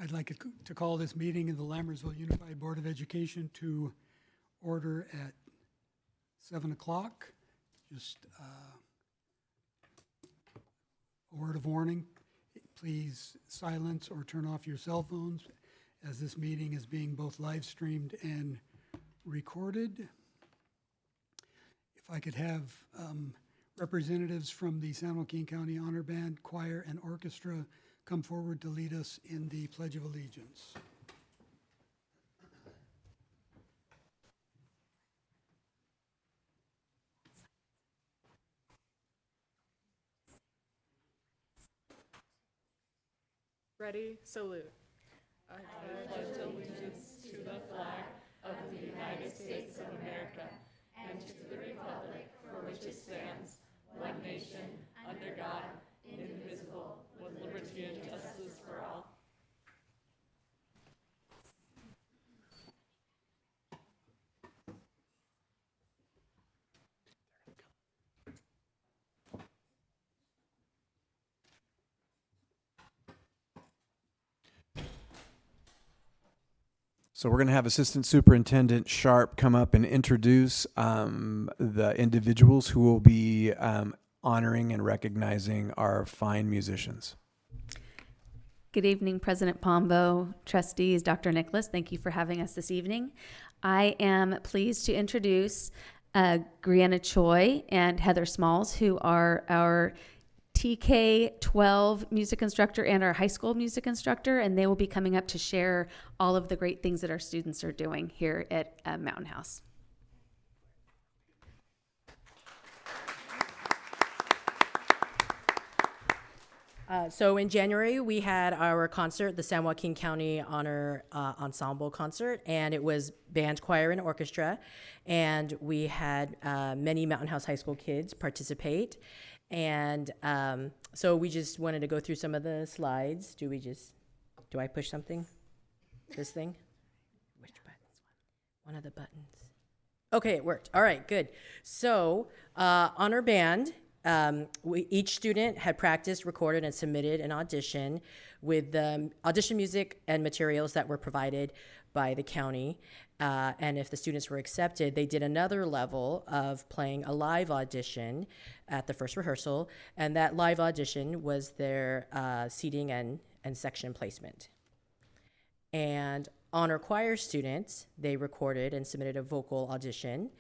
I'd like to call this meeting of the Lammersville Unified Board of Education to order at 7 o'clock. Just a word of warning, please silence or turn off your cell phones as this meeting is being both live streamed and recorded. If I could have representatives from the San Joaquin County Honor Band, Choir, and Orchestra come forward to lead us in the Pledge of Allegiance. Ready, salute. I pledge allegiance to the flag of the United States of America and to the republic for which it stands, one nation, under God, indivisible, with liberty and justice for all. So we're going to have Assistant Superintendent Sharp come up and introduce the individuals who will be honoring and recognizing our fine musicians. Good evening, President Pombo, trustees, Dr. Nicholas. Thank you for having us this evening. I am pleased to introduce Brianna Choi and Heather Smalls, who are our TK-12 music instructor and our high school music instructor, and they will be coming up to share all of the great things that our students are doing here at Mountain House. So in January, we had our concert, the San Joaquin County Honor Ensemble concert, and it was band, choir, and orchestra. And we had many Mountain House High School kids participate. And so we just wanted to go through some of the slides. Do I push something? This thing? Which buttons? One of the buttons. Okay, it worked. All right, good. So honor band. Each student had practiced, recorded, and submitted an audition with the audition music and materials that were provided by the county. And if the students were accepted, they did another level of playing a live audition at the first rehearsal. And that live audition was their seating and section placement. And honor choir students, they recorded and submitted a vocal audition.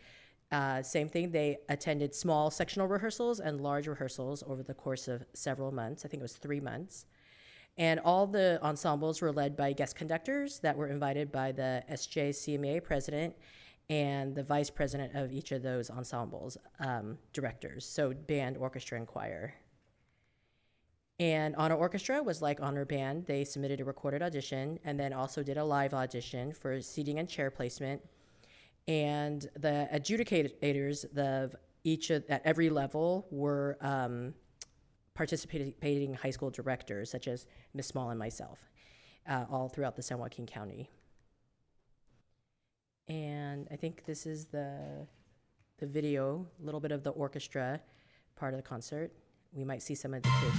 Same thing, they attended small sectional rehearsals and large rehearsals over the course of several months. I think it was 3 months. And all the ensembles were led by guest conductors that were invited by the SJCMA president and the vice president of each of those ensembles, directors, so band, orchestra, and choir. And honor orchestra was like honor band. They submitted a recorded audition and then also did a live audition for seating and chair placement. And the adjudicators at every level were participating high school directors, such as Ms. Small and myself, all throughout the San Joaquin County. And I think this is the video, a little bit of the orchestra part of the concert. We might see some of the kids.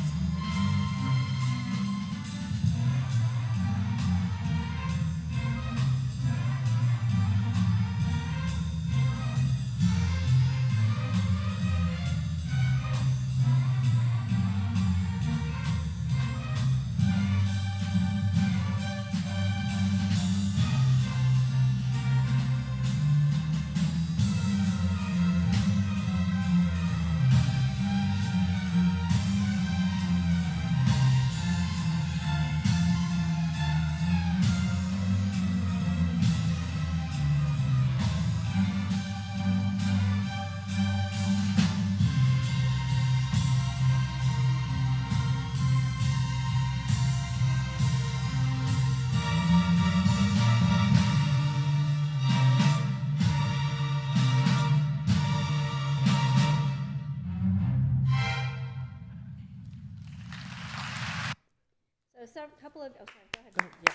So a couple of, oh, sorry, go ahead. Go ahead, yeah.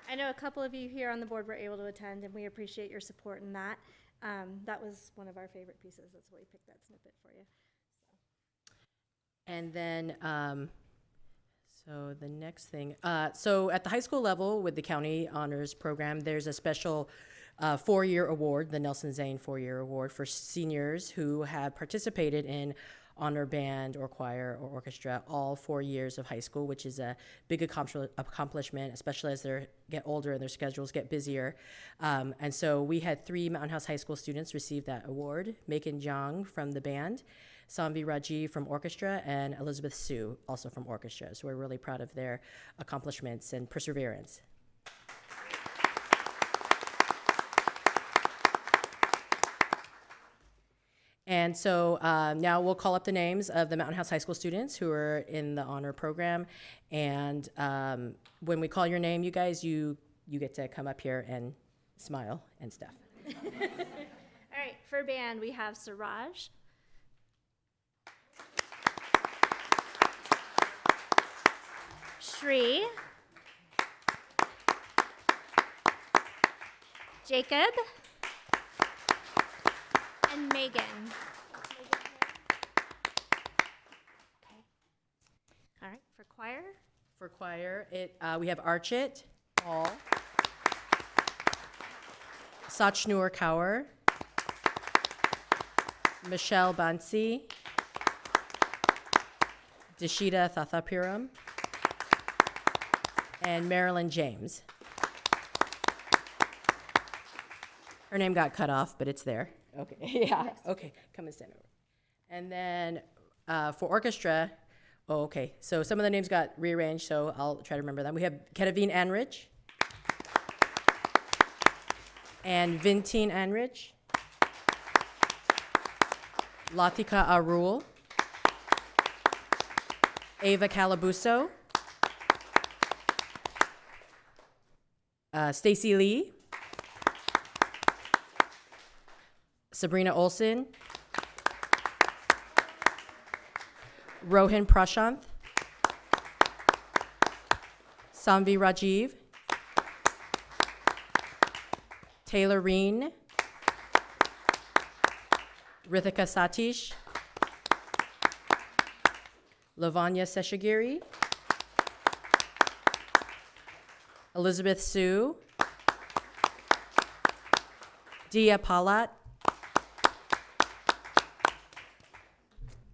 I know a couple of you here on the board were able to attend, and we appreciate your support in that. That was one of our favorite pieces. That's why we picked that snippet for you. And then, so the next thing, so at the high school level with the County Honors Program, there's a special 4-year award, the Nelson Zane 4-year award for seniors who have participated in honor band or choir or orchestra all 4 years of high school, which is a big accomplishment, especially as they get older and their schedules get busier. And so we had 3 Mountain House High School students receive that award: Macon Jiang from the band, Samvi Rajiv from orchestra, and Elizabeth Sue, also from orchestra. So we're really proud of their accomplishments and perseverance. And so now we'll call up the names of the Mountain House High School students who are in the honor program. And when we call your name, you guys, you get to come up here and smile and stuff. All right, for band, we have Siraj, Shri, Jacob, and Megan. Okay. All right, for choir, For choir, we have Archit, Paul, Sachnur Kaur, Michelle Bansi, Dishita Thathapuram, and Marilyn James. Her name got cut off, but it's there. Okay, yeah, okay, come and stand over. And then for orchestra, okay, so some of the names got rearranged, so I'll try to remember them. We have Kedavine Anrich and Vintine Anrich, Latika Arul, Ava Calabuso, Stacy Lee, Sabrina Olson, Rohin Prashanth, Samvi Rajiv, Taylor Reen, Rithika Satish, Lavanya Seshagiri, Elizabeth Sue, Dia Palat,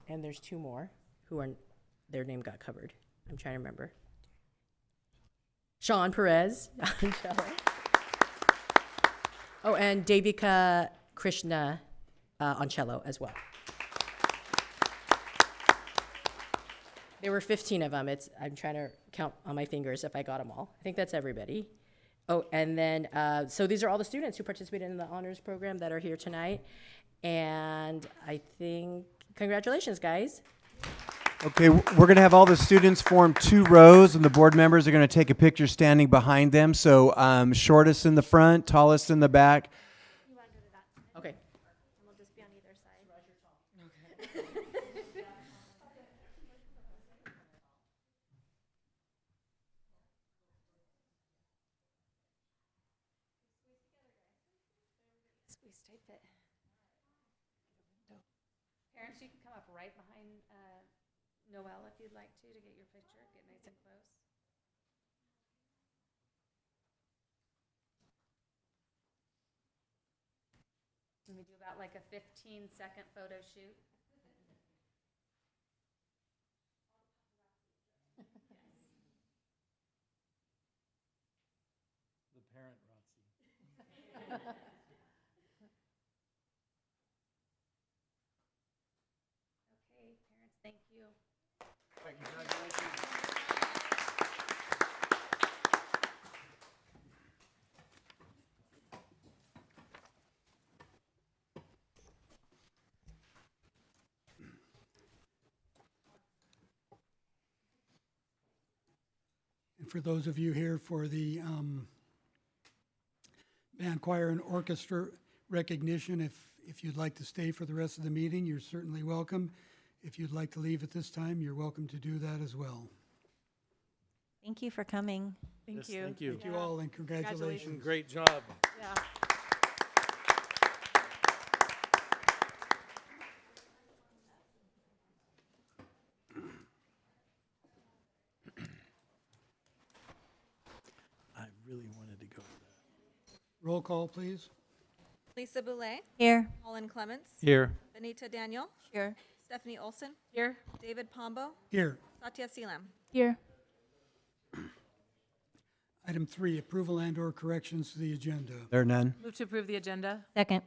and there's 2 more who are, their name got covered. I'm trying to remember. Sean Perez on cello. Oh, and Devika Krishna on cello as well. There were 15 of them. I'm trying to count on my fingers if I got them all. I think that's everybody. Oh, and then, so these are all the students who participated in the honors program that are here tonight. And I think, congratulations, guys. Okay, we're going to have all the students form 2 rows, and the board members are going to take a picture standing behind them. So shortest in the front, tallest in the back. you want to do that? Okay. And we'll just be on either side. Squeeze tight fit. Parents, you can come up right behind Noelle if you'd like to get your picture. Get nice and close. Let me do about like a 15-second photo shoot. The parent Rotzi. Okay, parents, thank you. And for those of you here for the band, choir, and orchestra recognition, if you'd like to stay for the rest of the meeting, you're certainly welcome. If you'd like to leave at this time, you're welcome to do that as well. Thank you for coming. Thank Yes, you. thank you. Thank you all, and congratulations. Great job. Yeah. really wanted to go to that. Roll call, please. Lisa Boulay, Here. Colin Clements, Here. Benita Daniel, Here. Stephanie Olson, Here. David Pombo, Here. Satya Seelam. Here. Item 3, approval and/or corrections to the agenda. There are none. Move to approve the agenda. Second.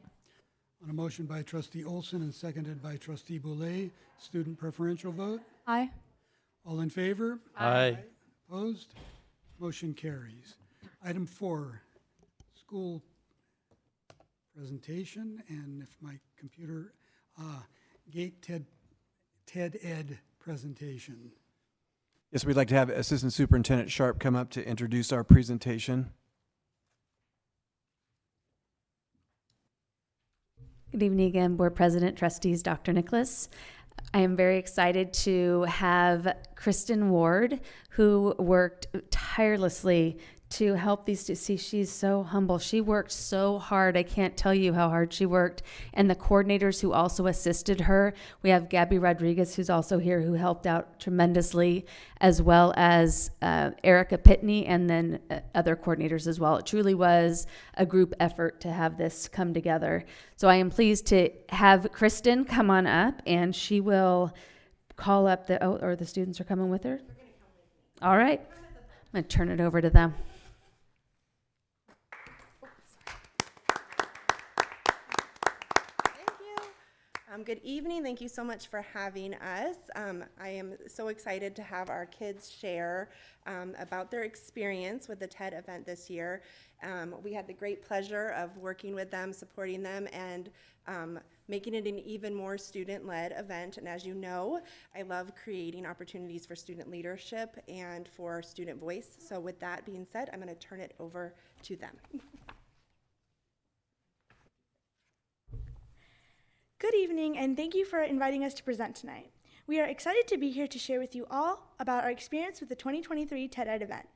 On a motion by trustee Olson and seconded by trustee Boulay, student preferential vote. Aye. All in favor? Aye. Opposed? Motion carries. Item 4, school presentation, and if my computer, Gate TED Ed presentation. Yes, we'd like to have Assistant Superintendent Sharp come up to introduce our presentation. Good evening again, Board President, Trustees, Dr. Nicholas. I am very excited to have Kristen Ward, who worked tirelessly to help these students. See, she's so humble. She worked so hard. I can't tell you how hard she worked. And the coordinators who also assisted her. We have Gabby Rodriguez, who's also here, who helped out tremendously, as well as Erica Pitney, and then other coordinators as well. It truly was a group effort to have this come together. So I am pleased to have Kristen come on up, and she will call up or the students are coming with her? All right. I'm going to turn it over to them. Good evening. Thank you so much for having us. I am so excited to have our kids share about their experience with the TED event this year. We had the great pleasure of working with them, supporting them, and making it an even more student-led event. And as you know, I love creating opportunities for student leadership and for student voice. So with that being said, I'm going to turn it over to them. Good evening, and thank you for inviting us to present tonight. We are excited to be here to share with you all about our experience with the 2023 TED Ed event.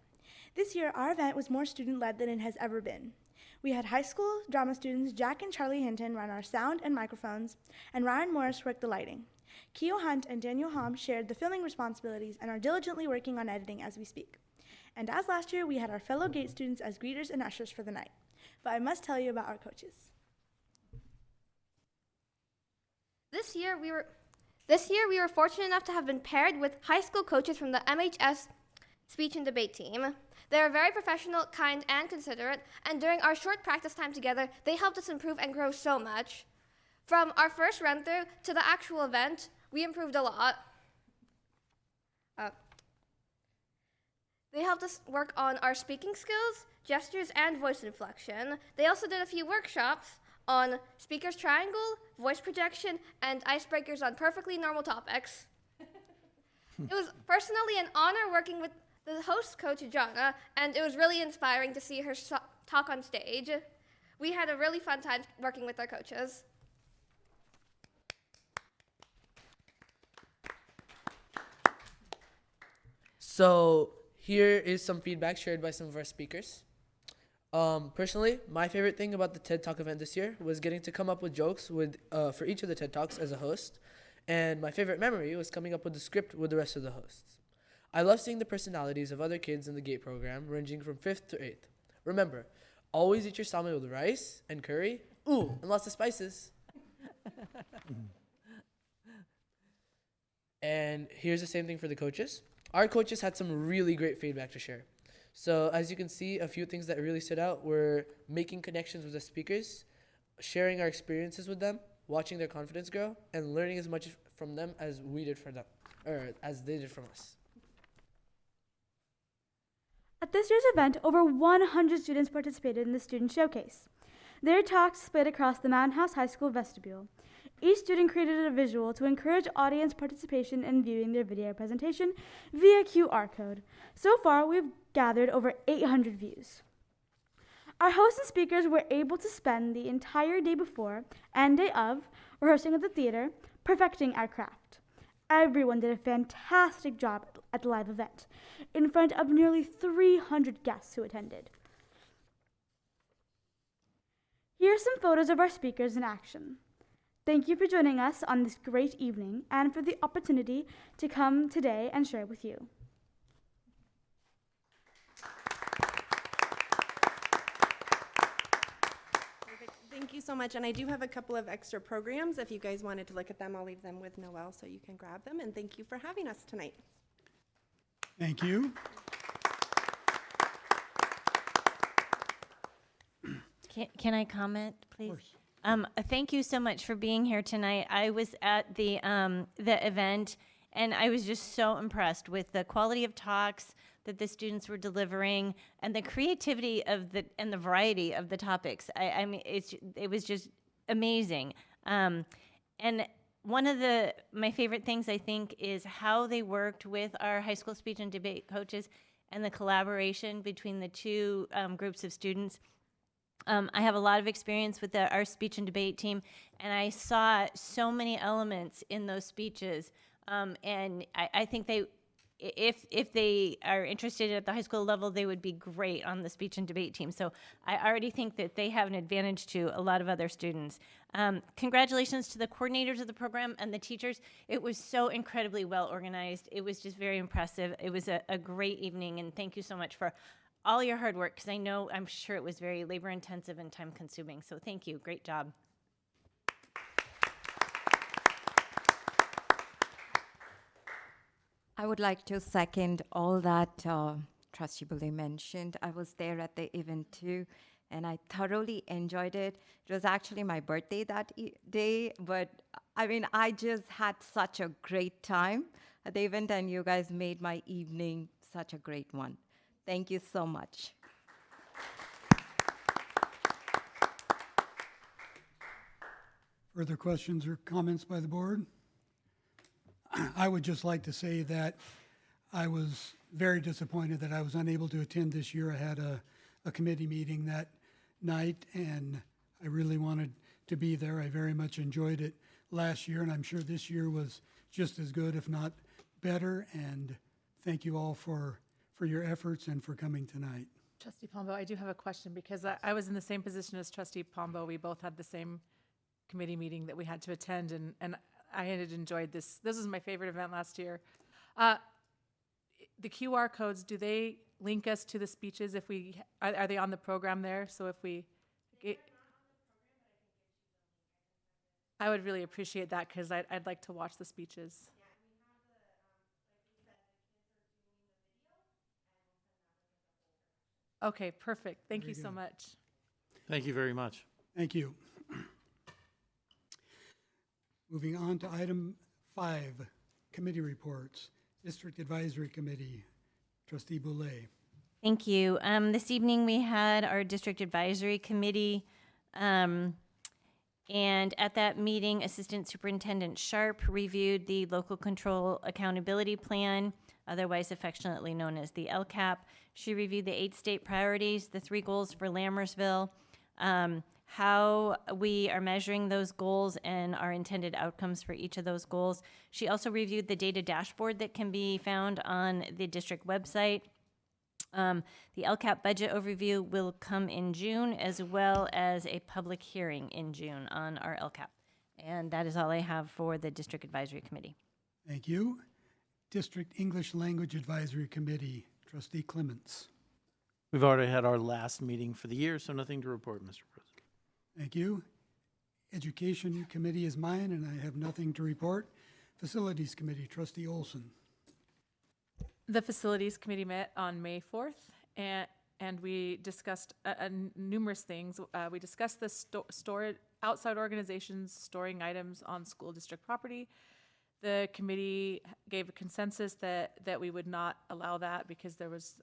This year, our event was more student-led than it has ever been. We had high school drama students Jack and Charlie Hinton run our sound and microphones, and Ryan Morris worked the lighting. Keo Hunt and Daniel Hom shared the filming responsibilities and are diligently working on editing as we speak. And as last year, we had our fellow GATE students as greeters and ushers for the night. But I must tell you about our coaches. This year we were fortunate enough to have been paired with high school coaches from the MHS speech and debate team. They are very professional, kind, and considerate, and during our short practice time together, they helped us improve and grow so much. From our first run-through to the actual event, we improved a lot. They helped us work on our speaking skills, gestures, and voice inflection. They also did a few workshops on speaker's triangle, voice projection, and icebreakers on perfectly normal topics. It was personally an honor working with the host coach, Jana, and it was really inspiring to see her talk on stage. We had a really fun time working with our coaches. So here is some feedback shared by some of our speakers. Personally, my favorite thing about the TED Talk event this year was getting to come up with jokes for each of the TED Talks as a host. And my favorite memory was coming up with the script with the rest of the hosts. I love seeing the personalities of other kids in the GATE program, ranging from 5th to 8th. Remember, always eat your salmon with rice and curry, and lots of spices. And here's the same thing for the coaches. Our coaches had some really great feedback to share. So as you can see, a few things that really stood out were making connections with the speakers, sharing our experiences with them, watching their confidence grow, and learning as much from them as we did from them, or as they did from us. At this year's event, over 100 students participated in the Student Showcase. Their talks split across the Mountain House High School vestibule. Each student created a visual to encourage audience participation in viewing their video presentation via QR code. So far, we've gathered over 800 views. Our hosts and speakers were able to spend the entire day before and day of rehearsing at the theater, perfecting our craft. Everyone did a fantastic job at the live event, in front of nearly 300 guests who attended. Here are some photos of our speakers in action. Thank you for joining us on this great evening and for the opportunity to come today and share with you. you so much. And I do have a couple of extra programs. If you guys wanted to look at them, I'll leave them with Noelle so you can grab them. And thank you for having us tonight. Thank you. Can I comment, please? course. Thank you so much for being here tonight. I was at the event, and I was just so impressed with the quality of talks that the students were delivering and the creativity of and the variety of the topics. I mean, it was just amazing. And one of my favorite things, I think, is how they worked with our high school speech and debate coaches and the collaboration between the two groups of students. I have a lot of experience with our speech and debate team, and I saw so many elements in those speeches. And I think if they are interested at the high school level, they would be great on the speech and debate team. So I already think that they have an advantage to a lot of other students. Congratulations to the coordinators of the program and the teachers. It was so incredibly well organized. It was just very impressive. It was a great evening, and thank you so much for all your hard work, because I'm sure it was very labor intensive and time consuming. So thank you. Great job. I would like to second all that Trustee Boulay mentioned. I was there at the event too, and I thoroughly enjoyed it. It was actually my birthday that day, but I mean, I just had such a great time at the event, and you guys made my evening such a great one. Thank you so much. Further questions or comments by the board? I would just like to say that I was very disappointed that I was unable to attend this year. I had a committee meeting that night, and I really wanted to be there. I very much enjoyed it last year, and I'm sure this year was just as good, if not better. And thank you all for your efforts and for coming tonight. Trustee Pombo, I do have a question, because I was in the same position as Trustee Pombo. We both had the same committee meeting that we had to attend, and I had enjoyed this. This was my favorite event last year. The QR codes, do they link us to the speeches if we, are they on the program there? So if we, I would really appreciate that, because I'd like to watch the speeches. Okay, perfect. Thank Very you so good. much. Thank you very much. Thank you. Moving on to item 5, committee reports. District Advisory Committee, Trustee Boulay. Thank you. This evening we had our district advisory committee, and at that meeting, Assistant Superintendent Sharp reviewed the Local Control Accountability Plan, otherwise affectionately known as the LCAP. She reviewed the 8 state priorities, the 3 goals for Lammersville, how we are measuring those goals and our intended outcomes for each of those goals. She also reviewed the data dashboard that can be found on the district website. The LCAP budget overview will come in June, as well as a public hearing in June on our LCAP. And that is all I have for the District Advisory Committee. Thank you. District English Language Advisory Committee, Trustee Clements. We've already had our last meeting for the year, so nothing to report, Mr. President. Thank you. Education Committee is mine, and I have nothing to report. Facilities Committee, Trustee Olson. The Facilities Committee met on May 4th, and we discussed numerous things. We discussed the outside organizations storing items on school district property. The committee gave a consensus that we would not allow that because there was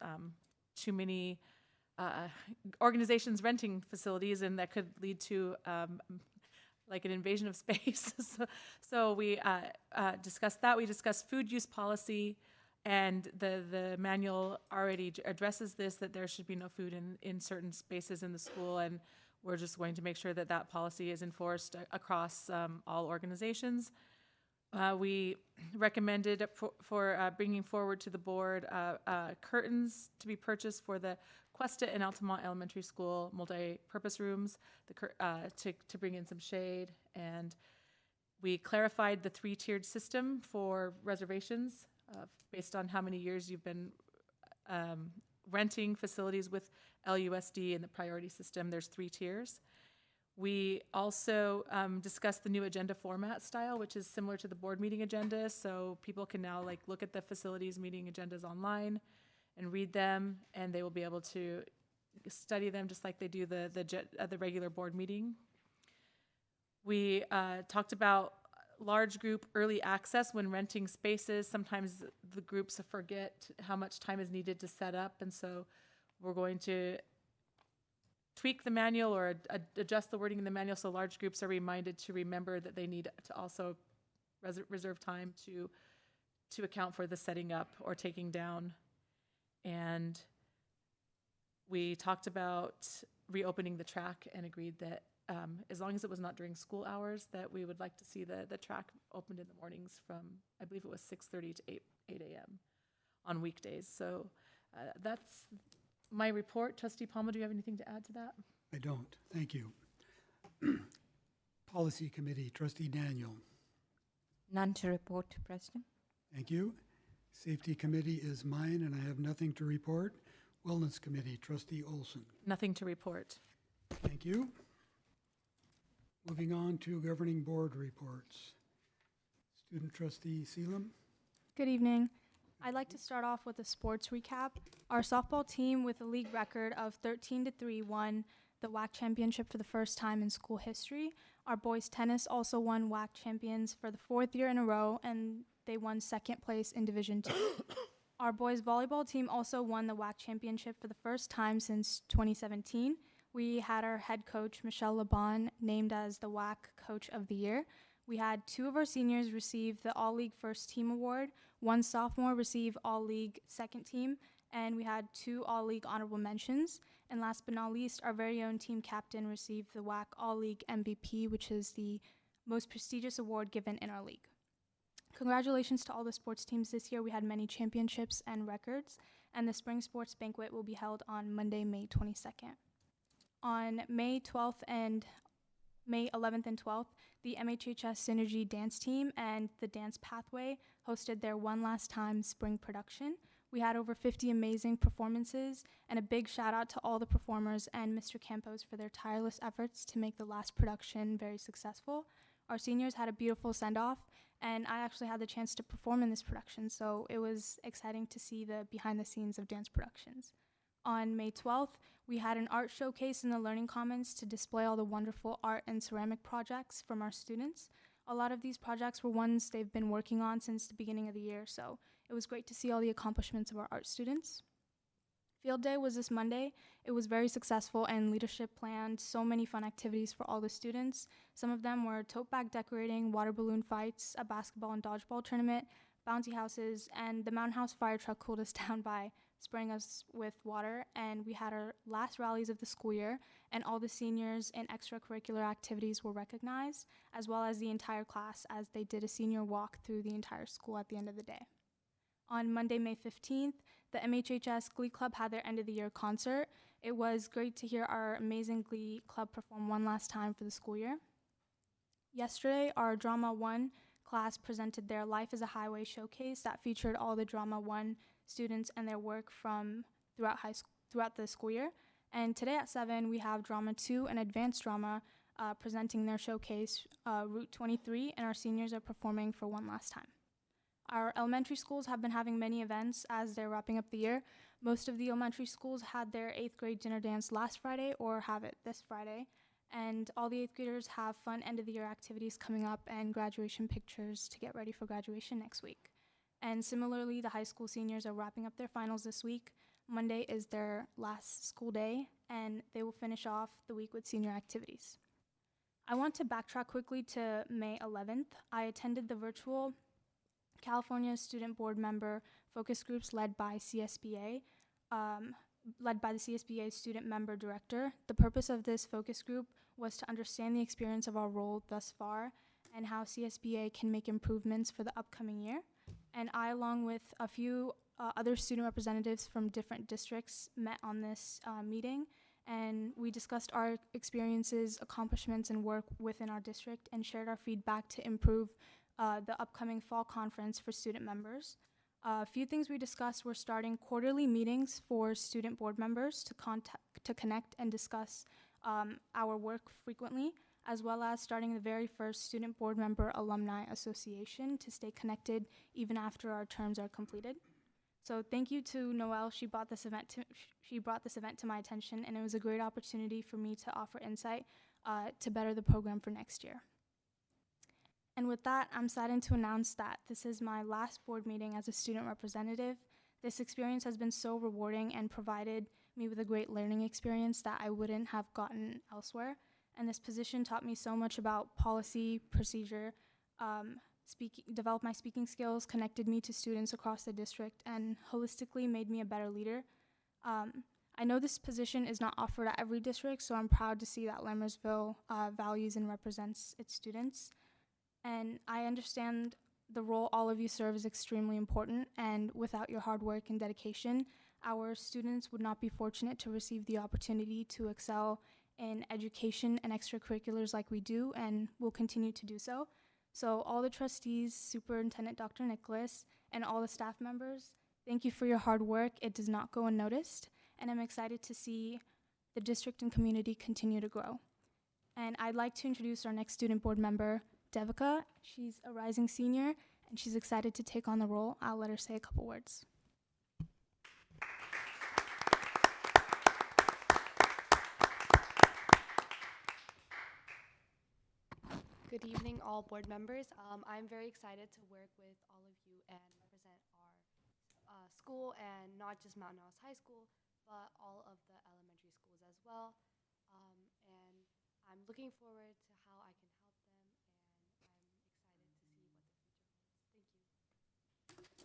too many organizations renting facilities, and that could lead to like an invasion of space. So we discussed that. We discussed food use policy, and the manual already addresses this, that there should be no food in certain spaces in the school, and we're just going to make sure that that policy is enforced across all organizations. We recommended for bringing forward to the board curtains to be purchased for the Cuesta and Altamont Elementary School multi-purpose rooms to bring in some shade. And we clarified the 3-tiered system for reservations based on how many years you've been renting facilities with LUSD and the priority system. There's 3 tiers. We also discussed the new agenda format style, which is similar to the board meeting agenda. So people can now like look at the facilities meeting agendas online and read them, and they will be able to study them just like they do the regular board meeting. We talked about large group early access when renting spaces. Sometimes the groups forget how much time is needed to set up, and so we're going to tweak the manual or adjust the wording in the manual so large groups are reminded to remember that they need to also reserve time to account for the setting up or taking down. And we talked about reopening the track and agreed that as long as it was not during school hours, that we would like to see the track opened in the mornings from, I believe it was 6:30 to 8 a.m. on weekdays. So that's my report. Trustee Palma, do you have anything to add to that? I don't. Thank you. Policy Committee, Trustee Daniel. None to report, President. Thank you. Safety Committee is mine, and I have nothing to report. Wellness Committee, Trustee Olson. Nothing to report. Thank you. Moving on to Governing Board reports. Student Trustee Seelam. Good evening. I'd like to start off with a sports recap. Our softball team, with a league record of 13-3, won the WAC championship for the first time in school history. Our boys tennis also won WAC champions for the 4th year in a row, and they won 2nd place in Division 2. Our boys volleyball team also won the WAC championship for the first time since 2017. We had our head coach, Michelle Laban, named as the WAC Coach of the Year. We had 2 of our seniors receive the All-League First Team Award, 1 sophomore receive All-League Second Team, and we had 2 All-League Honorable Mentions. And last but not least, our very own team captain received the WAC All-League MVP, which is the most prestigious award given in our league. Congratulations to all the sports teams this year. We had many championships and records, and the Spring Sports Banquet will be held on Monday, May 22nd. On May 12th and May 11th and 12th, the MHHS Synergy Dance Team and the Dance Pathway hosted their One Last Time spring production. We had over 50 amazing performances, and a big shout out to all the performers and Mr. Campos for their tireless efforts to make the last production very successful. Our seniors had a beautiful send-off, and I actually had the chance to perform in this production, so it was exciting to see the behind the scenes of dance productions. On May 12th, we had an art showcase in the Learning Commons to display all the wonderful art and ceramic projects from our students. A lot of these projects were ones they've been working on since the beginning of the year, so it was great to see all the accomplishments of our art students. Field Day was this Monday. It was very successful, and leadership planned so many fun activities for all the students. Some of them were tote bag decorating, water balloon fights, a basketball and dodgeball tournament, bouncy houses, and the Mountain House fire truck cooled us down by spraying us with water. And we had our last rallies of the school year, and all the seniors in extracurricular activities were recognized, as well as the entire class, as they did a senior walk through the entire school at the end of the day. On Monday, May 15th, the MHHS Glee Club had their end of the year concert. It was great to hear our amazing Glee Club perform one last time for the school year. Yesterday, our Drama 1 class presented their Life is a Highway showcase that featured all the Drama 1 students and their work from throughout the school year. And today at 7, we have Drama 2 and Advanced Drama presenting their showcase, Route 23, and our seniors are performing for one last time. Our elementary schools have been having many events as they're wrapping up the year. Most of the elementary schools had their 8th grade dinner dance last Friday or have it this Friday. And all the 8th graders have fun end of the year activities coming up and graduation pictures to get ready for graduation next week. And similarly, the high school seniors are wrapping up their finals this week. Monday is their last school day, and they will finish off the week with senior activities. I want to backtrack quickly to May 11th. I attended the virtual California Student Board Member focus groups led by CSBA, led by the CSBA Student Member Director. The purpose of this focus group was to understand the experience of our role thus far and how CSBA can make improvements for the upcoming year. And I, along with a few other student representatives from different districts, met on this meeting, and we discussed our experiences, accomplishments, and work within our district and shared our feedback to improve the upcoming fall conference for student members. A few things we discussed were starting quarterly meetings for student board members to connect and discuss our work frequently, as well as starting the very first Student Board Member Alumni Association to stay connected even after our terms are completed. So thank you to Noelle. She brought this event to my attention, and it was a great opportunity for me to offer insight to better the program for next year. And with that, I'm saddened to announce that this is my last board meeting as a student representative. This experience has been so rewarding and provided me with a great learning experience that I wouldn't have gotten elsewhere. And this position taught me so much about policy, procedure, developed my speaking skills, connected me to students across the district, and holistically made me a better leader. I know this position is not offered at every district, so I'm proud to see that Lammersville values and represents its students. And I understand the role all of you serve is extremely important, and without your hard work and dedication, our students would not be fortunate to receive the opportunity to excel in education and extracurriculars like we do, and will continue to do so. So all the trustees, Superintendent Dr. Nicholas, and all the staff members, thank you for your hard work. It does not go unnoticed, and I'm excited to see the district and community continue to grow. And I'd like to introduce our next student board member, Devika. She's a rising senior, and she's excited to take on the role. I'll let her say a couple words. Good evening, all board members. I'm very excited to work with all of you and represent our school, and not just Mountain House High School, but all of the elementary schools as well. And I'm looking forward to how I can help them, and I'm excited to see what the future holds. Thank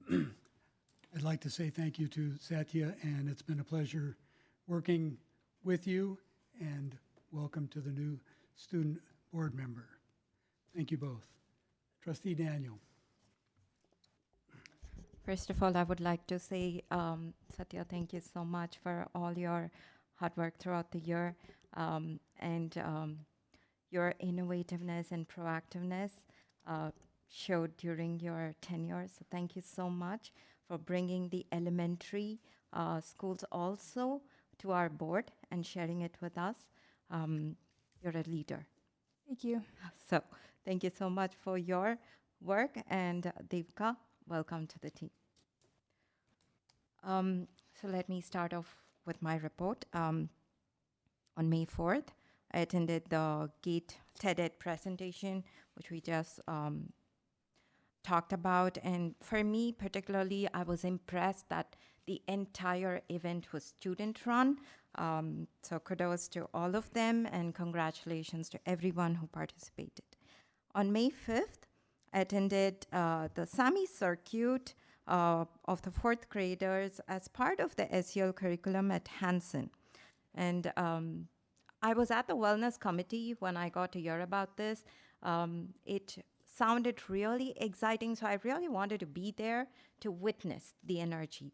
you. I'd like to say thank you to Satya, and it's been a pleasure working with you, and welcome to the new student board member. Thank you both. Trustee Daniel. First of all, I would like to say, Satya, thank you so much for all your hard work throughout the year, and your innovativeness and proactiveness showed during your tenure. So thank you so much for bringing the elementary schools also to our board and sharing it with us. You're a leader. Thank you. So thank you so much for your work, and Devika, welcome to the team. So let me start off with my report. On May 4th, I attended the GATE TED presentation, which we just talked about. And for me, particularly, I was impressed that the entire event was student-run. So kudos to all of them, and congratulations to everyone who participated. On May 5th, I attended the SAMI circuit of the 4th graders as part of the SEL curriculum at Hanson. And I was at the wellness committee when I got to hear about this. It sounded really exciting, so I really wanted to be there to witness the energy.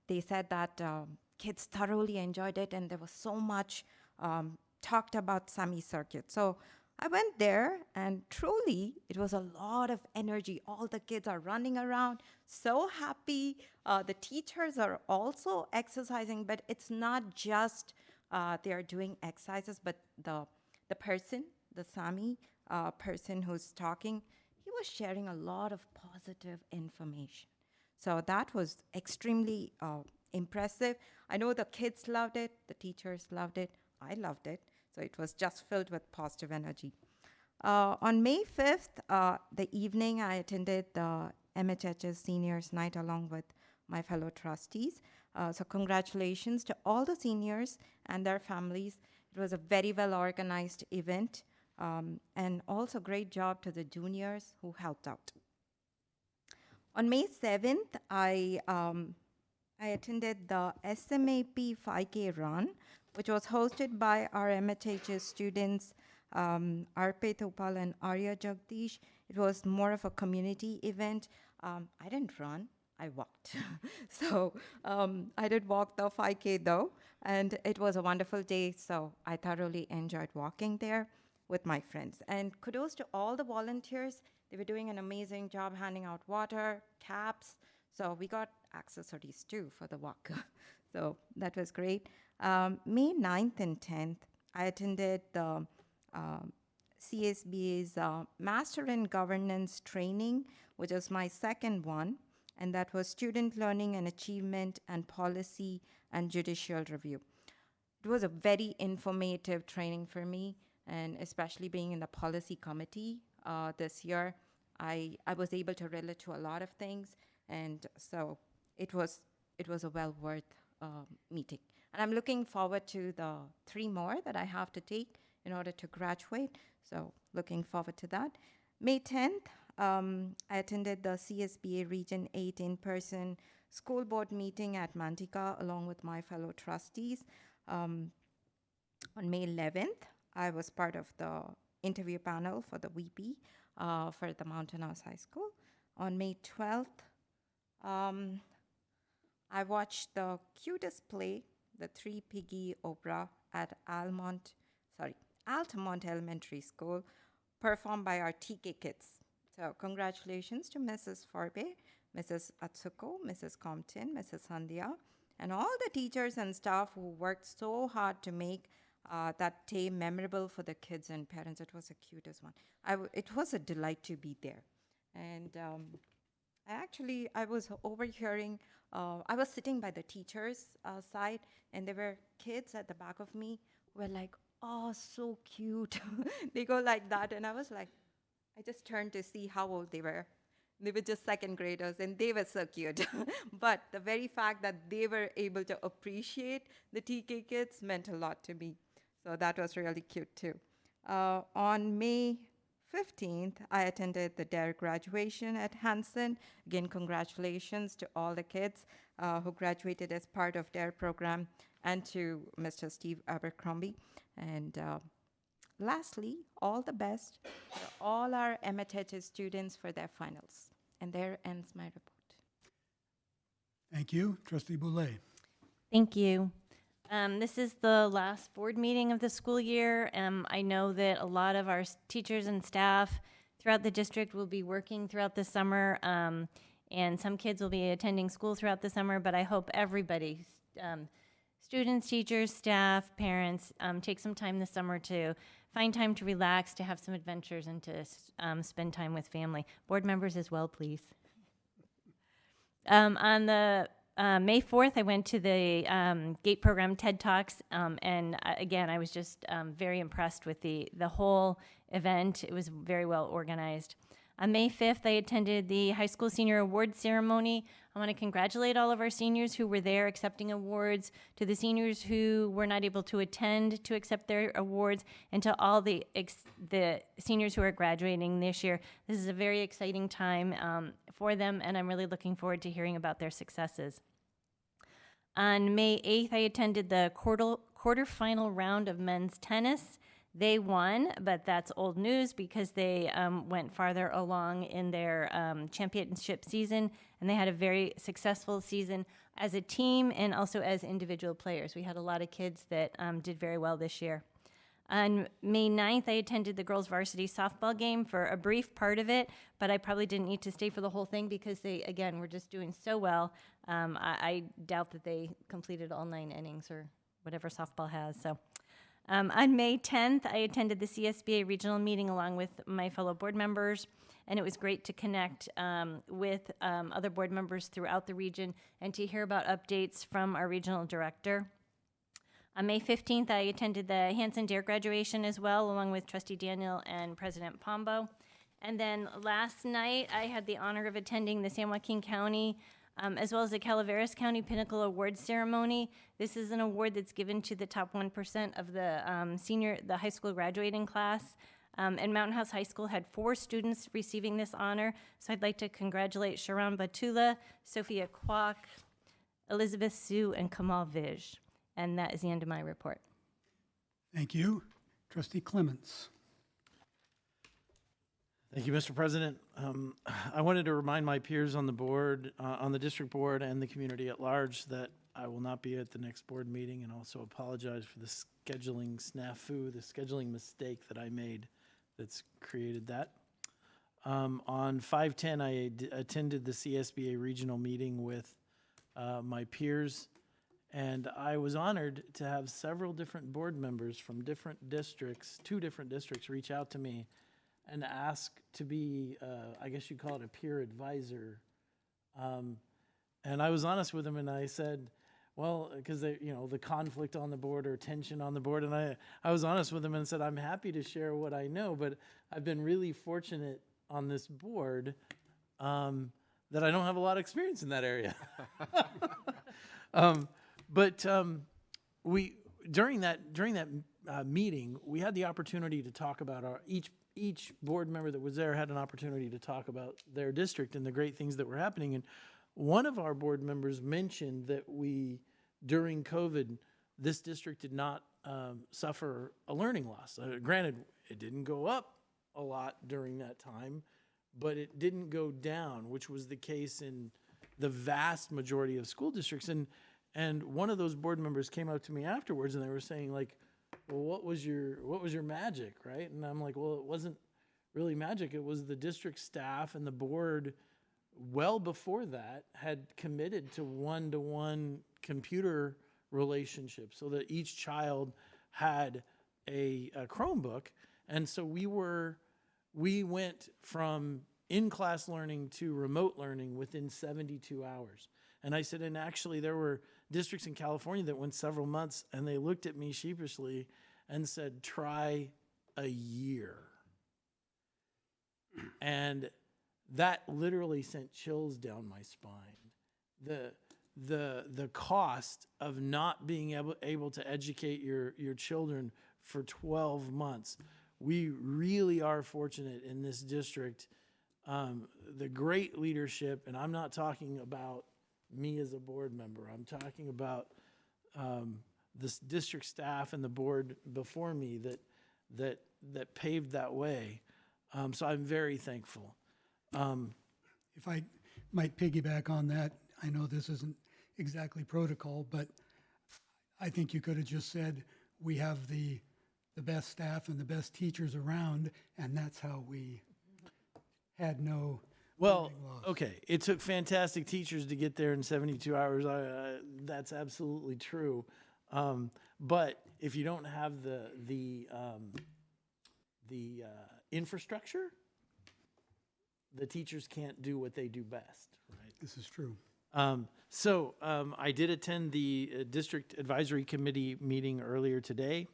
They said that kids thoroughly enjoyed it, and there was so much talked about SAMI circuit. So I went there, and truly, it was a lot of energy. All the kids are running around, so happy. The teachers are also exercising, but it's not just they are doing exercises, but the person, the SAMI person who's talking, he was sharing a lot of positive information. So that was extremely impressive. I know the kids loved it, the teachers loved it, I loved it. So it was just filled with positive energy. On May 5th, the evening, I attended the MHHS Seniors Night along with my fellow trustees. So congratulations to all the seniors and their families. It was a very well organized event, and also great job to the juniors who helped out. On May 7th, I attended the SMAP 5K run, which was hosted by our MHHS students, Arpit Upal and Arya Jagdish. It was more of a community event. I didn't run, I walked. So I did walk the 5K though, and it was a wonderful day, so I thoroughly enjoyed walking there with my friends. And kudos to all the volunteers. They were doing an amazing job handing out water, caps. So we got accessories too for the walk. So that was great. May 9th and 10th, I attended the CSBA's Master in Governance training, which is my second one, and that was Student Learning and Achievement and Policy and Judicial Review. It was a very informative training for me, and especially being in the policy committee this year, I was able to relate to a lot of things, and so it was a well worth meeting. And I'm looking forward to the 3 more that I have to take in order to graduate. So looking forward to that. May 10th, I attended the CSBA Region 8 in-person school board meeting at Manteca along with my fellow trustees. On May 11th, I was part of the interview panel for the VP for the Mountain House High School. On May 12th, I watched the cutest play, The Three Piggy Opera, at Altamont Elementary School, performed by our TK kids. So congratulations to Mrs. Forbe, Mrs. Atsuko, Mrs. Compton, Mrs. Sandhya, and all the teachers and staff who worked so hard to make that day memorable for the kids and parents. It was the cutest one. It was a delight to be there. And I was overhearing, I was sitting by the teachers' side, and there were kids at the back of me who were like, oh, so cute. They go like that. And I was like, I just turned to see how old they were. They were just second graders, and they were so cute. But the very fact that they were able to appreciate the TK kids meant a lot to me. So that was really cute too. On May 15th, I attended the DARE graduation at Hanson. Again, congratulations to all the kids who graduated as part of DARE program, and to Mr. Steve Abercrombie. And lastly, all the best to all our MTH students for their finals. And there ends my report. Thank you. Trustee Boulay. Thank you. This is the last board meeting of the school year. I know that a lot of our teachers and staff throughout the district will be working throughout the summer, and some kids will be attending school throughout the summer, but I hope everybody, students, teachers, staff, parents, take some time this summer to find time to relax, to have some adventures, and to spend time with family. Board members as well, please. On the May 4th, I went to the GATE program TED Talks, and again, I was just very impressed with the whole event. It was very well organized. On May 5th, I attended the high school senior award ceremony. I want to congratulate all of our seniors who were there accepting awards, to the seniors who were not able to attend to accept their awards, and to all the seniors who are graduating this year. This is a very exciting time for them, and I'm really looking forward to hearing about their successes. On May 8th, I attended the quarterfinal round of men's tennis. They won, but that's old news because they went farther along in their championship season, and they had a very successful season as a team and also as individual players. We had a lot of kids that did very well this year. On May 9th, I attended the girls' varsity softball game for a brief part of it, but I probably didn't need to stay for the whole thing because they, again, were just doing so well. I doubt that they completed all 9 innings or whatever softball has, so. On May 10th, I attended the CSBA regional meeting along with my fellow board members, and it was great to connect with other board members throughout the region and to hear about updates from our regional director. On May 15th, I attended the Hanson DARE graduation as well, along with Trustee Daniel and President Pombo. And then last night, I had the honor of attending the San Joaquin County as well as the Calaveras County Pinnacle Awards ceremony. This is an award that's given to the top 1% of the high school graduating class. And Mountain House High School had 4 students receiving this honor. So I'd like to congratulate Sharon Batula, Sophia Kwok, Elizabeth Sue, and Kamal Vij. And that is the end of my report. Thank you. Trustee Clements. Thank you, Mr. President. I wanted to remind my peers on the board, on the district board, and the community at large that I will not be at the next board meeting, and also apologize for the scheduling snafu, the scheduling mistake that I made that's created that. On 5/10, I attended the CSBA regional meeting with my peers, and I was honored to have several different board members from different districts, 2 different districts, reach out to me and ask to be, I guess you'd call it a peer advisor. And I was honest with them, and I said, well, because the conflict on the board or tension on the board, and I was honest with them and said, I'm happy to share what I know, but I've been really fortunate on this board that I don't have a lot of experience in that area. But we during that meeting, we had the opportunity to talk about each board member that was there had an opportunity to talk about their district and the great things that were happening. And one of our board members mentioned that during COVID, this district did not suffer a learning loss. Granted, it didn't go up a lot during that time, but it didn't go down, which was the case in the vast majority of school districts. And one of those board members came up to me afterwards, and they were saying, like, well, what was your magic, right? And I'm like, well, it wasn't really magic. It was the district staff and the board, well before that, had committed to one-to-one computer relationship so that each child had a Chromebook. And so we went from in-class learning to remote learning within 72 hours. And I said, and actually there were districts in California that went several months, and they looked at me sheepishly and said, try a year. And that literally sent chills down my spine. The cost of not being able to educate your children for 12 months. We really are fortunate in this district. The great leadership, and I'm not talking about me as a board member. I'm talking about this district staff and the board before me that paved that way. So I'm very thankful. If I might piggyback on that, I know this isn't exactly protocol, but I think you could have just said, we have the best staff and the best teachers around, and that's how we had no learning loss. Okay, it took fantastic teachers to get there in 72 hours. That's absolutely true. But if you don't have the infrastructure, the teachers can't do what they do best, right? This is true. So I did attend the district advisory committee meeting earlier today.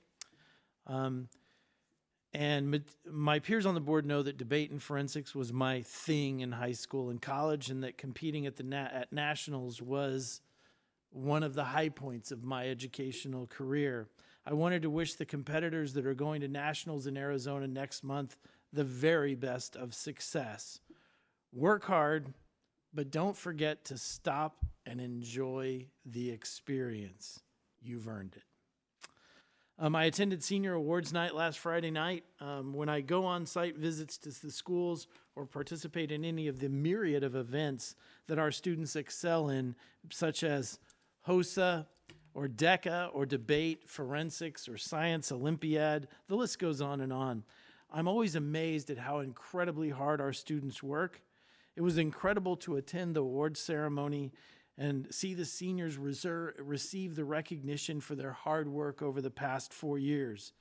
And my peers on the board know that debate and forensics was my thing in high school and college, and that competing at at nationals was one of the high points of my educational career. I wanted to wish the competitors that are going to nationals in Arizona next month the very best of success. Work hard, but don't forget to stop and enjoy the experience. You've earned it. I attended senior awards night last Friday night. When I go on site visits to the schools or participate in any of the myriad of events that our students excel in, such as HOSA or DECA or debate, forensics or science Olympiad, the list goes on and on. I'm always amazed at how incredibly hard our students work. It was incredible to attend the awards ceremony and see the seniors receive the recognition for their hard work over the past 4 years.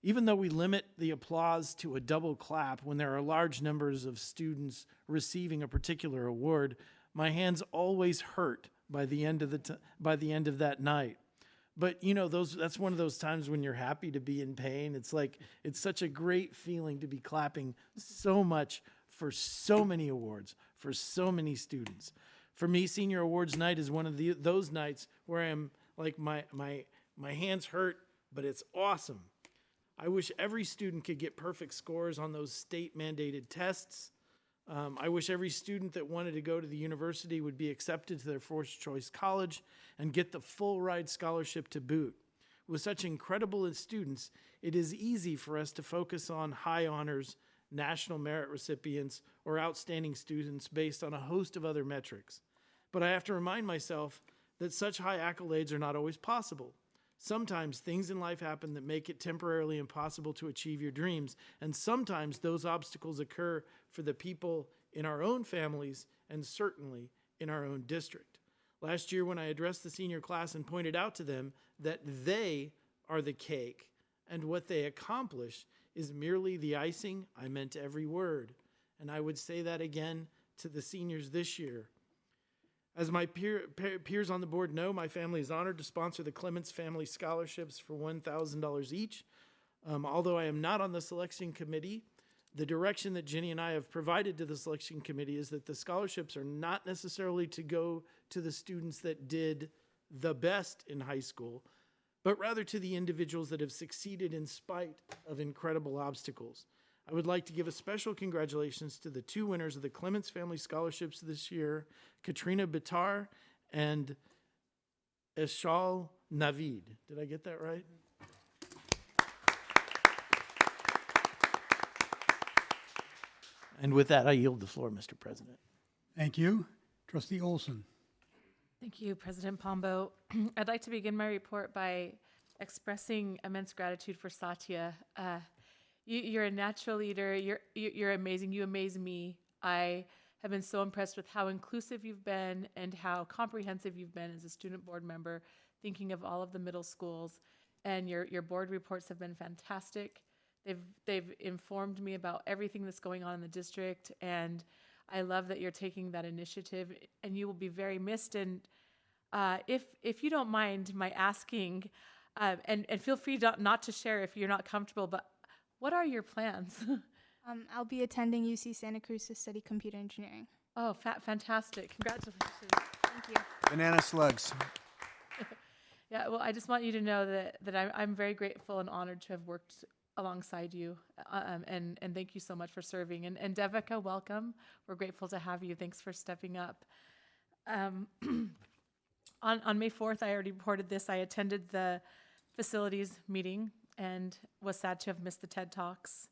Even though we limit the applause to a double clap when there are large numbers of students receiving a particular award, my hands always hurt by the end of that night. But you know, that's one of those times when you're happy to be in pain. It's like, it's such a great feeling to be clapping so much for so many awards, for so many students. For me, senior awards night is one of those nights where I'm like, my hands hurt, but it's awesome. I wish every student could get perfect scores on those state-mandated tests. I wish every student that wanted to go to the university would be accepted to their first choice college and get the full ride scholarship to boot. With such incredible students, it is easy for us to focus on high honors, national merit recipients, or outstanding students based on a host of other metrics. But I have to remind myself that such high accolades are not always possible. Sometimes things in life happen that make it temporarily impossible to achieve your dreams, and sometimes those obstacles occur for the people in our own families and certainly in our own district. Last year, when I addressed the senior class and pointed out to them that they are the cake and what they accomplish is merely the icing, I meant every word. And I would say that again to the seniors this year. As my peers on the board know, my family is honored to sponsor the Clements Family Scholarships for $1,000 each. Although I am not on the selection committee, the direction that Jenny and I have provided to the selection committee is that the scholarships are not necessarily to go to the students that did the best in high school, but rather to the individuals that have succeeded in spite of incredible obstacles. I would like to give a special congratulations to the two winners of the Clements Family Scholarships this year, Katrina Bitar and Eshal Navid. Did I get that right? And with that, I yield the floor, Mr. President. Thank you. Trustee Olson. Thank you, President Pombo. I'd like to begin my report by expressing immense gratitude for Satya. You're a natural leader. You're amazing. You amaze me. I have been so impressed with how inclusive you've been and how comprehensive you've been as a student board member, thinking of all of the middle schools. And your board reports have been fantastic. They've informed me about everything that's going on in the district, and I love that you're taking that initiative, and you will be very missed. And if you don't mind my asking, and feel free not to share if you're not comfortable, but what are your plans? I'll be attending UC Santa Cruz to study computer engineering. Oh, fantastic. Congratulations. Thank you. Banana slugs. Yeah, well, I just want you to know that I'm very grateful and honored to have worked alongside you, and thank you so much for serving. And Devika, welcome. We're grateful to have you. Thanks for stepping up. On May 4th, I already reported this. I attended the facilities meeting and was sad to have missed the TED Talks.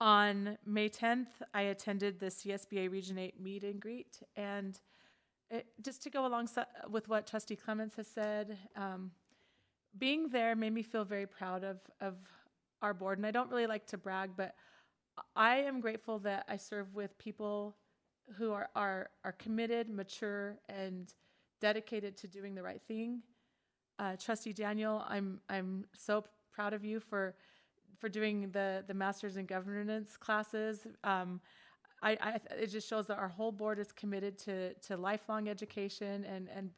On May 10th, I attended the CSBA Region 8 meet and greet. And just to go alongside with what Trustee Clements has said, being there made me feel very proud of our board. And I don't really like to brag, but I am grateful that I serve with people who are committed, mature, and dedicated to doing the right thing. Trustee Daniel, I'm so proud of you for doing the Masters in Governance classes. It just shows that our whole board is committed to lifelong education, and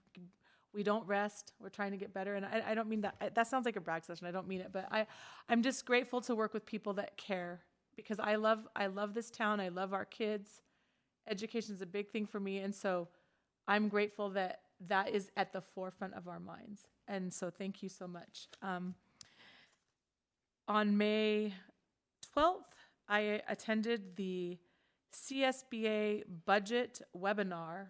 we don't rest. We're trying to get better. And I don't mean that. That sounds like a brag session. I don't mean it. But I'm just grateful to work with people that care, because I love this town. I love our kids. Education is a big thing for me. And so I'm grateful that is at the forefront of our minds. And so thank you so much. On May 12th, I attended the CSBA budget webinar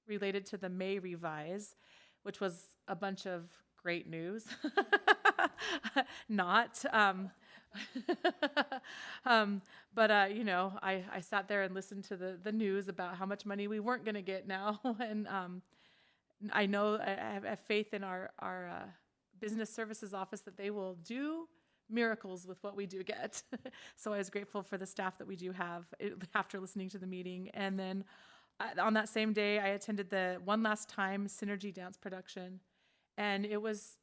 related to the May revise, which was a bunch of great news. Not. But I sat there and listened to the news about how much money we weren't going to get now. And I know I have faith in our business services office that they will do miracles with what we do get. So I was grateful for the staff that we do have after listening to the meeting. And then on that same day, I attended the One Last Time Synergy Dance production, and it was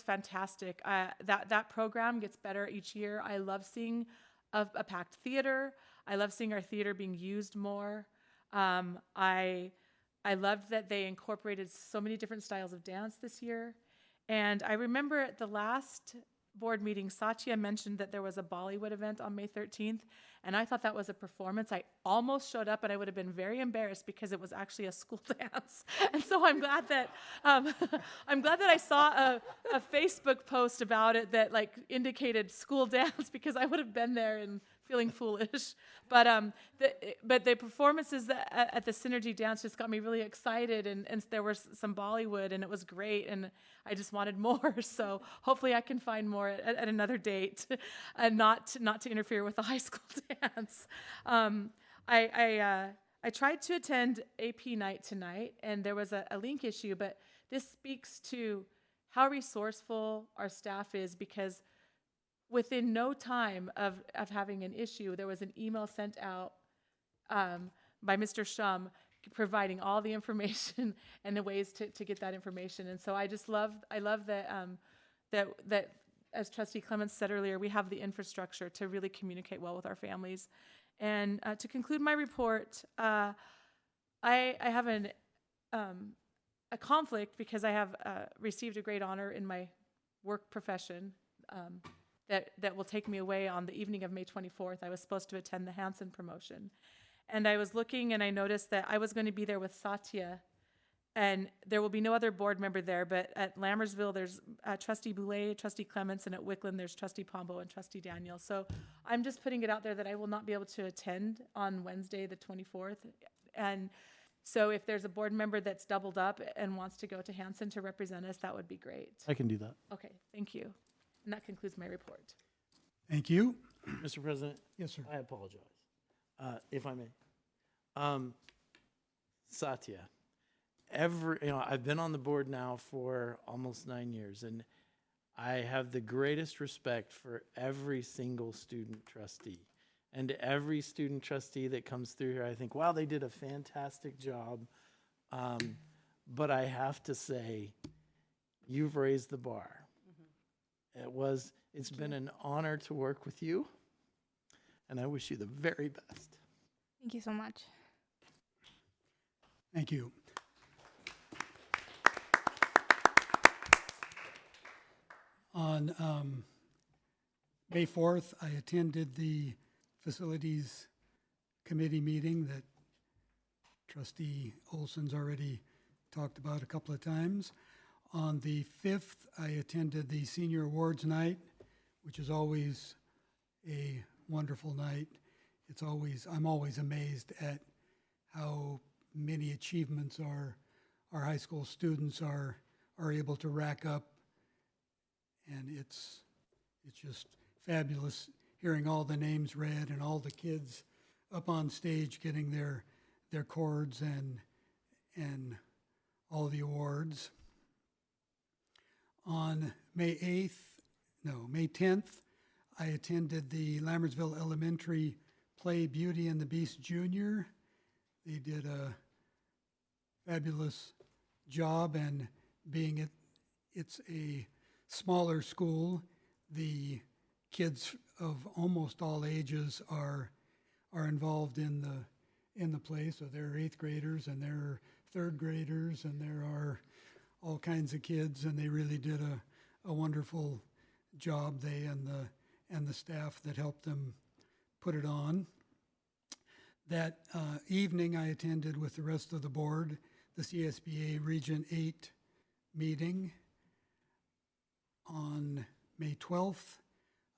fantastic. That program gets better each year. I love seeing a packed theater. I love seeing our theater being used more. I loved that they incorporated so many different styles of dance this year. And I remember at the last board meeting, Satya mentioned that there was a Bollywood event on May 13th, and I thought that was a performance. I almost showed up, and I would have been very embarrassed because it was actually a school dance. And so I'm glad that I saw a Facebook post about it that indicated school dance, because I would have been there and feeling foolish. But the performances at the Synergy Dance just got me really excited, and there was some Bollywood, and it was great, and I just wanted more. So hopefully I can find more at another date, and not to interfere with the high school dance. I tried to attend AP night tonight, and there was a link issue, but this speaks to how resourceful our staff is, because within no time of having an issue, there was an email sent out by Mr. Shum providing all the information and the ways to get that information. And so I love that, that as Trustee Clements said earlier, we have the infrastructure to really communicate well with our families. And to conclude my report, I have a conflict because I have received a great honor in my work profession that will take me away on the evening of May 24th. I was supposed to attend the Hanson promotion. And I was looking and I noticed that I was going to be there with Satya, and there will be no other board member there, but at Lammersville there's Trustee Boulay, Trustee Clements, and at Wickland there's Trustee Pombo and Trustee Daniel. So I'm just putting it out there that I will not be able to attend on Wednesday the 24th. And so if there's a board member that's doubled up and wants to go to Hanson to represent us, that would be great. I can do that. Okay, thank you. And that concludes my report. Thank you. Mr. President? Yes, sir. I apologize, if I may. Satya, I've been on the board now for almost 9 years, and I have the greatest respect for every single student trustee. And every student trustee that comes through here, I think, wow, they did a fantastic job. But I have to say, you've raised the bar. It's been an honor to work with you, and I wish you the very best. Thank you so much. Thank you. On May 4th, I attended the Facilities Committee meeting that Trustee Olson's already talked about a couple of times. On the 5th, I attended the Senior Awards Night, which is always a wonderful night. I'm always amazed at how many achievements our high school students are able to rack up, and it's just fabulous hearing all the names read and all the kids up on stage getting their cords and all the awards. On May 10th, I attended the Lammersville Elementary play Beauty and the Beast Junior. They did a fabulous job, and being it's a smaller school, the kids of almost all ages are involved in the play. So there are 8th graders and there are 3rd graders and there are all kinds of kids, and they really did a wonderful job, they and the staff that helped them put it on. That evening, I attended with the rest of the board the CSBA Region 8 meeting. On May 12th,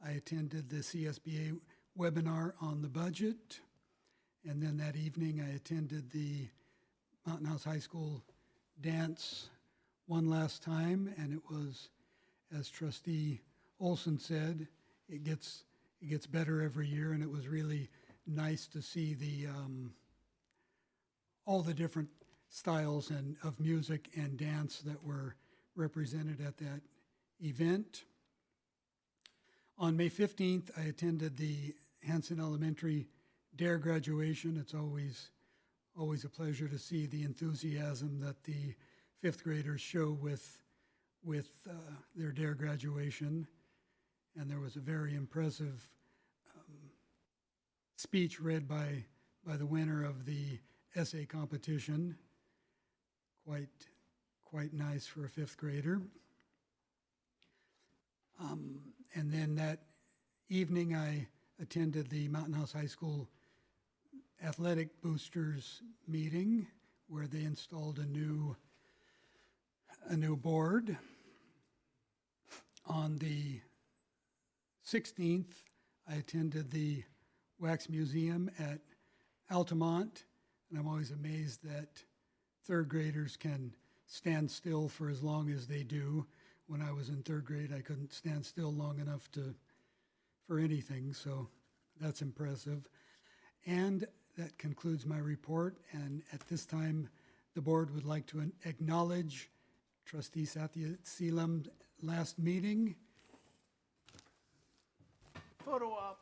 I attended the CSBA webinar on the budget. And then that evening, I attended the Mountain House High School dance one last time, and it was, as Trustee Olson said, it gets better every year, and it was really nice to see all the different styles of music and dance that were represented at that event. On May 15th, I attended the Hanson Elementary DARE graduation. It's always a pleasure to see the enthusiasm that the 5th graders show with their DARE graduation. And there was a very impressive speech read by the winner of the essay competition. Quite nice for a 5th grader. And then that evening, I attended the Mountain House High School Athletic Boosters meeting, where they installed a new board. On the 16th, I attended the Wax Museum at Altamont, and I'm always amazed that 3rd graders can stand still for as long as they do. When I was in 3rd grade, I couldn't stand still long enough for anything, so that's impressive. And that concludes my report, and at this time, the board would like to acknowledge Trustee Satya Seelam, last meeting. Photo op.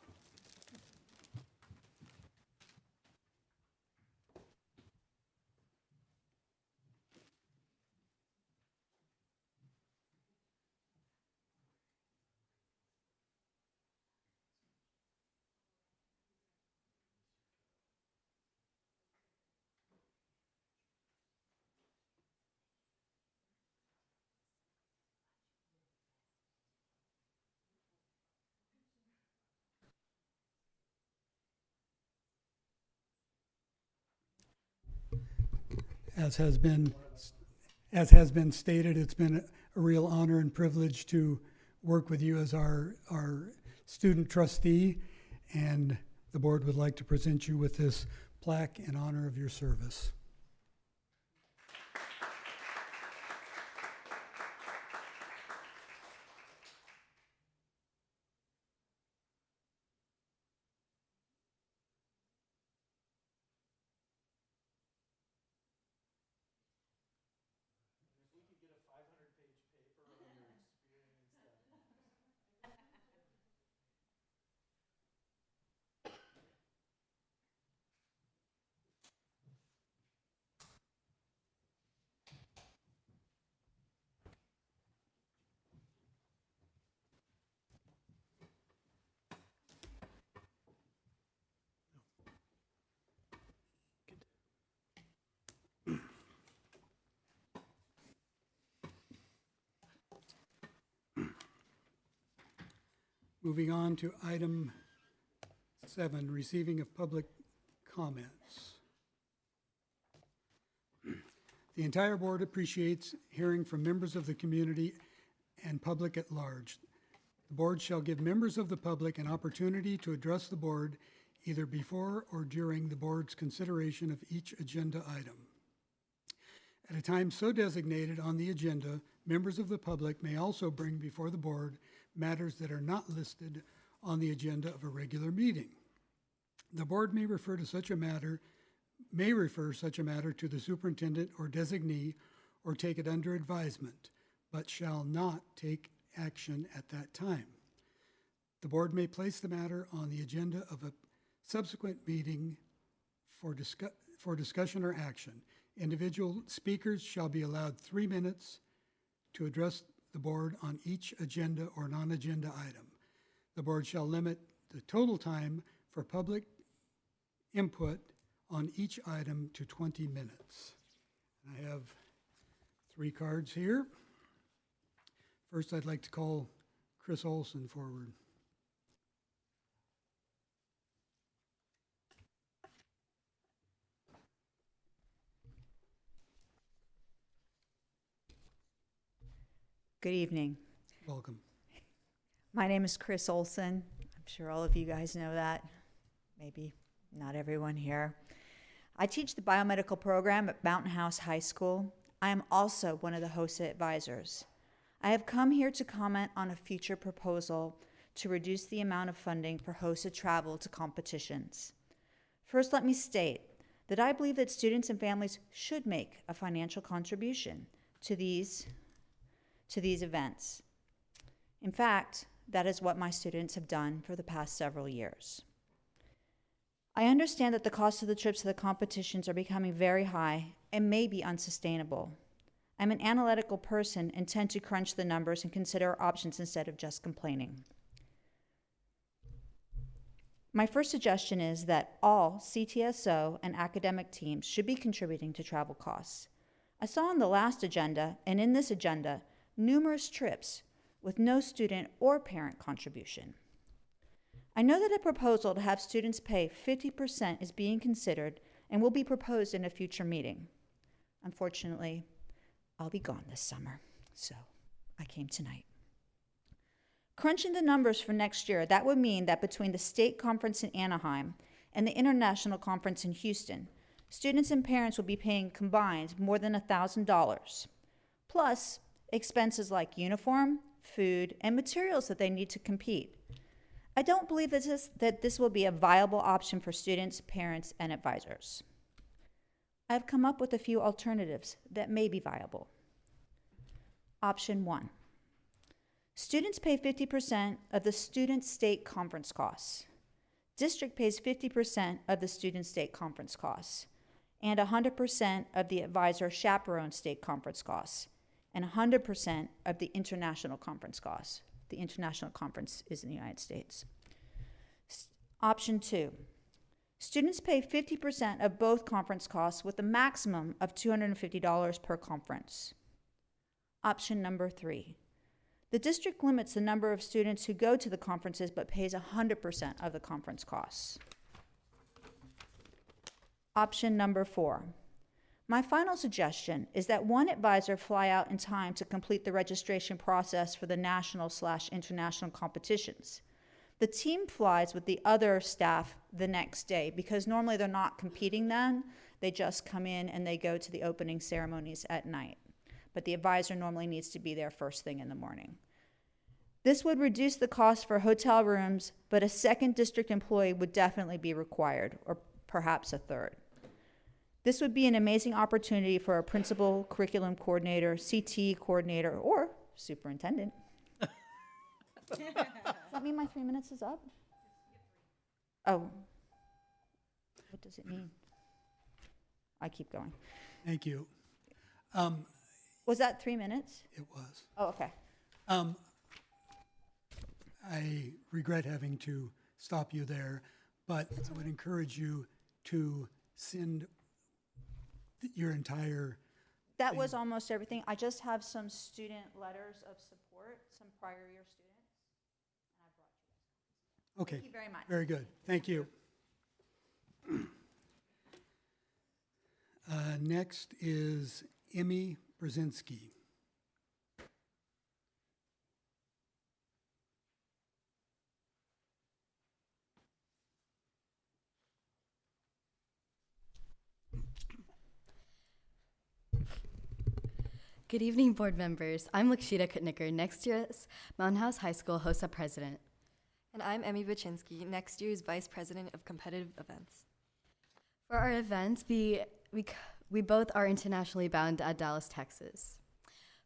As has been stated, it's been a real honor and privilege to work with you as our student trustee, and the board would like to present you with this plaque in honor of your service. Moving on to item 7, receiving of public comments. The entire board appreciates hearing from members of the community and public at large. The board shall give members of the public an opportunity to address the board either before or during the board's consideration of each agenda item. At a time so designated on the agenda, members of the public may also bring before the board matters that are not listed on the agenda of a regular meeting. The board may refer such a matter to the superintendent or designee or take it under advisement, but shall not take action at that time. The board may place the matter on the agenda of a subsequent meeting for discussion or action. Individual speakers shall be allowed 3 minutes to address the board on each agenda or non-agenda item. The board shall limit the total time for public input on each item to 20 minutes. I have 3 cards here. First, I'd like to call Chris Olson forward. Good evening. Welcome. My name is Chris Olson. I'm sure all of you guys know that. Maybe not everyone here. I teach the biomedical program at Mountain House High School. I am also one of the HOSA advisors. I have come here to comment on a future proposal to reduce the amount of funding for HOSA travel to competitions. First, let me state that I believe that students and families should make a financial contribution to these events. In fact, that is what my students have done for the past several years. I understand that the cost of the trips to the competitions are becoming very high and may be unsustainable. I'm an analytical person and tend to crunch the numbers and consider options instead of just complaining. My first suggestion is that all CTSO and academic teams should be contributing to travel costs. I saw on the last agenda and in this agenda numerous trips with no student or parent contribution. I know that a proposal to have students pay 50% is being considered and will be proposed in a future meeting. Unfortunately, I'll be gone this summer, so I came tonight. Crunching the numbers for next year, that would mean that between the state conference in Anaheim and the international conference in Houston, students and parents will be paying combined more than $1,000, plus expenses like uniform, food, and materials that they need to compete. I don't believe that this will be a viable option for students, parents, and advisors. I've come up with a few alternatives that may be viable. Option 1. Students pay 50% of the student state conference costs. District pays 50% of the student state conference costs, and 100% of the advisor chaperone state conference costs, and 100% of the international conference costs. The international conference is in the United States. Option 2. Students pay 50% of both conference costs with a maximum of $250 per conference. Option number 3. The district limits the number of students who go to the conferences but pays 100% of the conference costs. Option number 4. My final suggestion is that one advisor fly out in time to complete the registration process for the national/international competitions. The team flies with the other staff the next day because normally they're not competing then. They just come in and they go to the opening ceremonies at night. But the advisor normally needs to be there first thing in the morning. This would reduce the cost for hotel rooms, but a second district employee would definitely be required, or perhaps a third. This would be an amazing opportunity for a principal, curriculum coordinator, CT coordinator, or superintendent. Does that mean my 3 minutes is up? Oh. What does it mean? I keep going. Thank you. Was that 3 minutes? It was. Oh, okay. I regret having to stop you there, but I would encourage you to send your entire That was almost everything. I just have some student letters of support, some prior year students, and I brought you. Okay. Thank you very much. Very good. Thank you. Next is Emmy Brzezinski. Good evening, board members. I'm Lakshita Kutnicker, next year's Mountain House High School HOSA president. And I'm Emmy Baczynski, next year's vice president of competitive events. For our events, we both are internationally bound at Dallas, Texas.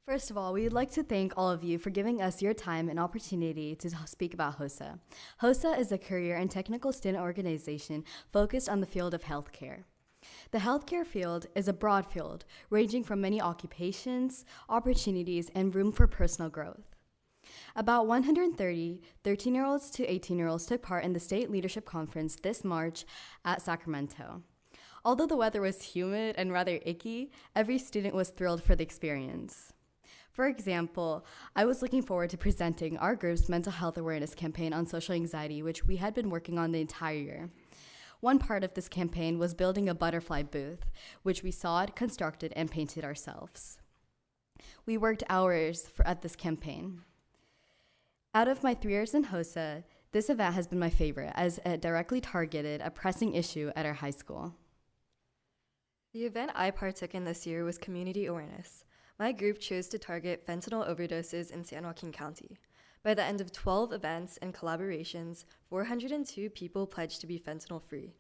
First of all, we would like to thank all of you for giving us your time and opportunity to speak about HOSA. HOSA is a career and technical student organization focused on the field of healthcare. The healthcare field is a broad field, ranging from many occupations, opportunities, and room for personal growth. About 130 13-year-olds to 18-year-olds took part in the State Leadership Conference this March at Sacramento. Although the weather was humid and rather icky, every student was thrilled for the experience. For example, I was looking forward to presenting our group's mental health awareness campaign on social anxiety, which we had been working on the entire year. One part of this campaign was building a butterfly booth, which we sawed, constructed, and painted ourselves. We worked hours at this campaign. Out of my 3 years in HOSA, this event has been my favorite, as it directly targeted a pressing issue at our high school. The event I partook in this year was community awareness. My group chose to target fentanyl overdoses in San Joaquin County. By the end of 12 events and collaborations, 402 people pledged to be fentanyl-free.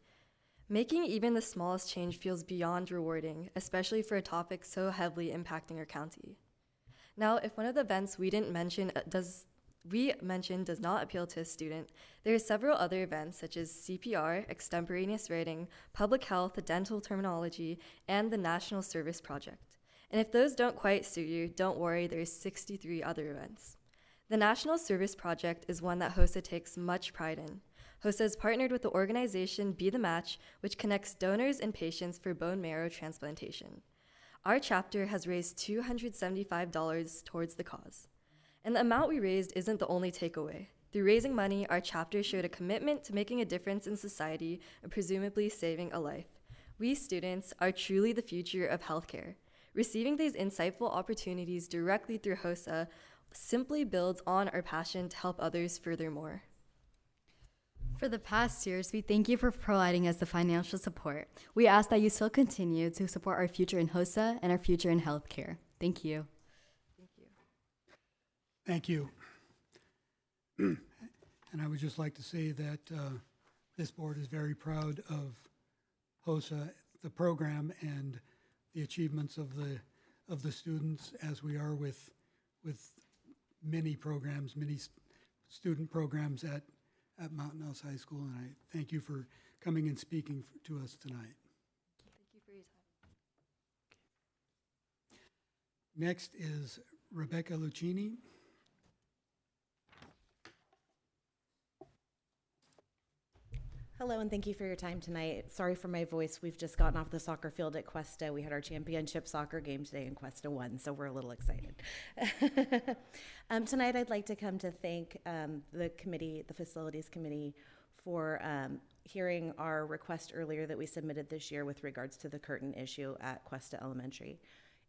Making even the smallest change feels beyond rewarding, especially for a topic so heavily impacting our county. Now, if one of the events we mentioned does not appeal to a student, there are several other events such as CPR, extemporaneous writing, public health, dental terminology, and the National Service Project. And if those don't quite suit you, don't worry, there's 63 other events. The National Service Project is one that HOSA takes much pride in. HOSA has partnered with the organization Be the Match, which connects donors and patients for bone marrow transplantation. Our chapter has raised $275 towards the cause. And the amount we raised isn't the only takeaway. Through raising money, our chapter showed a commitment to making a difference in society and presumably saving a life. We students are truly the future of healthcare. Receiving these insightful opportunities directly through HOSA simply builds on our passion to help others furthermore. For the past years, we thank you for providing us the financial support. We ask that you still continue to support our future in HOSA and our future in healthcare. Thank you. Thank you. And I would just like to say that this board is very proud of HOSA, the program, and the achievements of the students, as we are with with many programs, many student programs at Mountain House High School, and I thank you for coming and speaking to us tonight. Thank you for your time. Next is Rebecca Lucchini. Hello, and thank you for your time tonight. Sorry for my voice. We've just gotten off the soccer field at Cuesta. We had our championship soccer game today, and Cuesta won, so we're a little excited. Tonight, I'd like to come to thank the committee, the facilities committee, for hearing our request earlier that we submitted this year with regards to the curtain issue at Cuesta Elementary.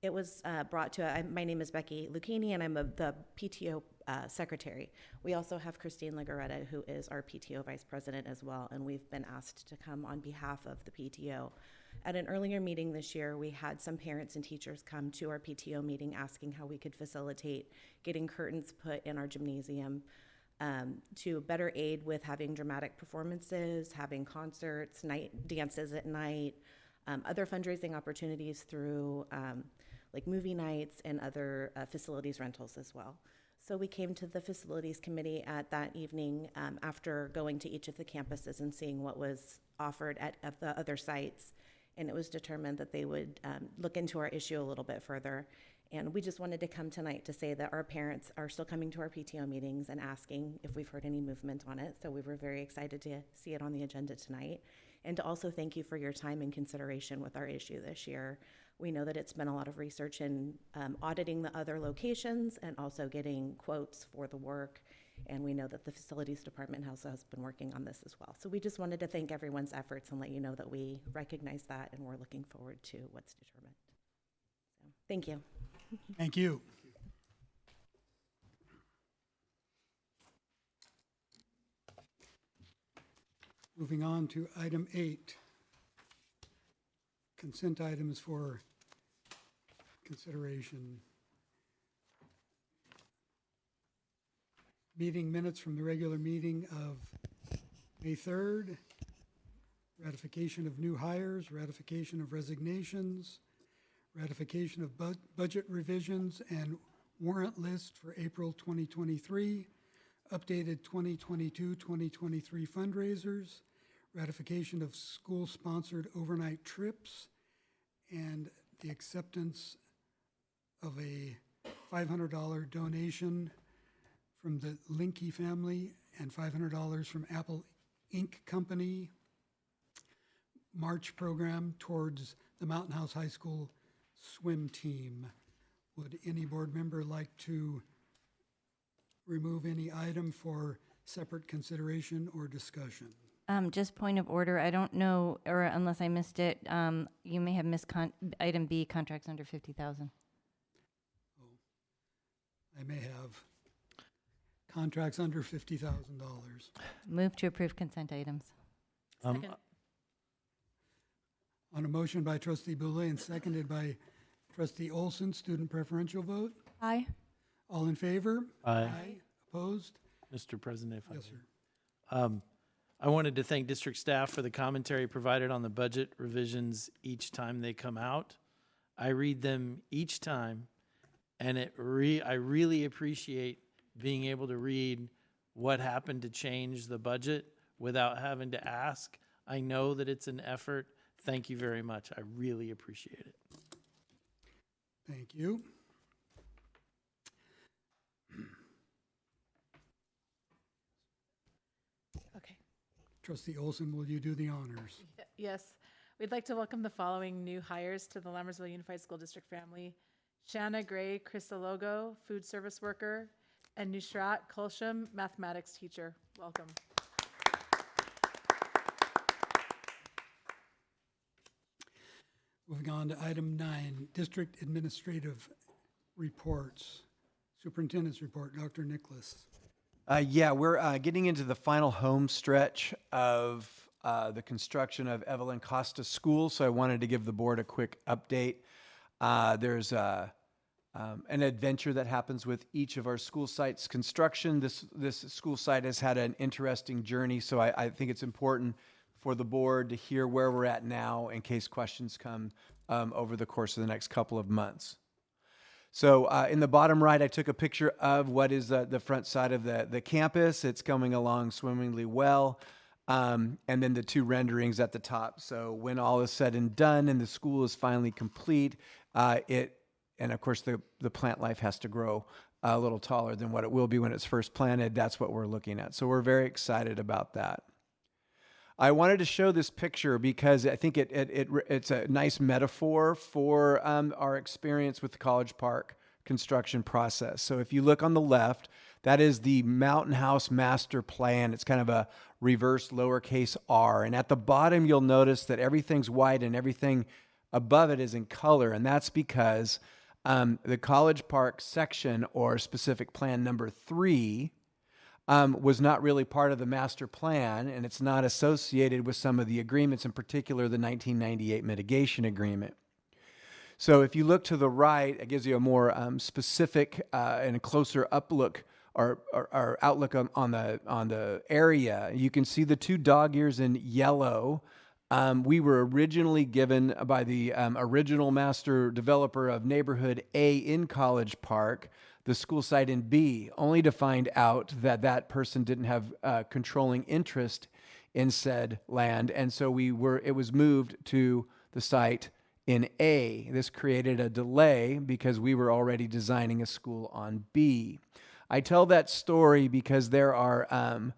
It was brought to, my name is Becky Lucchini, and I'm the PTO secretary. We also have Christine Legaretta, who is our PTO vice president as well, and we've been asked to come on behalf of the PTO. At an earlier meeting this year, we had some parents and teachers come to our PTO meeting asking how we could facilitate getting curtains put in our gymnasium to better aid with having dramatic performances, having concerts, night dances at night, other fundraising opportunities through like movie nights and other facilities rentals as well. So we came to the facilities committee at that evening after going to each of the campuses and seeing what was offered at the other sites. And it was determined that they would look into our issue a little bit further. And we just wanted to come tonight to say that our parents are still coming to our PTO meetings and asking if we've heard any movement on it. So we were very excited to see it on the agenda tonight. And to also thank you for your time and consideration with our issue this year. We know that it's been a lot of research in auditing the other locations and also getting quotes for the work. And we know that the facilities department also has been working on this as well. So we just wanted to thank everyone's efforts and let you know that we recognize that and we're looking forward to what's determined. So, thank you. Thank you. Moving on to item 8. Consent items for consideration. Meeting minutes from the regular meeting of May 3rd. Ratification of new hires, ratification of resignations, ratification of budget revisions and warrant list for April 2023, updated 2022-2023 fundraisers, ratification of school-sponsored overnight trips, and the acceptance of a $500 donation from the Linky family and $500 from Apple Inc. Company March program towards the Mountain House High School swim team. Would any board member like to remove any item for separate consideration or discussion? Just point of order, I don't know, or unless I missed it, you may have missed item B, contracts under 50,000. I may have contracts under $50,000. Move to approve consent items. Second. On a motion by trustee Boulay and seconded by trustee Olson, student preferential vote. Aye. All in favor? Aye. Opposed? Mr. President, if I Yes, may. sir. I wanted to thank district staff for the commentary provided on the budget revisions each time they come out. I read them each time, and I really appreciate being able to read what happened to change the budget without having to ask. I know that it's an effort. Thank you very much. I really appreciate it. Thank you. Okay. Trustee Olson, will you do the honors? Yes. We'd like to welcome the following new hires to the Lammersville Unified School District family. Shanna Gray Chrysologo, food service worker, and Nusrat Kulsham, mathematics teacher. Welcome. Moving on to item 9, district administrative reports. Superintendent's report, Dr. Nicholas. Yeah, we're getting into the final home stretch of the construction of Evelyn Costa School, so I wanted to give the board a quick update. There's an adventure that happens with each of our school sites' construction. This school site has had an interesting journey, so I think it's important for the board to hear where we're at now in case questions come over the course of the next couple of months. So in the bottom right, I took a picture of what is the front side of the campus. It's coming along swimmingly well. And then the two renderings at the top. So when all is said and done and the school is finally complete, and of course the plant life has to grow a little taller than what it will be when it's first planted. That's what we're looking at. So we're very excited about that. I wanted to show this picture because I think it's a nice metaphor for our experience with the College Park construction process. So if you look on the left, that is the Mountain House Master Plan. It's kind of a reverse lowercase r. And at the bottom, you'll notice that everything's white and everything above it is in color. And that's because the College Park section, or specific plan number 3, was not really part of the master plan, and it's not associated with some of the agreements, in particular the 1998 mitigation agreement. So if you look to the right, it gives you a more specific and a closer look or outlook on the area. You can see the 2 dog ears in yellow. We were originally given by the original master developer of neighborhood A in College Park the school site in B, only to find out that that person didn't have controlling interest in said land, and so it was moved to the site in A. This created a delay because we were already designing a school on B. I tell that story because there are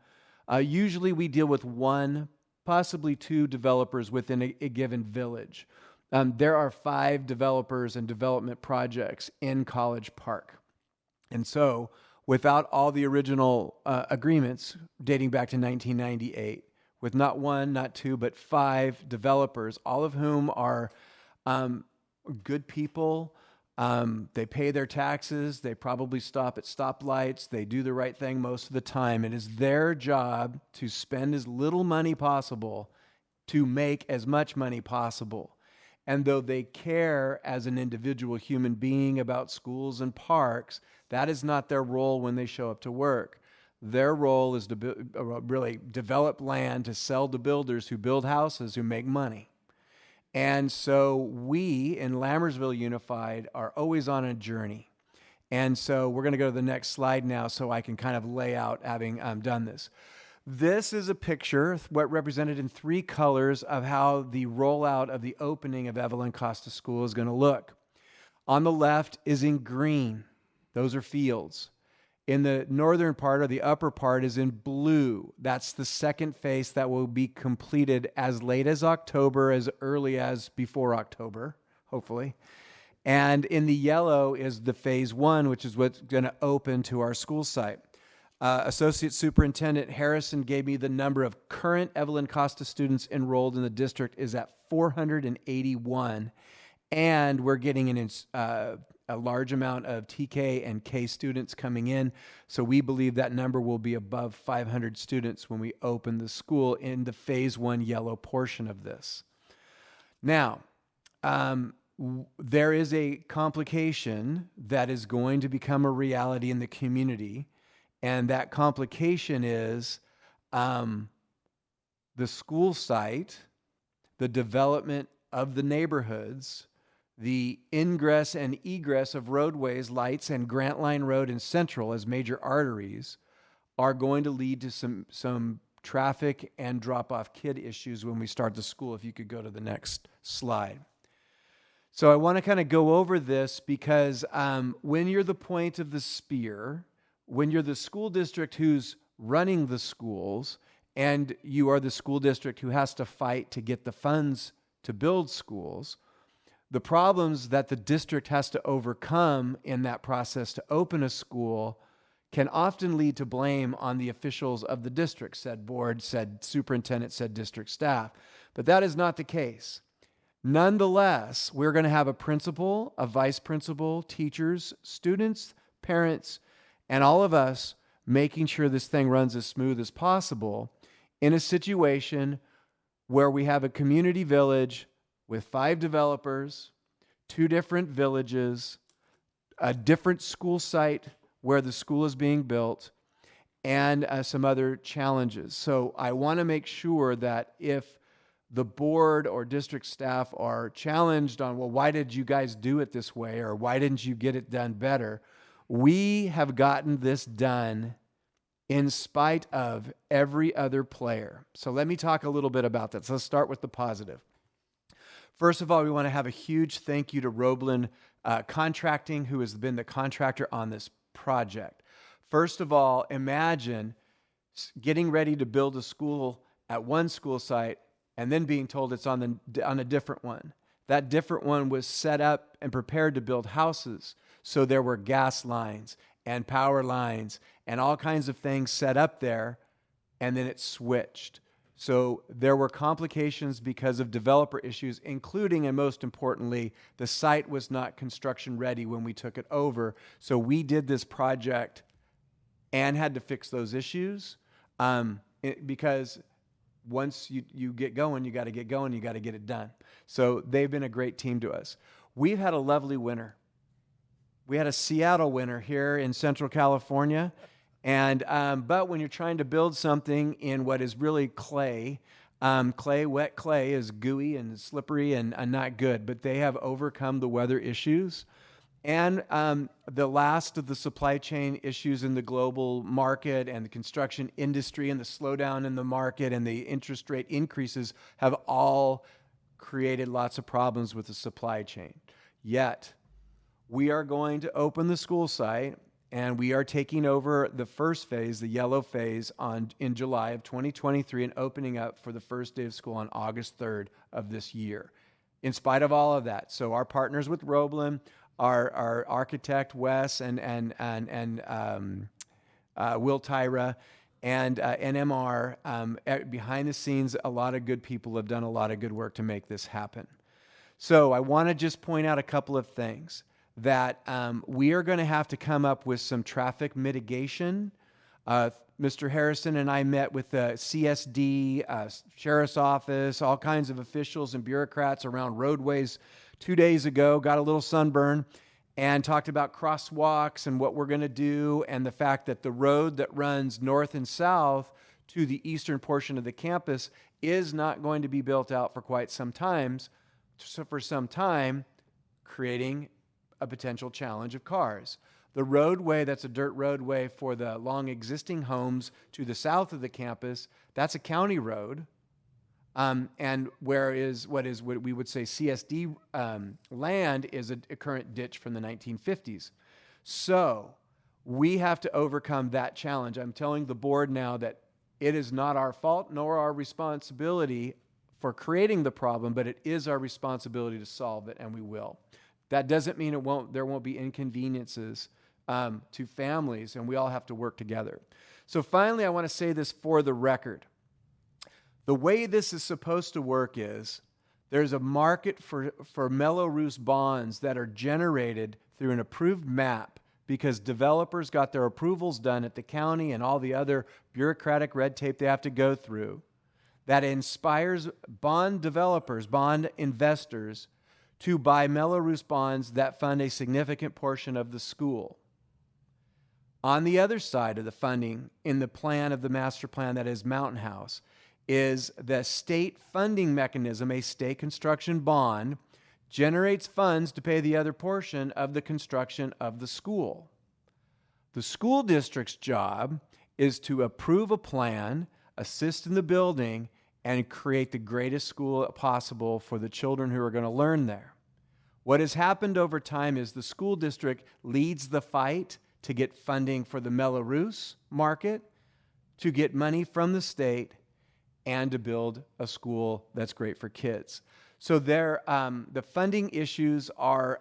usually we deal with 1, possibly 2 developers within a given village. There are 5 developers and development projects in College Park. And so, without all the original agreements dating back to 1998, with not 1, not 2, but 5 developers, all of whom are good people, they pay their taxes, they probably stop at stoplights, they do the right thing most of the time. It is their job to spend as little money possible to make as much money possible. And though they care as an individual human being about schools and parks, that is not their role when they show up to work. Their role is to really develop land to sell to builders who build houses who make money. And so we in Lammersville Unified are always on a journey. And so we're going to go to the next slide now so I can kind of lay out having done this. This is a picture, what represented in 3 colors, of how the rollout of the opening of Evelyn Costa School is going to look. On the left is in green. Those are fields. In the northern part, or the upper part, is in blue. That's the second phase that will be completed as late as October, as early as before October, hopefully. And in the yellow is the phase 1, which is what's going to open to our school site. Associate Superintendent Harrison gave me the number of current Evelyn Costa students enrolled in the district is at 481. And we're getting a large amount of TK and K students coming in. So we believe that number will be above 500 students when we open the school in the phase 1 yellow portion of this. Now, there is a complication that is going to become a reality in the community. And that complication is the school site, the development of the neighborhoods, the ingress and egress of roadways, lights, and Grant Line Road and Central as major arteries are going to lead to some traffic and drop-off kid issues when we start the school. If you could go to the next slide. So I want to kind of go over this because when you're the point of the spear, when you're the school district who's running the schools, and you are the school district who has to fight to get the funds to build schools, the problems that the district has to overcome in that process to open a school can often lead to blame on the officials of the district, said board, said superintendent, said district staff. But that is not the case. Nonetheless, we're going to have a principal, a vice principal, teachers, students, parents, and all of us making sure this thing runs as smooth as possible in a situation where we have a community village with 5 developers, 2 different villages, a different school site where the school is being built, and some other challenges. So I want to make sure that if the board or district staff are challenged on, well, why did you guys do it this way? Or why didn't you get it done better? We have gotten this done in spite of every other player. So let me talk a little bit about that. So let's start with the positive. First of all, we want to have a huge thank you to Roblin Contracting, who has been the contractor on this project. First of all, imagine getting ready to build a school at one school site and then being told it's on a different one. That different one was set up and prepared to build houses. So there were gas lines and power lines and all kinds of things set up there, and then it switched. So there were complications because of developer issues, including, and most importantly, the site was not construction ready when we took it over. So we did this project and had to fix those issues because once you get going, you got to get going, you got to get it done. So they've been a great team to us. We've had a lovely winter. We had a Seattle winter here in Central California. And but when you're trying to build something in what is really clay, wet clay is gooey and slippery and not good. But they have overcome the weather issues and the last of the supply chain issues in the global market and the construction industry and the slowdown in the market and the interest rate increases have all created lots of problems with the supply chain. Yet, we are going to open the school site. And we are taking over the first phase, the yellow phase, in July of 2023 and opening up for the first day of school on August 3rd of this year, in spite of all of that. So our partners with Roblin, our architect, Wes, and Will Tyra, and NMR, behind the scenes, a lot of good people have done a lot of good work to make this happen. So I want to just point out a couple of things. That we are going to have to come up with some traffic mitigation. Mr. Harrison and I met with the CSD, Sheriff's Office, all kinds of officials and bureaucrats around roadways 2 days ago, got a little sunburn, and talked about crosswalks and what we're going to do, and the fact that the road that runs north and south to the eastern portion of the campus is not going to be built out for quite some time. So for some time, creating a potential challenge of cars. The roadway, that's a dirt roadway for the long existing homes to the south of the campus, that's a county road. And what we would say CSD land is a current ditch from the 1950s. So we have to overcome that challenge. I'm telling the board now that it is not our fault nor our responsibility for creating the problem, but it is our responsibility to solve it, and we will. That doesn't mean there won't be inconveniences to families, and we all have to work together. So finally, I want to say this for the record. The way this is supposed to work is there's a market for Mello-Roos bonds that are generated through an approved map because developers got their approvals done at the county and all the other bureaucratic red tape they have to go through that inspires bond developers, bond investors, to buy Mello-Roos bonds that fund a significant portion of the school. On the other side of the funding in the plan of the master plan that is Mountain House is the state funding mechanism, a state construction bond, generates funds to pay the other portion of the construction of the school. The school district's job is to approve a plan, assist in the building, and create the greatest school possible for the children who are going to learn there. What has happened over time is the school district leads the fight to get funding for the Mello-Roos market, to get money from the state, and to build a school that's great for kids. So the funding issues are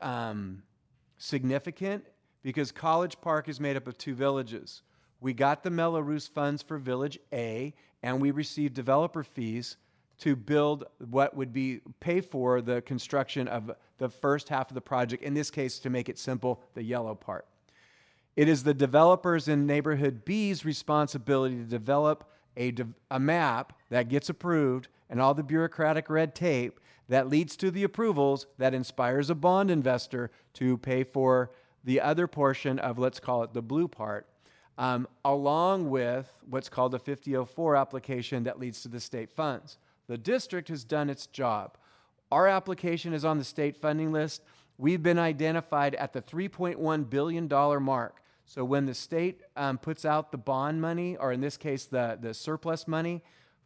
significant because College Park is made up of 2 villages. We got the Mello-Roos funds for Village A, and we received developer fees to build what would pay for the construction of the first half of the project, in this case, to make it simple, the yellow part. It is the developers in Neighborhood B's responsibility to develop a map that gets approved and all the bureaucratic red tape that leads to the approvals that inspires a bond investor to pay for the other portion of, let's call it the blue part, along with what's called a 5004 application that leads to the state funds. The district has done its job. Our application is on the state funding list. We've been identified at the $3.1 billion mark. So when the state puts out the bond money, or in this case, the surplus money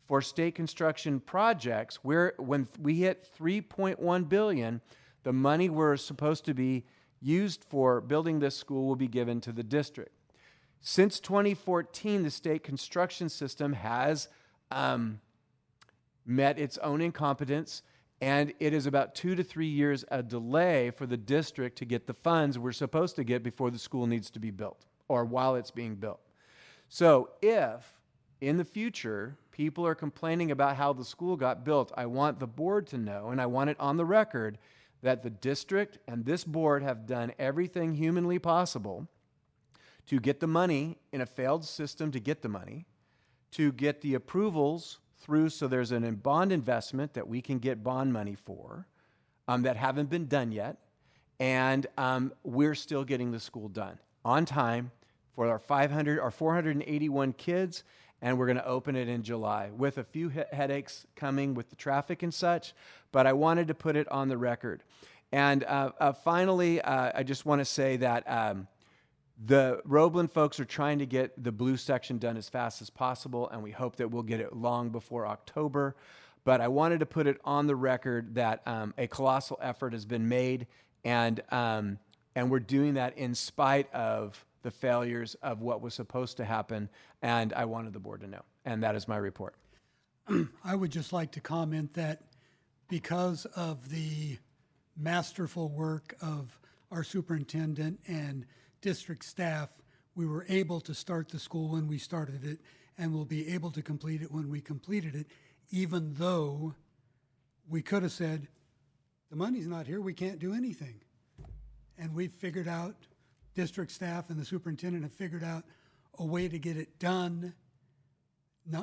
for state construction projects, when we hit $3.1 billion, the money we're supposed to be used for building this school will be given to the district. Since 2014, the state construction system has met its own incompetence, and it is about 2 to 3 years a delay for the district to get the funds we're supposed to get before the school needs to be built, or while it's being built. So if, in the future, people are complaining about how the school got built, I want the board to know, and I want it on the record, that the district and this board have done everything humanly possible to get the money in a failed system, to get the money, to get the approvals through so there's a bond investment that we can get bond money for that haven't been done yet. And we're still getting the school done on time for our 481 kids, and we're going to open it in July with a few headaches coming with the traffic and such, but I wanted to put it on the record. And finally, I just want to say that the Roeblen folks are trying to get the blue section done as fast as possible, and we hope that we'll get it long before October. But I wanted to put it on the record that a colossal effort has been made, and we're doing that in spite of the failures of what was supposed to happen, and I wanted the board to know. And that is my report. I would just like to comment that because of the masterful work of our superintendent and district staff, we were able to start the school when we started it, and we'll be able to complete it when we completed it, even though we could have said, the money's not here, we can't do anything. And we've figured out, district staff and the superintendent have figured out a way to get it done,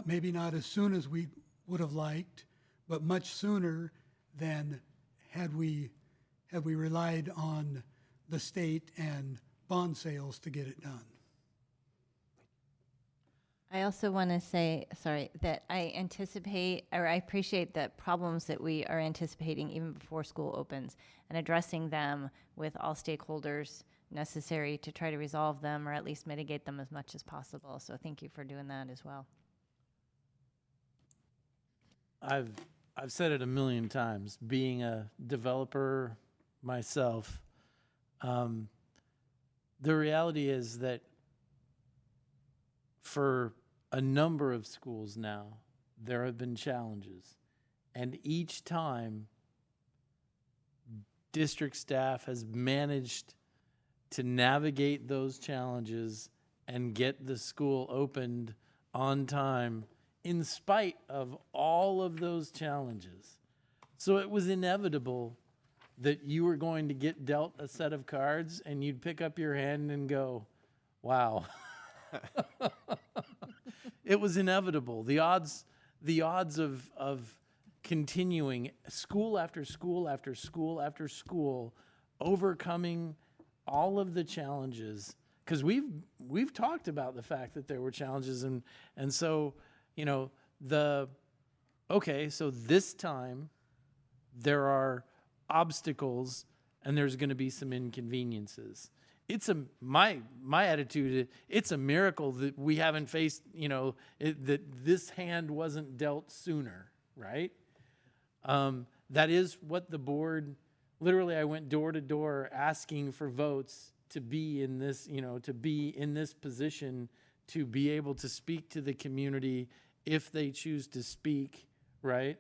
maybe not as soon as we would have liked, but much sooner than had we relied on the state and bond sales to get it done. I also want to say, that I appreciate the problems that we are anticipating even before school opens, and addressing them with all stakeholders necessary to try to resolve them or at least mitigate them as much as possible. So thank you for doing that as well. I've said it a million times, being a developer myself, the reality is that for a number of schools now, there have been challenges. And each time, district staff has managed to navigate those challenges and get the school opened on time in spite of all of those challenges. So it was inevitable that you were going to get dealt a set of cards and you'd pick up your hand and go, wow. It was inevitable. The odds of continuing school after school after school after school, overcoming all of the challenges, because we've talked about the fact that there were challenges, and so, so this time there are obstacles and there's going to be some inconveniences. My attitude, it's a miracle that we haven't faced, that this hand wasn't dealt sooner, right? That is what the board, literally I went door to door asking for votes to be in this, to be in this position, to be able to speak to the community if they choose to speak, right?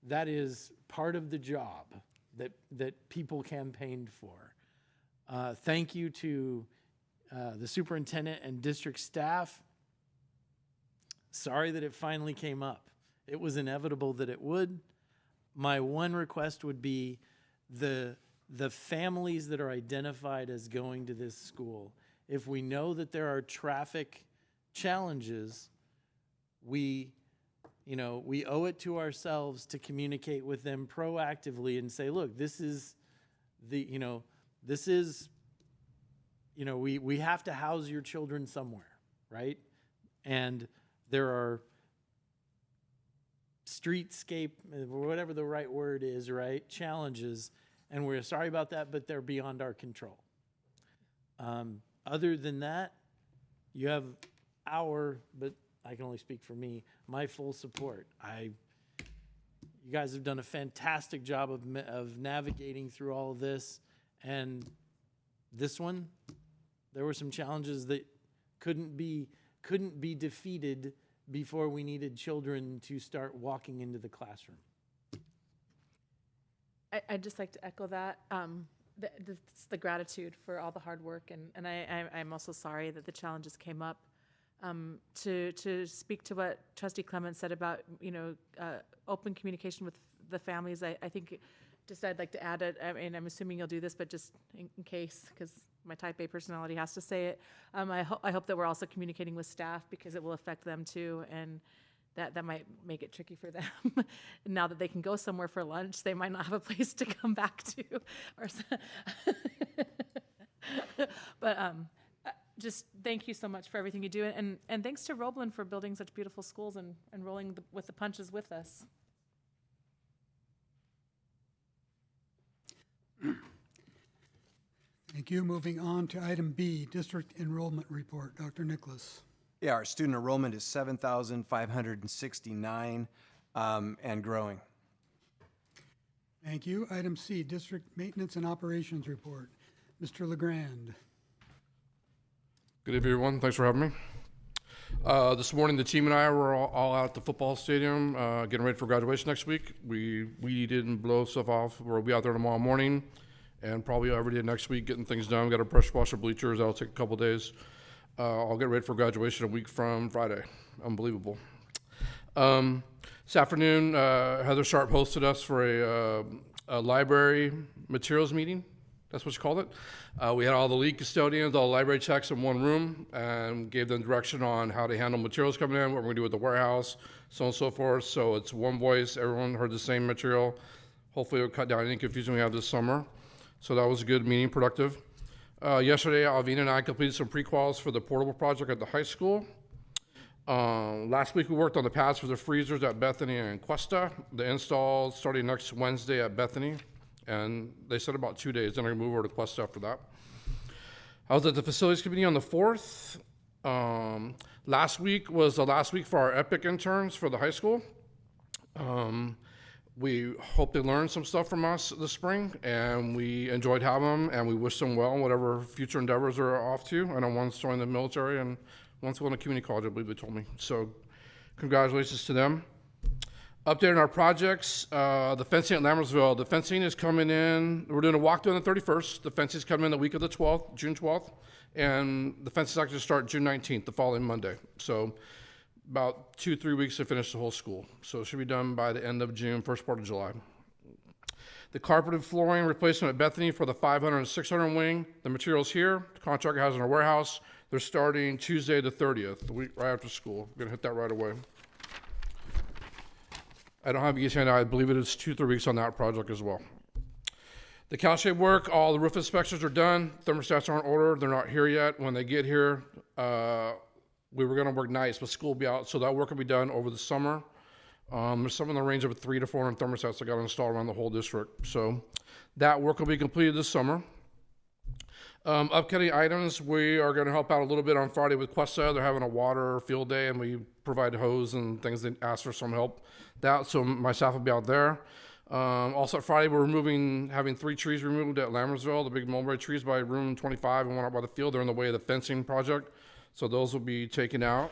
That is part of the job that people campaigned for. Thank you to the superintendent and district staff. Sorry that it finally came up. It was inevitable that it would. My one request would be the families that are identified as going to this school. If we know that there are traffic challenges, we owe it to ourselves to communicate with them proactively and say, look, we have to house your children somewhere, right? And there are streetscape, or whatever the right word is, right? Challenges. And we're sorry about that, but they're beyond our control. Other than that, you have but I can only speak for me, my full support. You guys have done a fantastic job of navigating through all of this. And this one, there were some challenges that couldn't be defeated before we needed children to start walking into the classroom. I'd just like to echo that. The gratitude for all the hard work, and I'm also sorry that the challenges came up. To speak to what Trustee Clement said about open communication with the families, I think just I'd like to add it. I mean, I'm assuming you'll do this, but just in case, because my type A personality has to say it. I hope that we're also communicating with staff, because it will affect them too, and that might make it tricky for them. Now that they can go somewhere for lunch, they might not have a place to come back to. But just thank you so much for everything you do, and thanks to Roblin for building such beautiful schools and rolling with the punches with us. Thank you. Moving on to item B, District Enrollment Report. Dr. Nicholas. Yeah, our student enrollment is 7,569 and growing. Thank you. Item C, District Maintenance and Operations Report. Mr. LeGrand. Good evening, everyone. Thanks for having me. This morning, the team and I were all out at the football stadium getting ready for graduation next week. We didn't blow stuff off. We'll be out there tomorrow morning and probably every day next week getting things done. We got to pressure wash our bleachers. That'll take a couple days. I'll get ready for graduation a week from Friday. Unbelievable. This afternoon, Heather Sharp hosted us for a library materials meeting. That's what she called it. We had all the lead custodians, all the library checks in one room, and gave them direction on how to handle materials coming in, what we're going to do with the warehouse, so on and so forth. So it's one voice. Everyone heard the same material. Hopefully it'll cut down any confusion we have this summer. So that was a good meeting, productive. Yesterday, Alvina and I completed some pre-quals for the portable project at the high school. Last week, we worked on the pads for the freezers at Bethany and Cuesta. The install starting next Wednesday at Bethany, and they said about 2 days. Then I move over to Cuesta after that. I was at the facilities committee on the 4th. Last week was the last week for our EPIC interns for the high school. We hope they learned some stuff from us this spring, and we enjoyed having them, and we wish them well in whatever future endeavors they're off to. I know one's joining the military, and one's going to community college, I believe they told me. So congratulations to them. Updating our projects, the fencing at Lammersville. The fencing is coming in. We're doing a walkthrough on the 31st. The fencing is coming in the week of the 12th, June 12th, and the fences actually start June 19th, the following Monday. So about 2-3 weeks to finish the whole school. So it should be done by the end of June, first part of July. The carpeted flooring replacement at Bethany for the 500 and 600 wing. The material's here. The contractor has it in our warehouse. They're starting Tuesday the 30th, the week right after school. We're going to hit that right away. I don't have ESN. I believe it is 2-3 weeks on that project as well. The calshade work, all the roof inspections are done. Thermostats are in order. They're not here yet. When they get here, we were going to work nights, but school will be out, so that work will be done over the summer. There's some in the range of 300 to 400 thermostats that got installed around the whole district. So that work will be completed this summer. Upcoming items, we are going to help out a little bit on Friday with Cuesta. They're having a water field day, and we provide hose and things that ask for some help. So my staff will be out there. Also Friday, we're having 3 trees removed at Lammersville, the big mulberry trees by room 25 and one out by the field. They're in the way of the fencing project. So those will be taken out,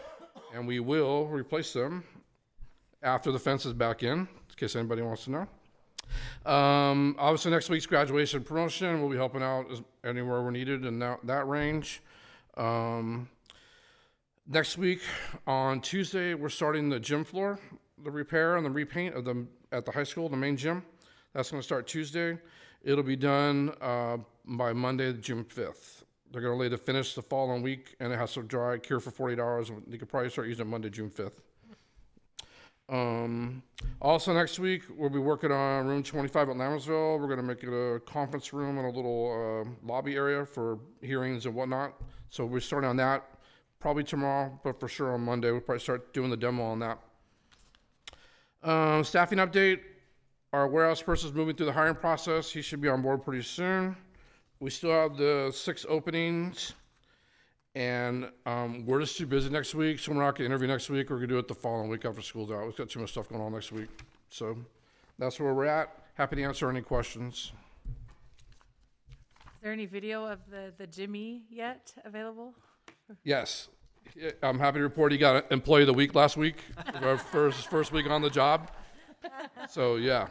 and we will replace them after the fence is back in case anybody wants to know. Obviously, next week's graduation promotion, we'll be helping out anywhere we're needed in that range. Next week, on Tuesday, we're starting the gym floor, the repair and the repaint of at the high school, the main gym. That's going to start Tuesday. It'll be done by Monday, June 5th. They're going to lay the finish the following week, and it has to dry, cure for 48 hours. You could probably start using it Monday, June 5th. Also next week, we'll be working on room 25 at Lammersville. We're going to make it a conference room and a little lobby area for hearings and whatnot. So we're starting on that probably tomorrow, but for sure on Monday. We'll probably start doing the demo on that. Staffing update. Our warehouse person's moving through the hiring process. He should be on board pretty soon. We still have the 6 openings, and we're just too busy next week, so we're not going to interview next week. We're going to do it the following week after school's out. We've got too much stuff going on next week. So that's where we're at. Happy to answer any questions. Is there any video of the Jimmy yet available? Yes. I'm happy to report he got Employee of the Week last week, our first week on the job. So, yeah.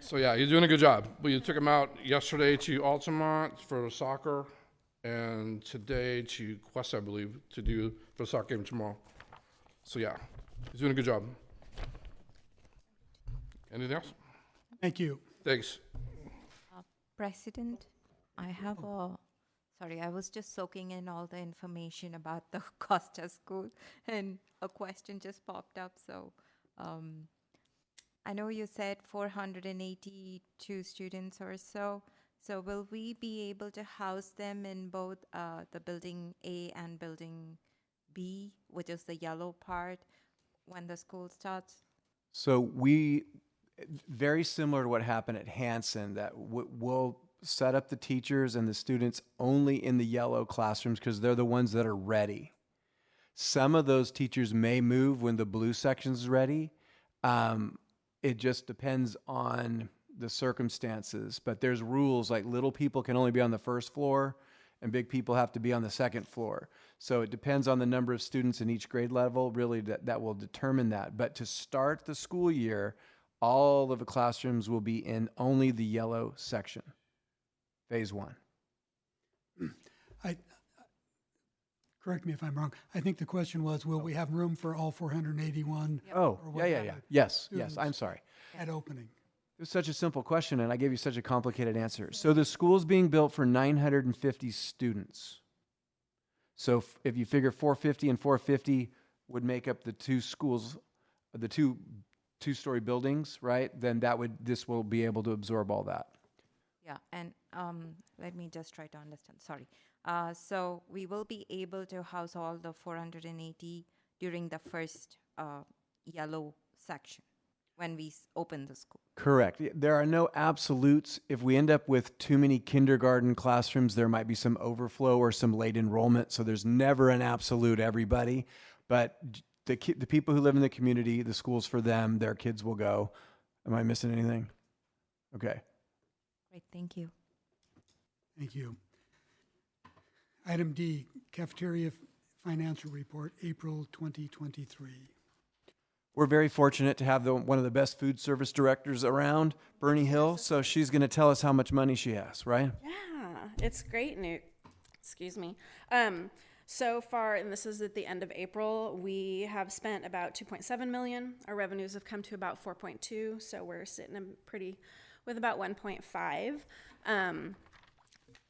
He's doing a good job. We took him out yesterday to Altamont for soccer, and today to Quest, I believe, to do for the soccer game tomorrow. So, yeah, he's doing a good job. Anything else? Thank you. Thanks. President, I have I was just soaking in all the information about the Costa School, and a question just popped up. So, I know you said 482 students or so. So will we be able to house them in both the building A and building B, which is the yellow part, when the school starts? So very similar to what happened at Hanson, that we'll set up the teachers and the students only in the yellow classrooms because they're the ones that are ready. Some of those teachers may move when the blue section's ready. It just depends on the circumstances, but there's rules like little people can only be on the first floor and big people have to be on the second floor. So it depends on the number of students in each grade level, really that will determine that. But to start the school year, all of the classrooms will be in only the yellow section, phase 1. Correct me if I'm wrong. I think the question was, will we have room for all 481? Oh, or yeah. Yes, I'm sorry. At opening. It was such a simple question, and I gave you such a complicated answer. So the school's being built for 950 students. So if you figure 450 and 450 would make up the 2 schools, the two-story buildings, right? Then this will be able to absorb all that. Yeah, and let me just try to understand. Sorry. So we will be able to house all the 480 during the first yellow section when we open the school. Correct. There are no absolutes. If we end up with too many kindergarten classrooms, there might be some overflow or some late enrollment. So there's never an absolute everybody. But the people who live in the community, the school's for them, their kids will go. Am I missing anything? Okay. Great, thank you. Thank you. Item D, cafeteria financial report, April 2023. We're very fortunate to have one of the best food service directors around, Bernie Hill. So she's going to tell us how much money she has, right? Yeah, it's great news. Excuse me. So far, and this is at the end of April, we have spent about 2.7 million. Our revenues have come to about 4.2, so we're sitting with about 1.5.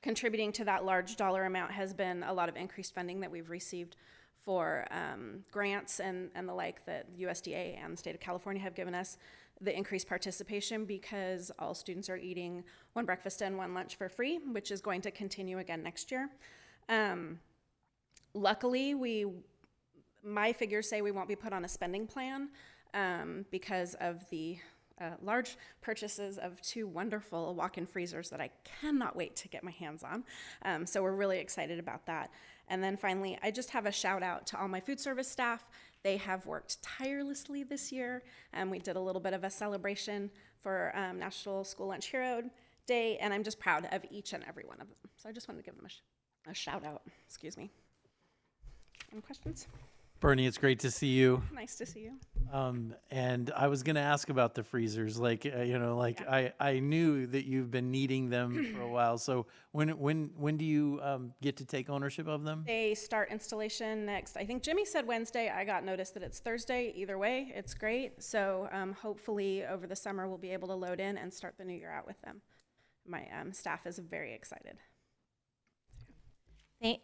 Contributing to that large dollar amount has been a lot of increased funding that we've received for grants and the like that USDA and the state of California have given us, the increased participation because all students are eating 1 breakfast and 1 lunch for free, which is going to continue again next year. Luckily, my figures say we won't be put on a spending plan because of the large purchases of 2 wonderful walk-in freezers that I cannot wait to get my hands on. So we're really excited about that. And then finally, I just have a shout out to all my food service staff. They have worked tirelessly this year. We did a little bit of a celebration for National School Lunch Hero Day, and I'm just proud of each and every one of them. So I just wanted to give them a shout out. Excuse me. Any questions? Bernie, it's great to see you. Nice to see you. And I was going to ask about the freezers. I knew that you've been needing them for a while. So when do you get to take ownership of them? They start installation next. I think Jimmy said Wednesday. I got notice that it's Thursday. Either way, it's great. So hopefully over the summer we'll be able to load in and start the new year out with them. My staff is very excited.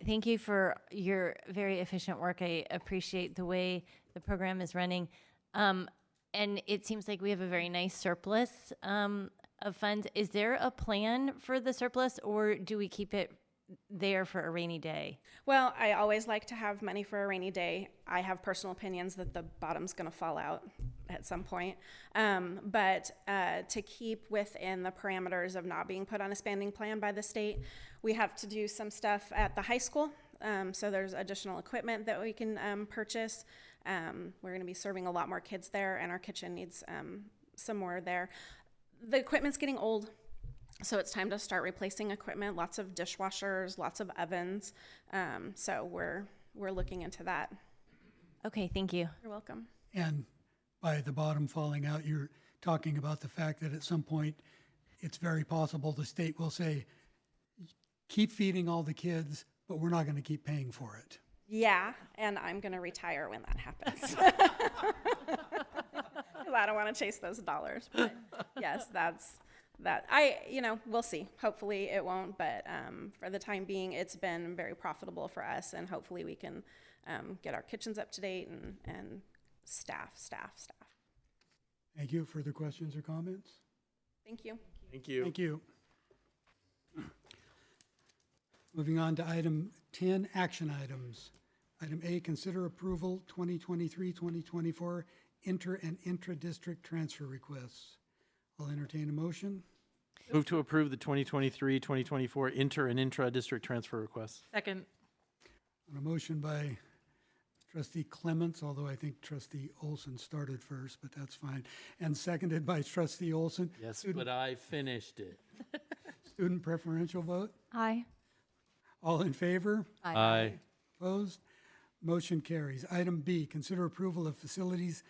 Thank you for your very efficient work. I appreciate the way the program is running. And it seems like we have a very nice surplus of funds. Is there a plan for the surplus, or do we keep it there for a rainy day? Well, I always like to have money for a rainy day. I have personal opinions that the bottom's going to fall out at some point. But to keep within the parameters of not being put on a spending plan by the state, we have to do some stuff at the high school. So there's additional equipment that we can purchase. We're going to be serving a lot more kids there, and our kitchen needs some more there. The equipment's getting old, so it's time to start replacing equipment. Lots of dishwashers, lots of ovens. So we're looking into that. Okay, thank you. You're welcome. And by the bottom falling out, you're talking about the fact that at some point, it's very possible the state will say, keep feeding all the kids, but we're not going to keep paying for it. Yeah, and I'm going to retire when that happens. 'Cause I don't want to chase those dollars. But yes, that's that. We'll see. Hopefully it won't, but for the time being, it's been very profitable for us, and hopefully we can get our kitchens up to date and staff. Thank you. Further questions or comments? Thank you. Thank you. Thank you. Moving on to item 10, action items. Item A, consider approval 2023-2024 inter and intra-district transfer requests. I'll entertain a motion. Move to approve the 2023-2024 inter and intra-district transfer requests. Second. On a motion by Trustee Clements, although I think Trustee Olson started first, but that's fine, and seconded by Trustee Olson. Yes, but I finished it. Student preferential vote? Aye. All in favor? Aye. Opposed? Motion carries. Item B, consider approval of facilities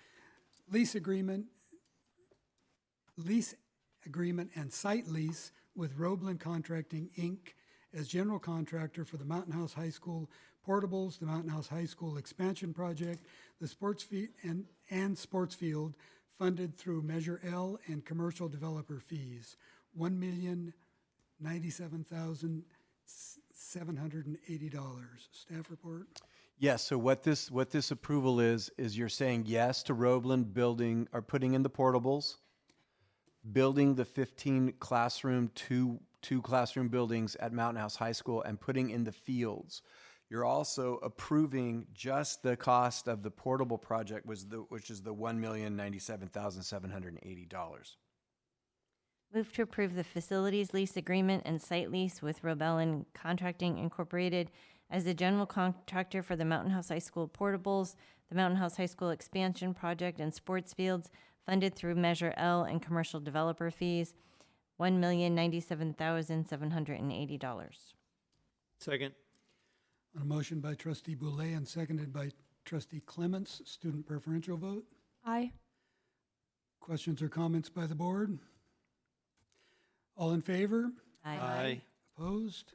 lease agreement and site lease with Roeblen Contracting, Inc. as general contractor for the Mountain House High School portables, the Mountain House High School expansion project, the sports and sports field funded through Measure L and commercial developer fees, $1,097,780. Staff report. Yes, so what this approval is you're saying yes to Roeblen building or putting in the portables, building the 15 classroom, two classroom buildings at Mountain House High School, and putting in the fields. You're also approving just the cost of the portable project, which is the $1,097,780. Move to approve the facilities lease agreement and site lease with Roeblen Contracting Incorporated as the general contractor for the Mountain House High School portables, the Mountain House High School expansion project and sports fields funded through Measure L and commercial developer fees, $1,097,780. Second. On a motion by Trustee Boulay and seconded by Trustee Clements, student preferential vote. Aye. Questions or comments by the board? All in favor? Aye. Opposed?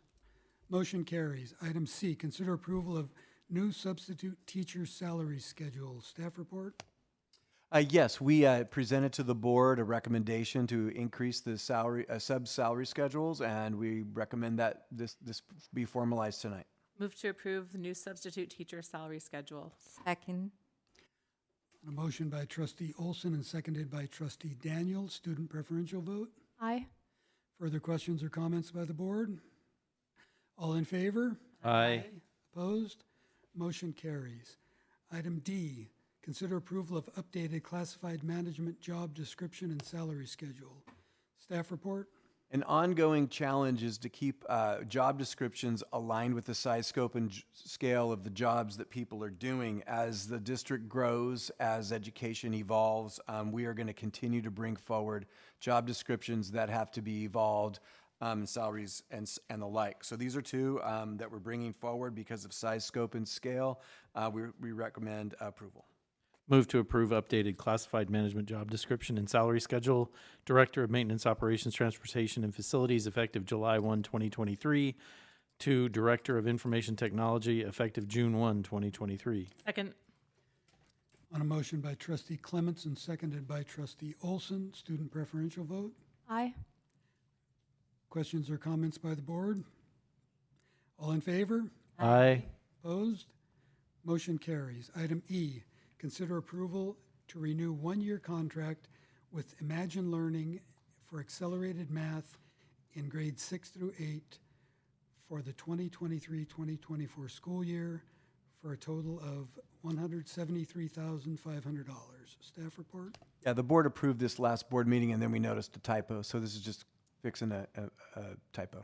Motion carries. Item C, consider approval of new substitute teacher salary schedule. Staff report. Yes, we presented to the board a recommendation to increase the salary, sub-salary schedules, and we recommend that this be formalized tonight. Move to approve the new substitute teacher salary schedule. Second. A motion by Trustee Olson and seconded by Trustee Daniel. Student preferential vote. Aye. Further questions or comments by the board? All in favor? Aye. Opposed? Motion carries. Item D, consider approval of updated classified management job description and salary schedule. Staff report. An ongoing challenge is to keep job descriptions aligned with the size, scope, and scale of the jobs that people are doing. As the district grows, as education evolves, we are going to continue to bring forward job descriptions that have to be evolved, salaries and the like. So these are two that we're bringing forward because of size, scope, and scale. We recommend approval. Move to approve updated classified management job description and salary schedule, Director of Maintenance Operations, Transportation, and Facilities, effective July 1, 2023, to Director of Information Technology, effective June 1, 2023. Second. On a motion by Trustee Clements and seconded by Trustee Olson, student preferential vote. Aye. Questions or comments by the board? All in favor? Aye. Opposed? Motion carries. Item E, consider approval to renew one-year contract with Imagine Learning for accelerated math in grades 6 through 8 for the 2023-2024 school year for a total of $173,500. Staff report? Yeah, the board approved this last board meeting, and then we noticed a typo, so this is just fixing a typo.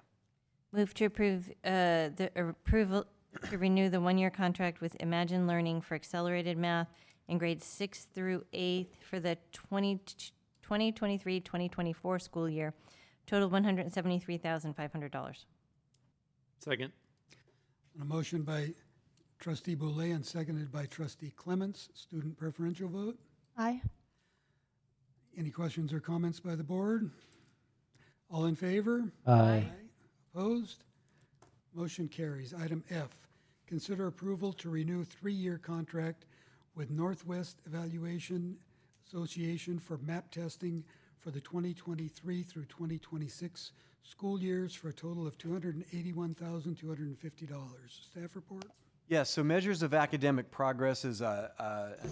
Move to approve the approval to renew the one-year contract with Imagine Learning for accelerated math in grades 6 through 8 for the 2023-2024 school year. Total $173,500. Second. On a motion by trustee Boulay and seconded by trustee Clements, student preferential vote. Aye. Any questions or comments by the board? All in favor? Aye. Opposed? Motion carries. Item F, consider approval to renew 3-year contract with Northwest Evaluation Association for map testing for the 2023 through 2026 school years for a total of $281,250. Staff report? Yes, so measures of academic progress is an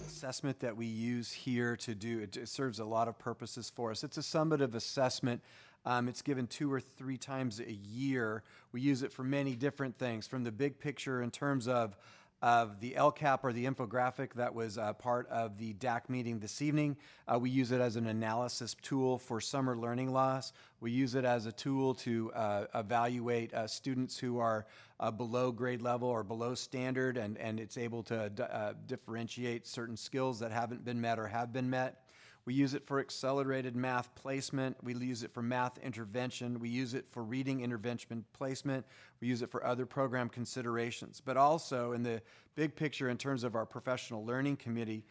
assessment that we use here to do. It serves a lot of purposes for us. It's a summative assessment. It's given 2 or 3 times a year. We use it for many different things, from the big picture in terms of the LCAP or the infographic that was part of the DAC meeting this evening. We use it as an analysis tool for summer learning loss. We use it as a tool to evaluate students who are below grade level or below standard, and it's able to differentiate certain skills that haven't been met or have been met. We use it for accelerated math placement. We use it for math intervention. We use it for reading intervention placement. We use it for other program considerations. But also in the big picture in terms of our professional learning committee,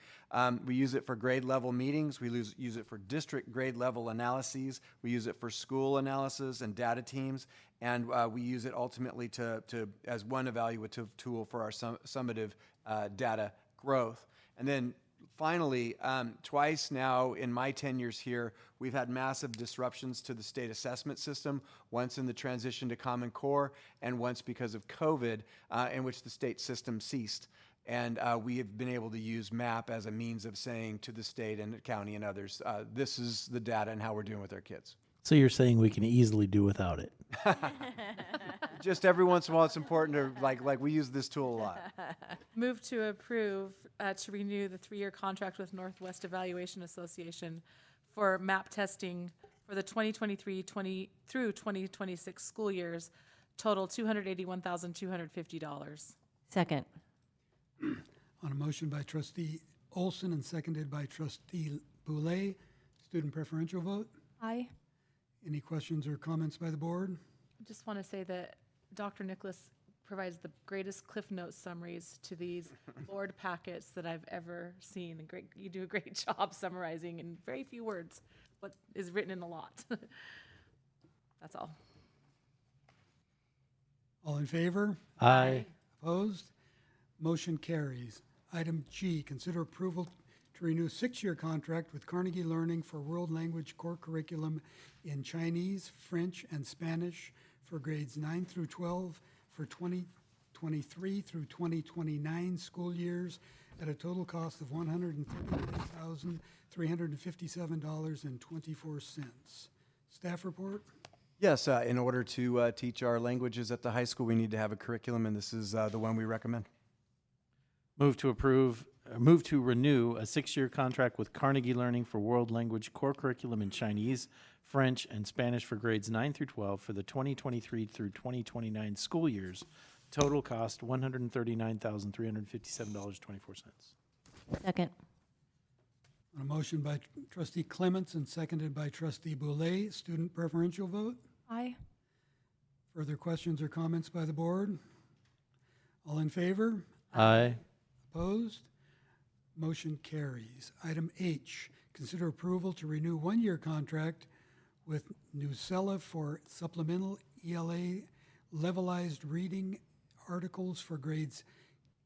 we use it for grade level meetings. We use it for district grade level analyses. We use it for school analysis and data teams. And we use it ultimately as one evaluative tool for our summative data growth. And then finally, twice now in my tenures here, we've had massive disruptions to the state assessment system, once in the transition to Common Core and once because of COVID, in which the state system ceased. And we have been able to use MAP as a means of saying to the state and the county and others, this is the data and how we're doing with our kids. So you're saying we can easily do without it? Just every once in a while, it's important to, like we use this tool a lot. Move to approve to renew the 3-year contract with Northwest Evaluation Association for MAP testing for the 2023 through 2026 school years. Total $281,250. Second. On a motion by trustee Olson and seconded by trustee Boulay, student preferential vote. Aye. Any questions or comments by the board? I just want to say that Dr. Nicholas provides the greatest Cliff Notes summaries to these board packets that I've ever seen. And you do a great job summarizing in very few words what is written in a lot. That's all. All in favor? Aye. Opposed? Motion carries. Item G, consider approval to renew 6-year contract with Carnegie Learning for World Language Core Curriculum in Chinese, French, and Spanish for grades 9 through 12 for 2023 through 2029 school years at a total cost of $133,357.24. Staff report? Yes, in order to teach our languages at the high school, we need to have a curriculum, and this is the one we recommend. Move to renew a 6-year contract with Carnegie Learning for World Language Core Curriculum in Chinese, French, and Spanish for grades 9 through 12 for the 2023 through 2029 school years. Total cost $139,357.24. Second. On a motion by trustee Clements and seconded by trustee Boulay, student preferential vote. Aye. Further questions or comments by the board? All in favor? Aye. Opposed? Motion carries. Item H, consider approval to renew 1-year contract with Nucella for supplemental ELA levelized reading articles for grades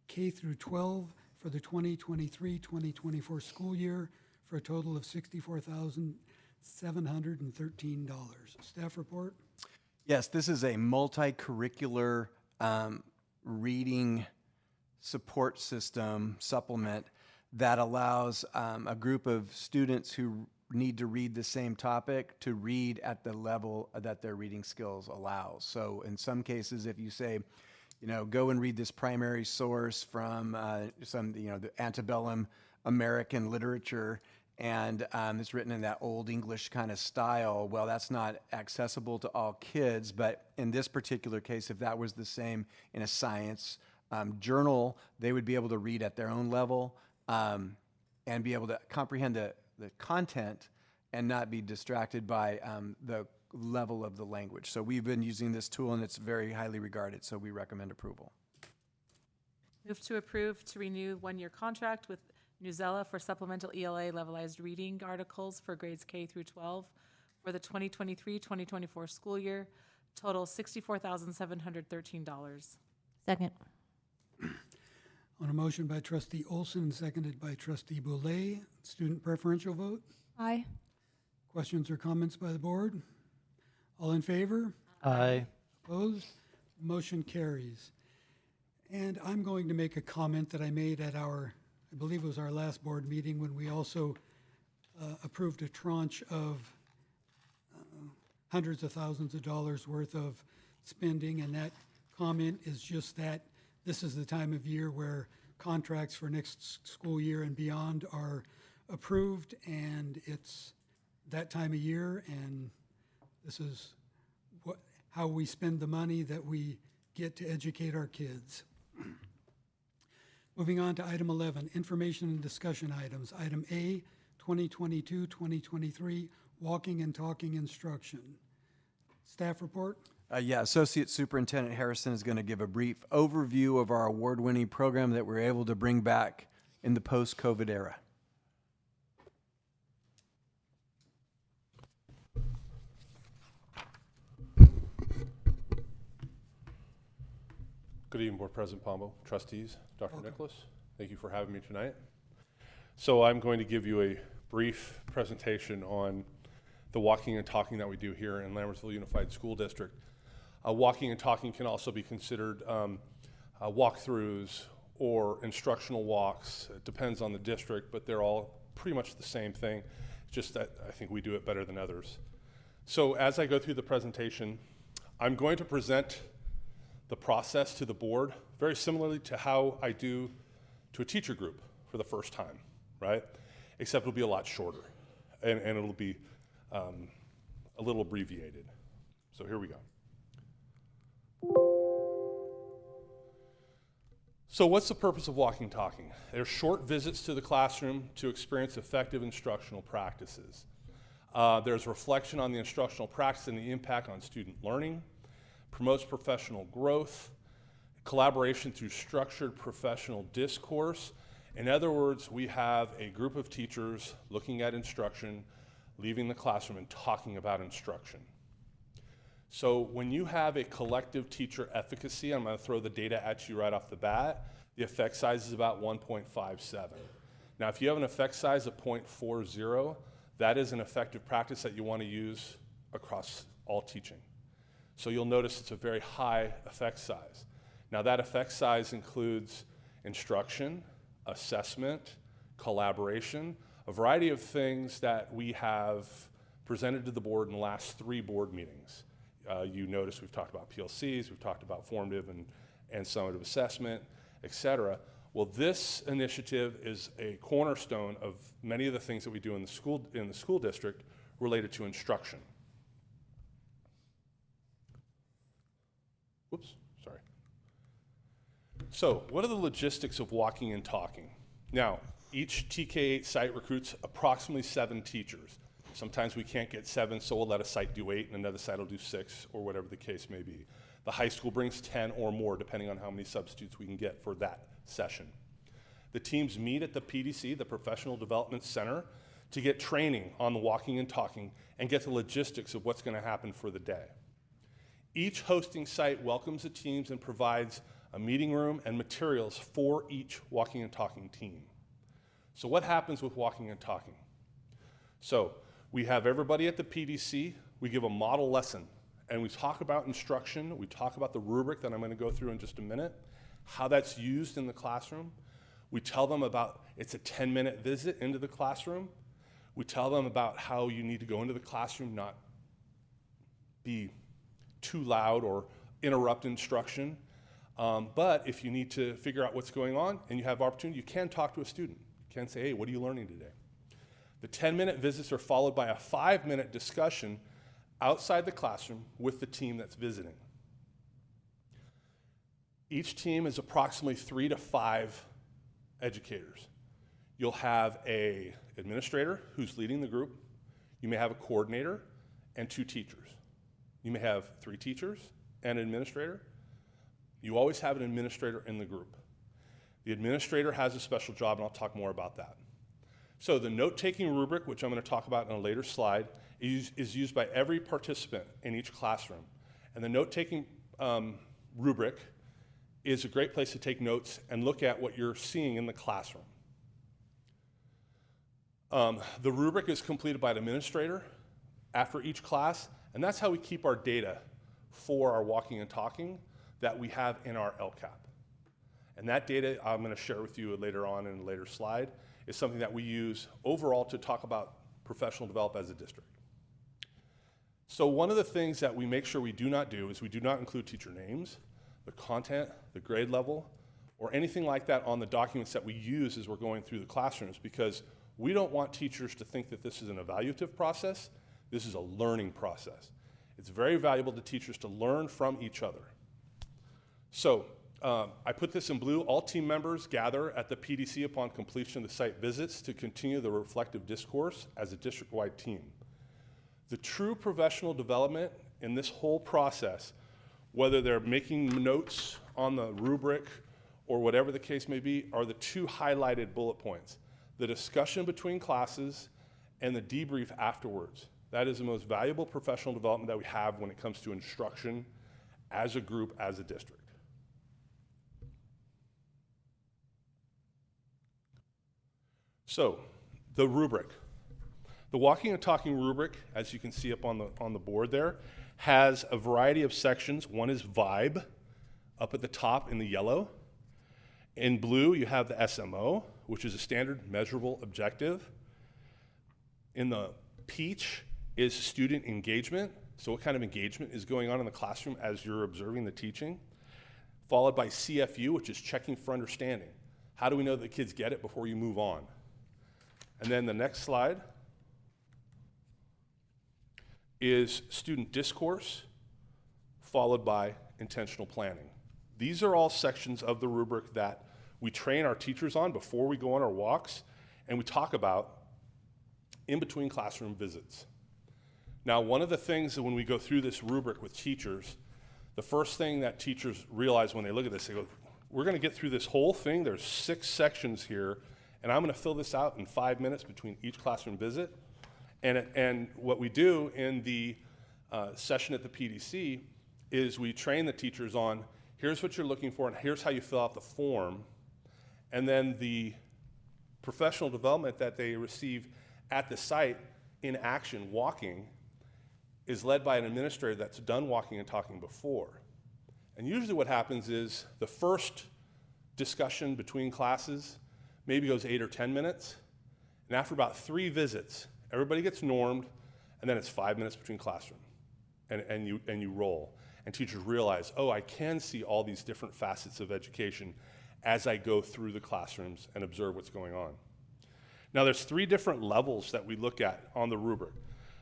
K through 12 for the 2023-2024 school year for a total of $64,713. Staff report? Yes, this is a multi-curricular reading support system supplement that allows a group of students who need to read the same topic to read at the level that their reading skills allows. So in some cases, if you say, go and read this primary source from some, the antebellum American literature, and it's written in that old English kind of style. Well, that's not accessible to all kids, but in this particular case, if that was the same in a science journal, they would be able to read at their own level and be able to comprehend the content and not be distracted by the level of the language. So we've been using this tool, and it's very highly regarded, so we recommend approval. Move to approve to renew one-year contract with Newsella for supplemental ELA levelized reading articles for grades K through 12 for the 2023-2024 school year. Total $64,713. Second. On a motion by trustee Olson and seconded by trustee Boulay, student preferential vote. Aye. Questions or comments by the board? All in favor? Aye. Opposed? Motion carries. And I'm going to make a comment that I made at I believe it was our last board meeting, when we also approved a tranche of hundreds of thousands of dollars worth of spending, and that comment is just that this is the time of year where contracts for next school year and beyond are approved, and it's that time of year, and this is how we spend the money that we get to educate our kids. Moving on to item 11, information and discussion items. Item A, 2022-2023, walking and talking instruction. Staff report? Associate Superintendent Harrison is going to give a brief overview of our award-winning program that we're able to bring back in the post-COVID era. Good evening, Board President Pombo, trustees, Dr. Nicholas. Thank you for having me tonight. So I'm going to give you a brief presentation on the walking and talking that we do here in Lammersville Unified School District. Walking and talking can also be considered walkthroughs or instructional walks. It depends on the district, but they're all pretty much the same thing, just that I think we do it better than others. So as I go through the presentation, I'm going to present the process to the board very similarly to how I do to a teacher group for the first time, right? Except it'll be a lot shorter and it'll be a little abbreviated. So here we go. So what's the purpose of walking talking? They're short visits to the classroom to experience effective instructional practices. There's reflection on the instructional practice and the impact on student learning, promotes professional growth, collaboration through structured professional discourse. In other words, we have a group of teachers looking at instruction, leaving the classroom and talking about instruction. So when you have a collective teacher efficacy, I'm going to throw the data at you right off the bat, the effect size is about 1.57. Now, if you have an effect size of 0.40, that is an effective practice that you want to use across all teaching. So you'll notice it's a very high effect size. Now that effect size includes instruction, assessment, collaboration, a variety of things that we have presented to the board in the last 3 board meetings. You notice we've talked about PLCs, we've talked about formative and summative assessment, et cetera. Well, this initiative is a cornerstone of many of the things that we do in the school district related to instruction. Whoops, sorry. So what are the logistics of walking and talking? Now, each TK8 site recruits approximately 7 teachers. Sometimes we can't get 7, so we'll let a site do 8 and another site will do 6, or whatever the case may be. The high school brings 10 or more, depending on how many substitutes we can get for that session. The teams meet at the PDC, the Professional Development Center, to get training on the walking and talking and get the logistics of what's going to happen for the day. Each hosting site welcomes the teams and provides a meeting room and materials for each walking and talking team. So what happens with walking and talking? So we have everybody at the PDC, we give a model lesson, and we talk about instruction, we talk about the rubric that I'm going to go through in just a minute, how that's used in the classroom. We tell them about, it's a 10-minute visit into the classroom. We tell them about how you need to go into the classroom, not be too loud or interrupt instruction. But if you need to figure out what's going on and you have opportunity, you can talk to a student. You can say, hey, what are you learning today? The 10-minute visits are followed by a 5-minute discussion outside the classroom with the team that's visiting. Each team is approximately 3 to 5 educators. You'll have an administrator who's leading the group. You may have a coordinator and 2 teachers. You may have 3 teachers and an administrator. You always have an administrator in the group. The administrator has a special job, and I'll talk more about that. So the note-taking rubric, which I'm going to talk about in a later slide, is used by every participant in each classroom. And the note-taking rubric is a great place to take notes and look at what you're seeing in the classroom. The rubric is completed by an administrator after each class, and that's how we keep our data for our walking and talking that we have in our LCAP. And that data I'm going to share with you later on in a later slide is something that we use overall to talk about professional development as a district. So one of the things that we make sure we do not do is we do not include teacher names, the content, the grade level, or anything like that on the documents that we use as we're going through the classrooms, because we don't want teachers to think that this is an evaluative process. This is a learning process. It's very valuable to teachers to learn from each other. So I put this in blue. All team members gather at the PDC upon completion of the site visits to continue the reflective discourse as a district-wide team. The true professional development in this whole process, whether they're making notes on the rubric or whatever the case may be, are the 2 highlighted bullet points: the discussion between classes and the debrief afterwards. That is the most valuable professional development that we have when it comes to instruction as a group, as a district. So, the rubric. The walking and talking rubric, as you can see up on the board there, has a variety of sections. One is vibe, up at the top in the yellow. In blue, you have the SMO, which is a standard measurable objective. In the peach is student engagement. So what kind of engagement is going on in the classroom as you're observing the teaching? Followed by CFU, which is checking for understanding. How do we know that the kids get it before you move on? And then the next slide is student discourse, followed by intentional planning. These are all sections of the rubric that we train our teachers on before we go on our walks, and we talk about in between classroom visits. Now, one of the things that when we go through this rubric with teachers, the first thing that teachers realize when they look at this, they go, we're going to get through this whole thing. There's 6 sections here, and I'm going to fill this out in 5 minutes between each classroom visit. And what we do in the session at the PDC is we train the teachers on, here's what you're looking for, and here's how you fill out the form. And then the professional development that they receive at the site in action, walking, is led by an administrator that's done walking and talking before. And usually what happens is the first discussion between classes maybe goes 8 or 10 minutes, and after about 3 visits, everybody gets normed, and then it's 5 minutes between classroom, and you roll. And teachers realize, oh, I can see all these different facets of education as I go through the classrooms and observe what's going on. Now, there's 3 different levels that we look at on the rubric.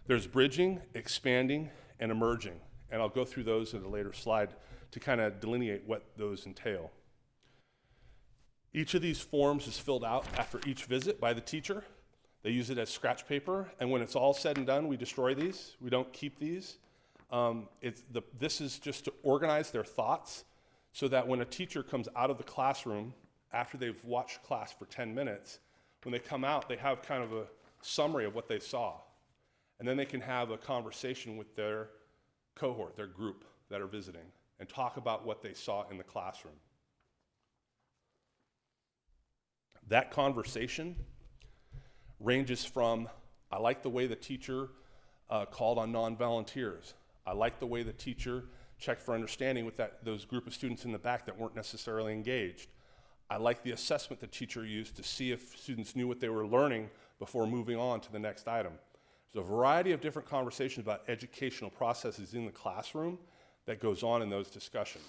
There's bridging, expanding, and emerging, and I'll go through those in a later slide to kind of delineate what those entail. Each of these forms is filled out after each visit by the teacher. They use it as scratch paper, and when it's all said and done, we destroy these. We don't keep these. This is just to organize their thoughts so that when a teacher comes out of the classroom after they've watched class for 10 minutes, when they come out, they have kind of a summary of what they saw. And then they can have a conversation with their cohort, their group that are visiting, and talk about what they saw in the classroom. That conversation ranges from, I like the way the teacher called on non-volunteers. I like the way the teacher checked for understanding with those group of students in the back that weren't necessarily engaged. I like the assessment the teacher used to see if students knew what they were learning before moving on to the next item. There's a variety of different conversations about educational processes in the classroom that goes on in those discussions.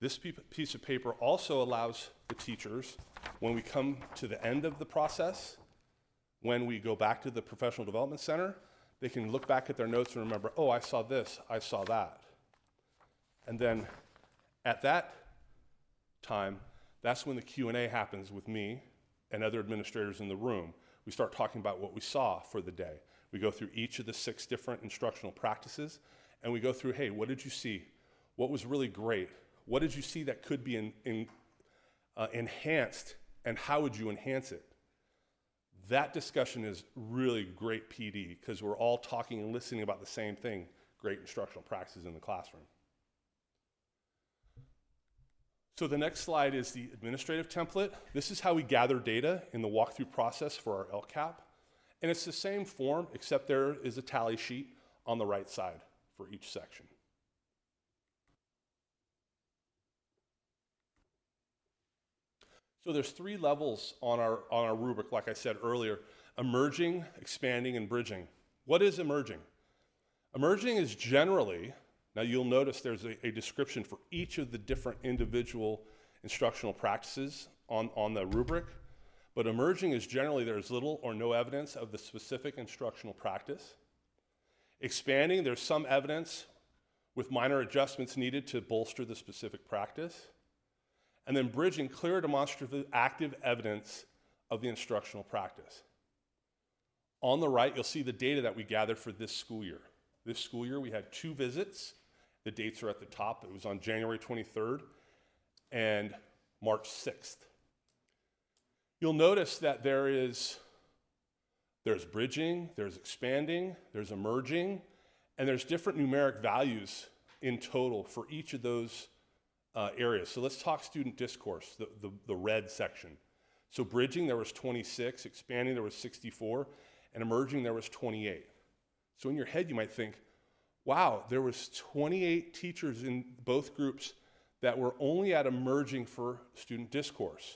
This piece of paper also allows the teachers, when we come to the end of the process, when we go back to the Professional Development Center, they can look back at their notes and remember, oh, I saw this, I saw that. And then at that time, that's when the Q&A happens with me and other administrators in the room. We start talking about what we saw for the day. We go through each of the 6 different instructional practices, and we go through, hey, what did you see? What was really great? What did you see that could be enhanced, and how would you enhance it? That discussion is really great PD, because we're all talking and listening about the same thing, great instructional practices in the classroom. So the next slide is the administrative template. This is how we gather data in the walkthrough process for our LCAP. And it's the same form, except there is a tally sheet on the right side for each section. So there's 3 levels on our rubric, like I said earlier: emerging, expanding, and bridging. What is emerging? Emerging is generally, now you'll notice there's a description for each of the different individual instructional practices on the rubric, but emerging is generally there's little or no evidence of the specific instructional practice. Expanding, there's some evidence with minor adjustments needed to bolster the specific practice. And then bridging, clear, demonstrative, active evidence of the instructional practice. On the right, you'll see the data that we gathered for this school year. This school year, we had 2 visits. The dates are at the top. It was on January 23rd and March 6th. You'll notice that there's bridging, there's expanding, there's emerging, and there's different numeric values in total for each of those areas. So let's talk student discourse, the red section. So bridging, there was 26, expanding, there was 64, and emerging, there was 28. So in your head, you might think, wow, there was 28 teachers in both groups that were only at emerging for student discourse.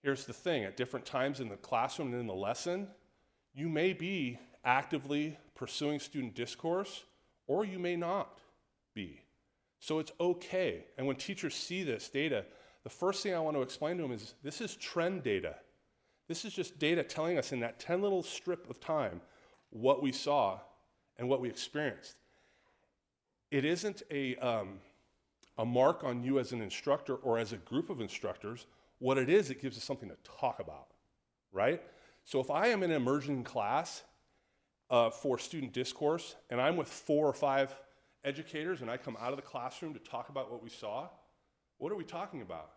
Here's the thing, at different times in the classroom and in the lesson, you may be actively pursuing student discourse, or you may not be. So it's okay. And when teachers see this data, the first thing I want to explain to them is this is trend data. This is just data telling us in that 10 little strip of time what we saw and what we experienced. It isn't a mark on you as an instructor or as a group of instructors. What it is, it gives us something to talk about, right? So if I am in an emerging class for student discourse and I'm with 4 or 5 educators and I come out of the classroom to talk about what we saw, what are we talking about?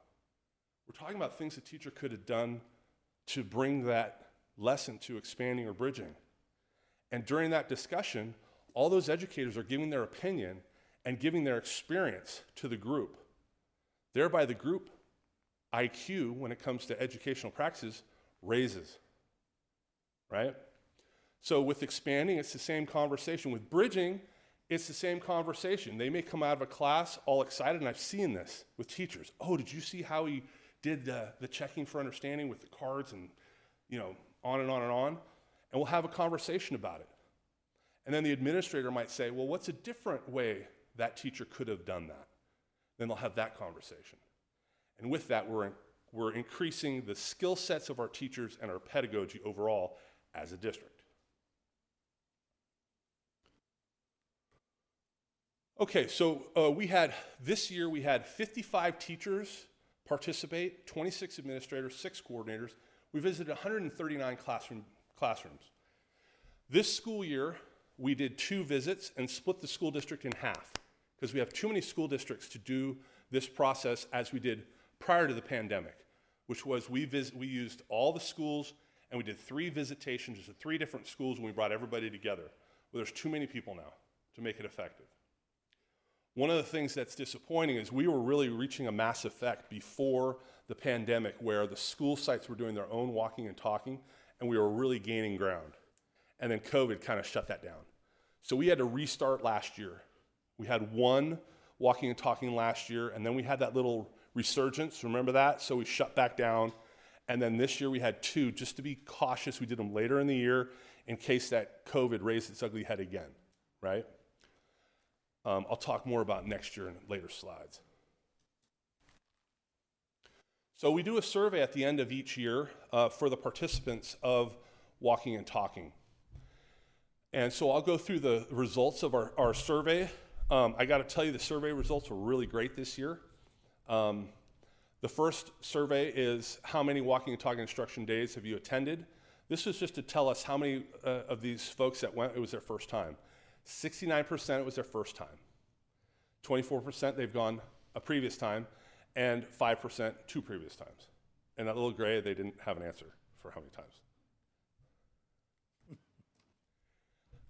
We're talking about things the teacher could have done to bring that lesson to expanding or bridging. And during that discussion, all those educators are giving their opinion and giving their experience to the group. Thereby the group IQ, when it comes to educational practices, raises, right? So with expanding, it's the same conversation. With bridging, it's the same conversation. They may come out of a class all excited, and I've seen this with teachers. Oh, did you see how he did the checking for understanding with the cards and, on and on and on? And we'll have a conversation about it. And then the administrator might say, well, what's a different way that teacher could have done that? Then they'll have that conversation. And with that, we're increasing the skill sets of our teachers and our pedagogy overall as a district. Okay, so this year we had 55 teachers participate, 26 administrators, 6 coordinators. We visited 139 classrooms. This school year, we did 2 visits and split the school district in half because we have too many school districts to do this process as we did prior to the pandemic, which was we used all the schools and we did 3 visitations to 3 different schools and we brought everybody together. Well, there's too many people now to make it effective. One of the things that's disappointing is we were really reaching a mass effect before the pandemic where the school sites were doing their own walking and talking and we were really gaining ground. And then COVID kind of shut that down. So we had to restart last year. We had 1 walking and talking last year, and then we had that little resurgence, remember that? So we shut back down. And then this year we had 2, just to be cautious. We did them later in the year in case that COVID raised its ugly head again, right? I'll talk more about next year in later slides. So we do a survey at the end of each year for the participants of Walking and Talking. And so I'll go through the results of our survey. I got to tell you, the survey results were really great this year. The first survey is how many Walking and Talking instruction days have you attended? This was just to tell us how many of these folks that went, it was their first time. 69% it was their first time. 24% they've gone a previous time, and 5% 2 previous times. And that little gray, they didn't have an answer for how many times.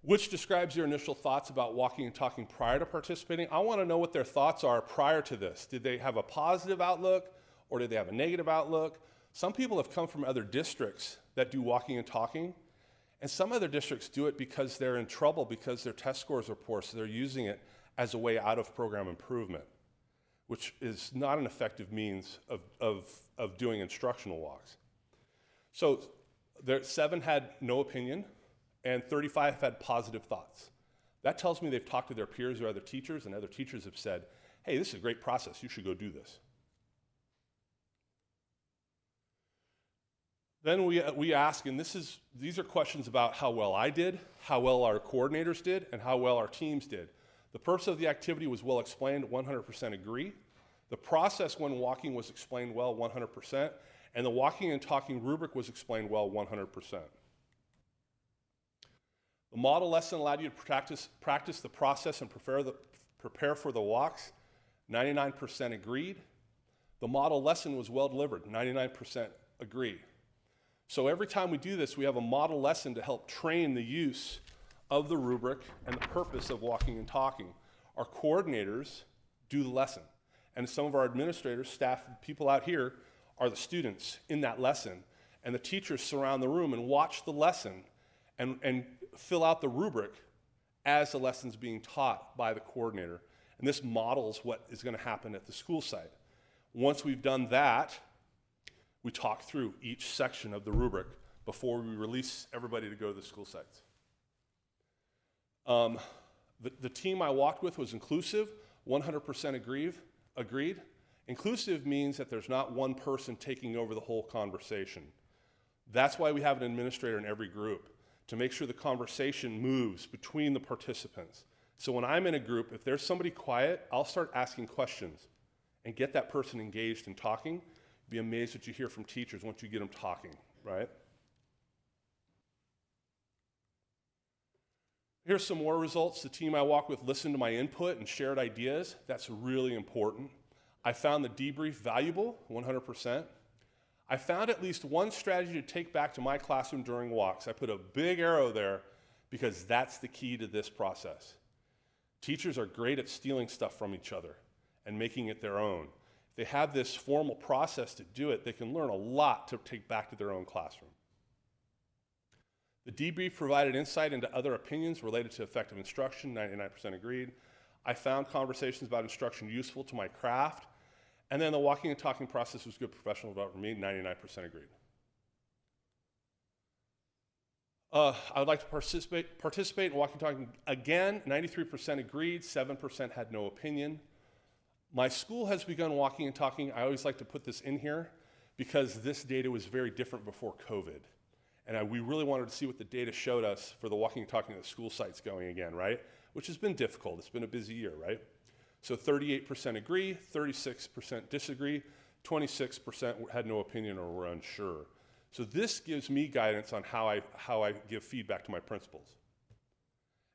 Which describes your initial thoughts about Walking and Talking prior to participating. I want to know what their thoughts are prior to this. Did they have a positive outlook, or did they have a negative outlook? Some people have come from other districts that do Walking and Talking, and some other districts do it because they're in trouble because their test scores are poor, so they're using it as a way out of program improvement, which is not an effective means of doing instructional walks. So 7 had no opinion, and 35 had positive thoughts. That tells me they've talked to their peers or other teachers, and other teachers have said, hey, this is a great process, you should go do this. Then we ask, and these are questions about how well I did, how well our coordinators did, and how well our teams did. The purpose of the activity was well explained, 100% agree. The process when walking was explained well, 100%, and the Walking and Talking rubric was explained well, 100%. The model lesson allowed you to practice the process and prepare for the walks, 99% agreed. The model lesson was well delivered, 99% agreed. So every time we do this, we have a model lesson to help train the use of the rubric and the purpose of Walking and Talking. Our coordinators do the lesson, and some of our administrators, staff, people out here are the students in that lesson, and the teachers surround the room and watch the lesson and fill out the rubric as the lesson's being taught by the coordinator. And this models what is going to happen at the school site. Once we've done that, we talk through each section of the rubric before we release everybody to go to the school sites. The team I walked with was inclusive, 100% agreed. Inclusive means that there's not one person taking over the whole conversation. That's why we have an administrator in every group, to make sure the conversation moves between the participants. So when I'm in a group, if there's somebody quiet, I'll start asking questions and get that person engaged in talking. You'd be amazed what you hear from teachers once you get them talking, right? Here's some more results. The team I walked with listened to my input and shared ideas. That's really important. I found the debrief valuable, 100%. I found at least one strategy to take back to my classroom during walks. I put a big arrow there because that's the key to this process. Teachers are great at stealing stuff from each other and making it their own. If they have this formal process to do it, they can learn a lot to take back to their own classroom. The debrief provided insight into other opinions related to effective instruction, 99% agreed. I found conversations about instruction useful to my craft. And then the Walking and Talking process was good professional development for me, 99% agreed. I would like to participate in Walking and Talking again, 93% agreed, 7% had no opinion. My school has begun Walking and Talking. I always like to put this in here because this data was very different before COVID. And we really wanted to see what the data showed us for the Walking and Talking at the school sites going again, right? Which has been difficult. It's been a busy year, right? So 38% agree, 36% disagree, 26% had no opinion or were unsure. So this gives me guidance on how I give feedback to my principals.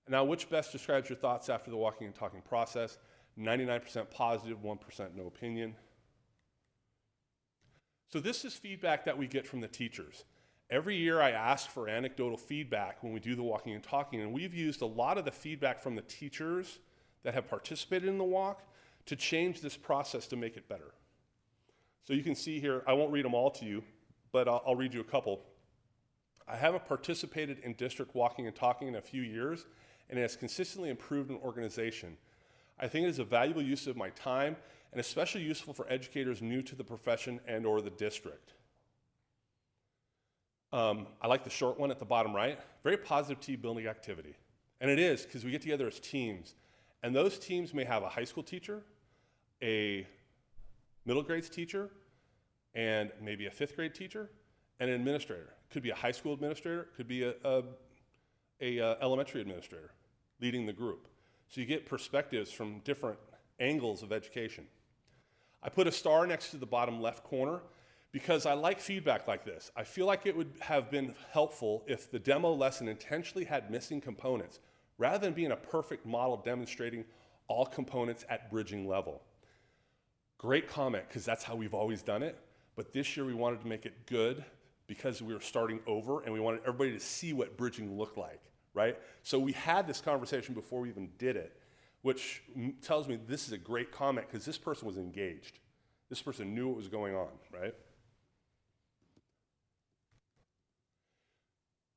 Now, which best describes your thoughts after the Walking and Talking process? 99% positive, 1% no opinion. So this is feedback that we get from the teachers. Every year I ask for anecdotal feedback when we do the Walking and Talking, and we've used a lot of the feedback from the teachers that have participated in the walk to change this process to make it better. So you can see here, I won't read them all to you, but I'll read you a couple. I haven't participated in district Walking and Talking in a few years, and it has consistently improved an organization. I think it is a valuable use of my time, and especially useful for educators new to the profession and or the district. I like the short one at the bottom right. Very positive team building activity. And it is, because we get together as teams, And those teams may have a high school teacher, a middle grades teacher, and maybe a 5th grade teacher, and an administrator. Could be a high school administrator, could be a elementary administrator leading the group. So you get perspectives from different angles of education. I put a star next to the bottom left corner because I like feedback like this. I feel like it would have been helpful if the demo lesson intentionally had missing components, rather than being a perfect model demonstrating all components at bridging level. Great comment, because that's how we've always done it, but this year we wanted to make it good because we were starting over and we wanted everybody to see what bridging looked like, right? So we had this conversation before we even did it, which tells me this is a great comment because this person was engaged. This person knew what was going on, right?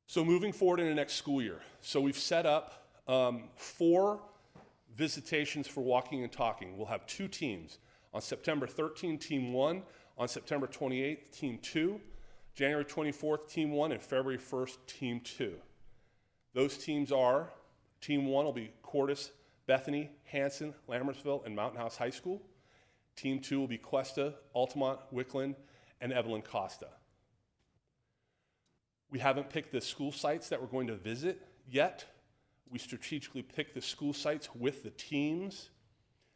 So moving forward in the next school year. So we've set up 4 visitations for walking and talking. We'll have 2 teams. On September 13th, Team 1. On September 28th, Team 2. January 24th, Team 1. And February 1st, Team 2. Those teams are, Team 1 will be Cordis, Bethany, Hanson, Lammersville, and Mountain House High School. Team 2 will be Cuesta, Altamont, Wickland, and Evelyn Costa. We haven't picked the school sites that we're going to visit yet. We strategically pick the school sites with the teams.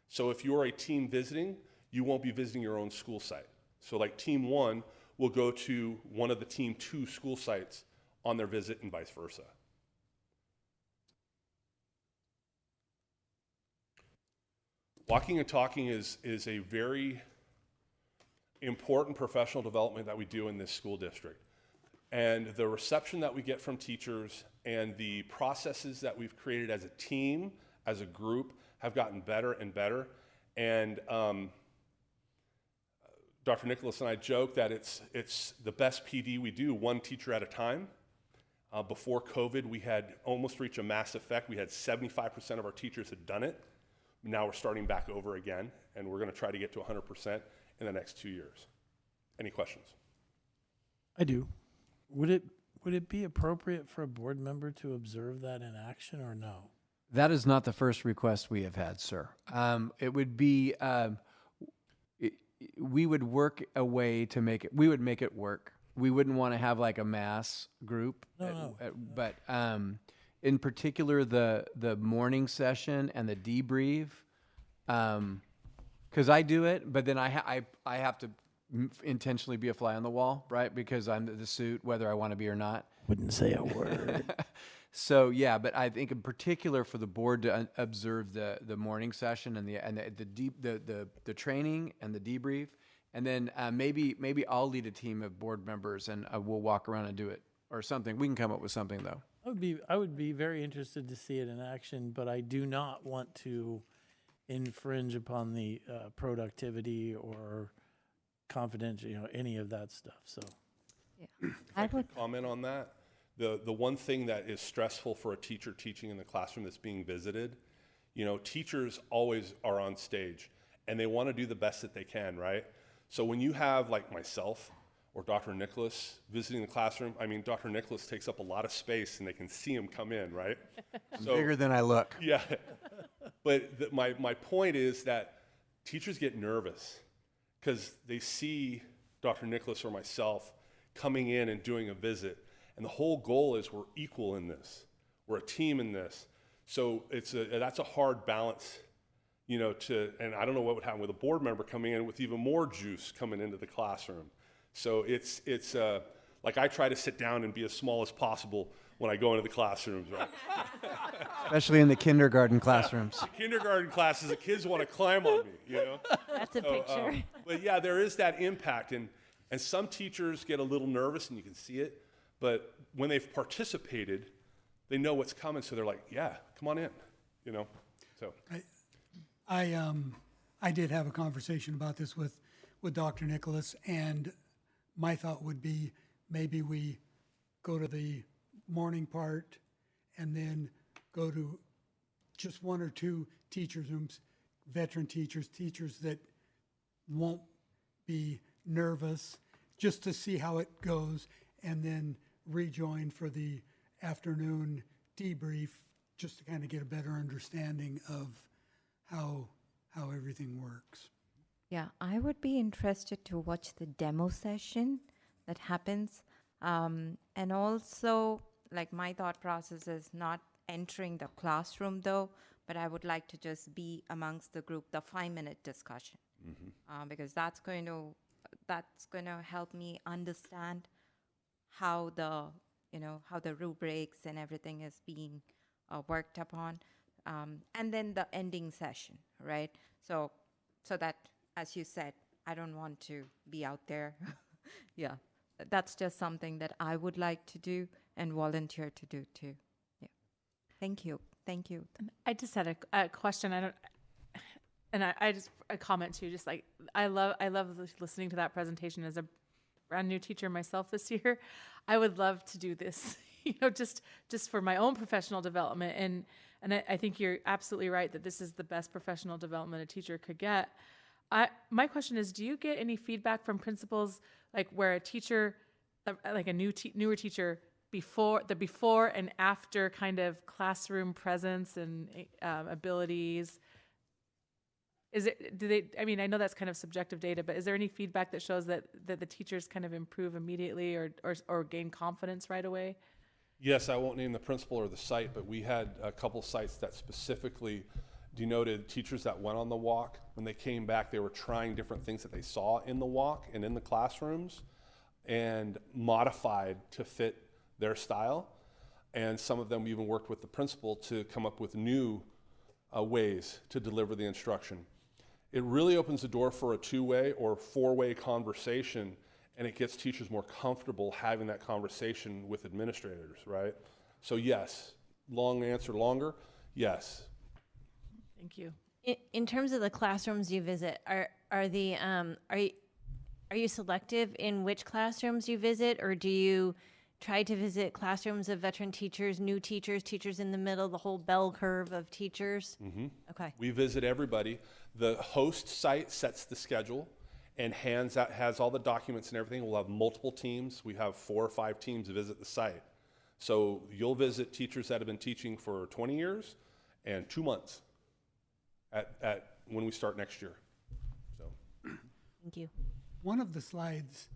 So if you're a team visiting, you won't be visiting your own school site. So like Team 1 will go to one of the Team 2 school sites on their visit and vice versa. Walking and talking is a very important professional development that we do in this school district. And the reception that we get from teachers and the processes that we've created as a team, as a group, have gotten better and better. And Dr. Nicholas and I joke that it's the best PD we do, one teacher at a time. Before COVID, we had almost reached a mass effect. We had 75% of our teachers had done it. Now we're starting back over again, and we're going to try to get to 100% in the next 2 years. Any questions? I do. Would it be appropriate for a board member to observe that in action or no? That is not the first request we have had, sir. It would be, we would work a way to make it, we would make it work. We wouldn't want to have like a mass group. But in particular, the morning session and the debrief, because I do it, but then I have to intentionally be a fly on the wall, right? Because I'm the suit, whether I want to be or not. Wouldn't say a word. So yeah, but I think in particular for the board to observe the morning session and the training and the debrief, and then maybe I'll lead a team of board members and we'll walk around and do it or something. We can come up with something though. I would be very interested to see it in action, but I do not want to infringe upon the productivity or confidential, any of that stuff. So, yeah. I would comment on that. The one thing that is stressful for a teacher teaching in the classroom that's being visited, teachers always are on stage and they want to do the best that they can, right? So when you have like myself or Dr. Nicholas visiting the classroom, I mean, Dr. Nicholas takes up a lot of space and they can see him come in, right? I'm bigger than I look. Yeah. But my point is that teachers get nervous because they see Dr. Nicholas or myself coming in and doing a visit. And the whole goal is we're equal in this. We're a team in this. So that's a hard balance, and I don't know what would happen with a board member coming in with even more juice coming into the classroom. So it's like I try to sit down and be as small as possible when I go into the classrooms, right? Especially in the kindergarten classrooms. The kindergarten classes, the kids want to climb on me, That's a picture. But yeah, there is that impact. And some teachers get a little nervous, and you can see it. But when they've participated, they know what's coming, so they're like, yeah, come on in, So I did have a conversation about this with Dr. Nicholas, and my thought would be maybe we go to the morning part and then go to just 1 or 2 teachers' rooms, veteran teachers that won't be nervous, just to see how it goes, and then rejoin for the afternoon debrief, just to kind of get a better understanding of how everything works. Yeah, I would be interested to watch the demo session that happens. And also, like, my thought process is not entering the classroom though, but I would like to just be amongst the group, the 5-minute discussion, because that's going to help me understand how the rubrics and everything is being worked upon, and then the ending session, right? So that, as you said, I don't want to be out there. Yeah, that's just something that I would like to do and volunteer to do too. Yeah, thank you. I just had a question. I just a comment too. Just like I love listening to that presentation as a brand new teacher myself this year. I would love to do this, just for my own professional development. And I think you're absolutely right that this is the best professional development a teacher could get. My question is, do you get any feedback from principals, like where a teacher, like a newer teacher, before and after kind of classroom presence and abilities? I know that's kind of subjective data, but is there any feedback that shows that the teachers kind of improve immediately or gain confidence right away? Yes, I won't name the principal or the site, but we had a couple sites that specifically denoted teachers that went on the walk. When they came back, they were trying different things that they saw in the walk and in the classrooms and modified to fit their style. And some of them even worked with the principal to come up with new ways to deliver the instruction. It really opens the door for a 2-way or 4-way conversation, and it gets teachers more comfortable having that conversation with administrators, right? So yes, long answer, longer, yes. Thank you. In terms of the classrooms you visit, are you selective in which classrooms you visit, or do you try to visit classrooms of veteran teachers, new teachers, teachers in the middle, the whole bell curve of teachers? Mm-hmm. Okay. We visit everybody. The host site sets the schedule and has all the documents and everything. We'll have multiple teams. We have 4 or 5 teams visit the site. So you'll visit teachers that have been teaching for 20 years and 2 months at when we start next year. So, thank you. One of the slides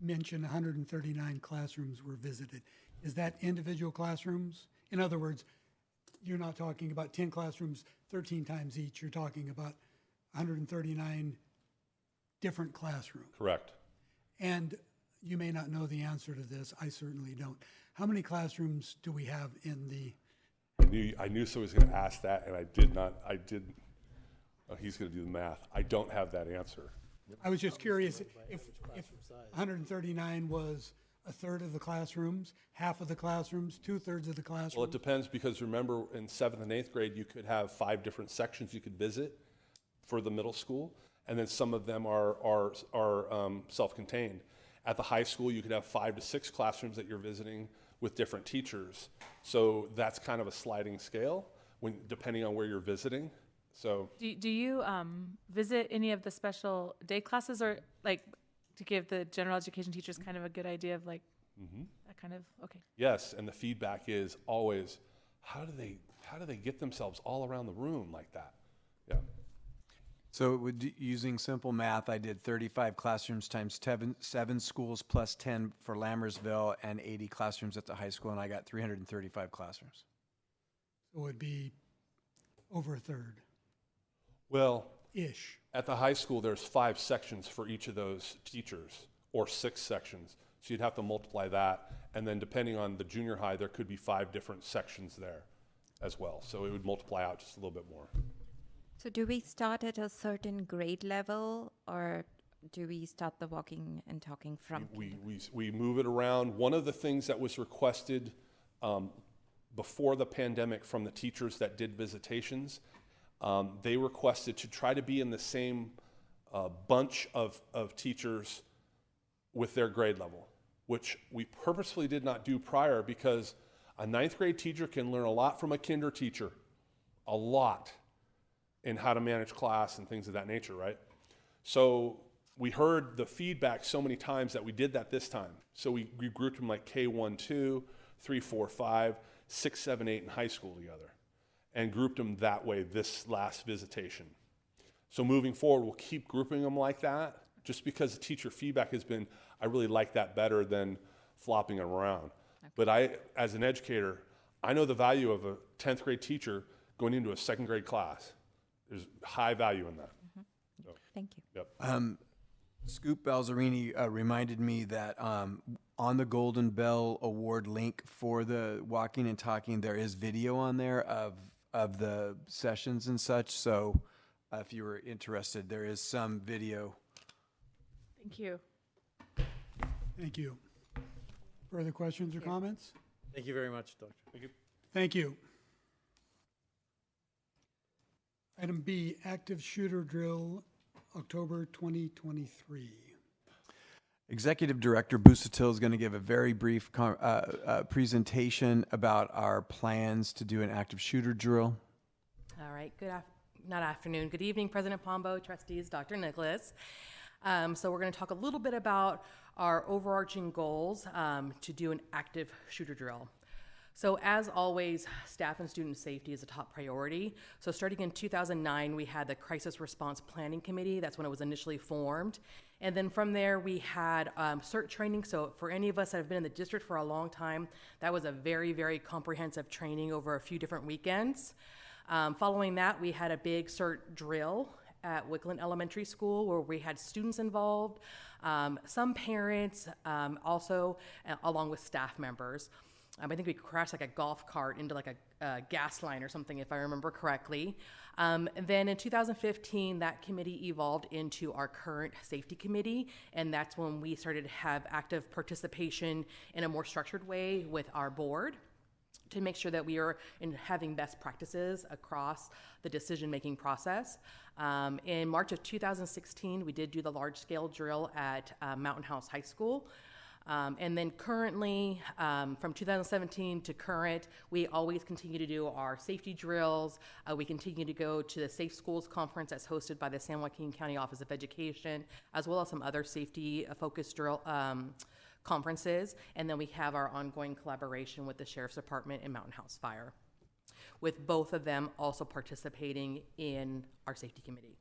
mentioned 139 classrooms were visited. Is that individual classrooms? In other words, you're not talking about 10 classrooms 13 times each. You're talking about 139 different classrooms. correct. And you may not know the answer to this. I certainly don't. How many classrooms do we have in the... I knew somebody was going to ask that, and I didn't. Oh, he's going to do the math. I don't have that answer. I was just curious if 139 was a third of the classrooms, half of the classrooms, 2/3 of the classrooms. Well, it depends, because remember in 7th and 8th grade, you could have 5 different sections you could visit for the middle school, and then some of them are self-contained. At the high school, you could have 5 to 6 classrooms that you're visiting with different teachers. So that's kind of a sliding scale depending on where you're visiting. So Do you visit any of the special day classes, or like to give the general education teachers kind of a good idea of like that kind of, okay. yes, and the feedback is always, how do they get themselves all around the room like that? Yeah. So using simple math, I did 35 classrooms times 7 schools plus 10 for Lammersville and 80 classrooms at the high school, and I got 335 classrooms. So it would be over a third. Well, Ish. at the high school, there's 5 sections for each of those teachers, or 6 sections. So you'd have to multiply that, and then depending on the junior high, there could be 5 different sections there as well. So it would multiply out just a little bit more. So do we start at a certain grade level, or do we start the walking and talking from? We move it around. One of the things that was requested before the pandemic from the teachers that did visitations, they requested to try to be in the same bunch of teachers with their grade level, which we purposefully did not do prior, because a 9th grade teacher can learn a lot from a kinder teacher, a lot, in how to manage class and things of that nature, right? So we heard the feedback so many times that we did that this time. So we grouped them like K1, 2, 3, 4, 5, 6, 7, 8 in high school together. and grouped them that way this last visitation. So moving forward, we'll keep grouping them like that, just because the teacher feedback has been, I really like that better than flopping them around. Okay. But I, as an educator, I know the value of a 10th grade teacher going into a 2nd grade class. There's high value in that. So, thank you. Yep. Scoop Balzerini reminded me that on the Golden Bell Award link for the walking and talking, there is video on there of the sessions and such. So if you were interested, there is some video. Thank you. Thank you. Further questions or comments? Thank you very much, Doctor. Thank you. Thank you. Item B, active shooter drill, October 2023. Executive Director Busatil is going to give a very brief presentation about our plans to do an active shooter drill. All right, not afternoon, good evening, President Pombo, trustees, Dr. Nicholas. So we're going to talk a little bit about our overarching goals to do an active shooter drill. So as always, staff and student safety is a top priority. So starting in 2009, we had the Crisis Response Planning Committee. That's when it was initially formed. And then from there, we had CERT training. So for any of us that have been in the district for a long time, that was a very, very comprehensive training over a few different weekends. Following that, we had a big CERT drill at Wickland Elementary School where we had students involved, some parents, also along with staff members. I think we crashed like a golf cart into like a gas line or something, if I remember correctly. Then in 2015, that committee evolved into our current safety committee, and that's when we started to have active participation in a more structured way with our board to make sure that we are having best practices across the decision-making process. In March of 2016, we did do the large-scale drill at Mountain House High School. And then currently, from 2017 to current, we always continue to do our safety drills. We continue to go to the Safe Schools Conference that's hosted by the San Joaquin County Office of Education, as well as some other safety-focused drill conferences. And then we have our ongoing collaboration with the Sheriff's Department and Mountain House Fire, with both of them also participating in our safety committee.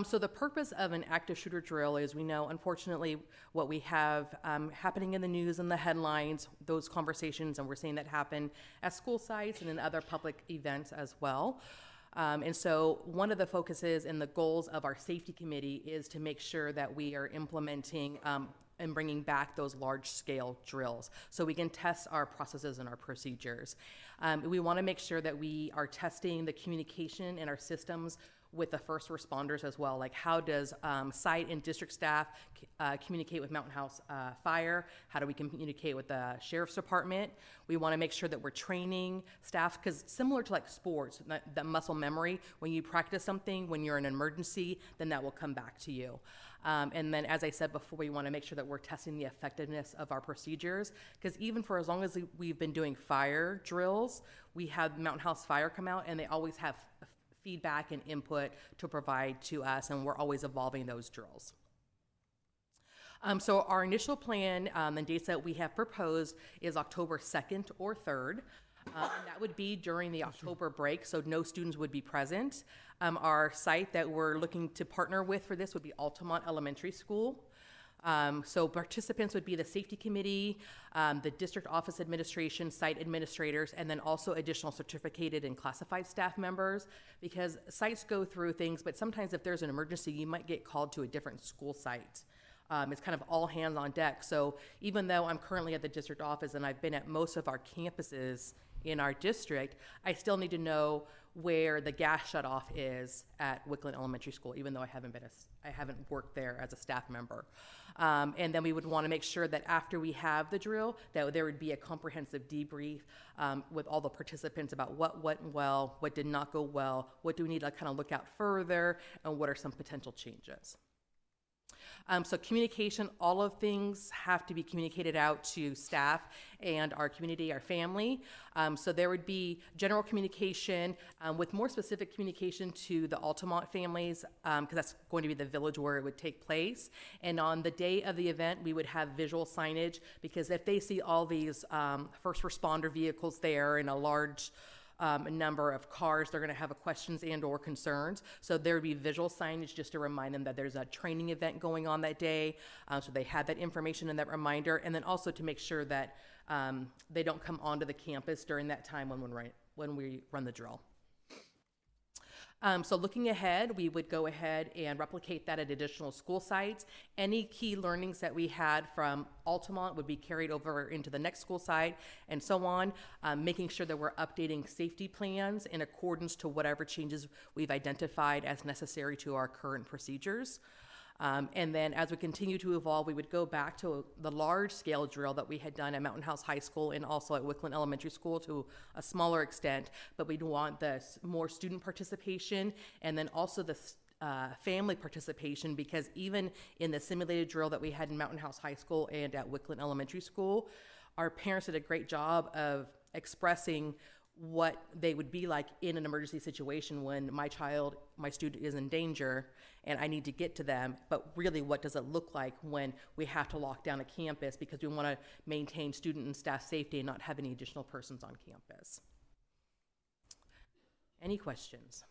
So the purpose of an active shooter drill is, we know, unfortunately, what we have happening in the news and the headlines, those conversations, and we're seeing that happen at school sites and in other public events as well. And so one of the focuses and the goals of our safety committee is to make sure that we are implementing and bringing back those large-scale drills so we can test our processes and our procedures. We want to make sure that we are testing the communication in our systems with the first responders as well. Like, how does site and district staff communicate with Mountain House Fire? How do we communicate with the Sheriff's Department? We want to make sure that we're training staff, because similar to like sports, that muscle memory, when you practice something, when you're in an emergency, then that will come back to you. And then, as I said before, we want to make sure that we're testing the effectiveness of our procedures, because even for as long as we've been doing fire drills, we have Mountain House Fire come out, and they always have feedback and input to provide to us, and we're always evolving those drills. So our initial plan and dates that we have proposed is October 2nd or 3rd. And that would be during the October break, so no students would be present. Our site that we're looking to partner with for this would be Altamont Elementary School. So participants would be the safety committee, the district office administration, site administrators, and then also additional certificated and classified staff members, because sites go through things, but sometimes if there's an emergency, you might get called to a different school site. It's kind of all hands on deck. So even though I'm currently at the district office and I've been at most of our campuses in our district, I still need to know where the gas shutoff is at Wickland Elementary School, even though I haven't worked there as a staff member. And then we would want to make sure that after we have the drill, that there would be a comprehensive debrief with all the participants about what went well, what did not go well, what do we need to kind of look out further, and what are some potential changes. So communication, all of things have to be communicated out to staff and our community, our family. So there would be general communication with more specific communication to the Altamont families, because that's going to be the village where it would take place. And on the day of the event, we would have visual signage, because if they see all these first responder vehicles there in a large a number of cars. They're going to have questions and or concerns. So there would be visual signage just to remind them that there's a training event going on that day. So they have that information and that reminder. And then also to make sure that they don't come onto the campus during that time when we run the drill. So looking ahead, we would go ahead and replicate that at additional school sites. Any key learnings that we had from Altamont would be carried over into the next school site and so on, making sure that we're updating safety plans in accordance to whatever changes we've identified as necessary to our current procedures. And then as we continue to evolve, we would go back to the large-scale drill that we had done at Mountain House High School and also at Wickland Elementary School to a smaller extent, but we'd want the more student participation and then also the family participation, because even in the simulated drill that we had in Mountain House High School and at Wickland Elementary School, our parents did a great job of expressing what they would be like in an emergency situation when my student is in danger and I need to get to them, but really what does it look like when we have to lock down a campus because we want to maintain student and staff safety and not have any additional persons on campus. Any questions?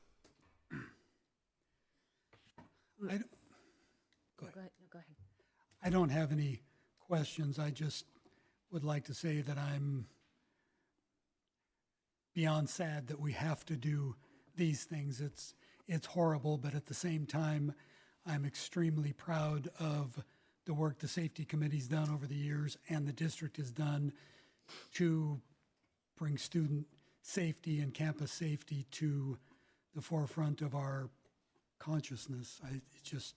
Go ahead. Go ahead. I don't have any questions. I just would like to say that I'm beyond sad that we have to do these things. It's horrible, but at the same time, I'm extremely proud of the work the safety committee's done over the years and the district has done to bring student safety and campus safety to the forefront of our consciousness. That's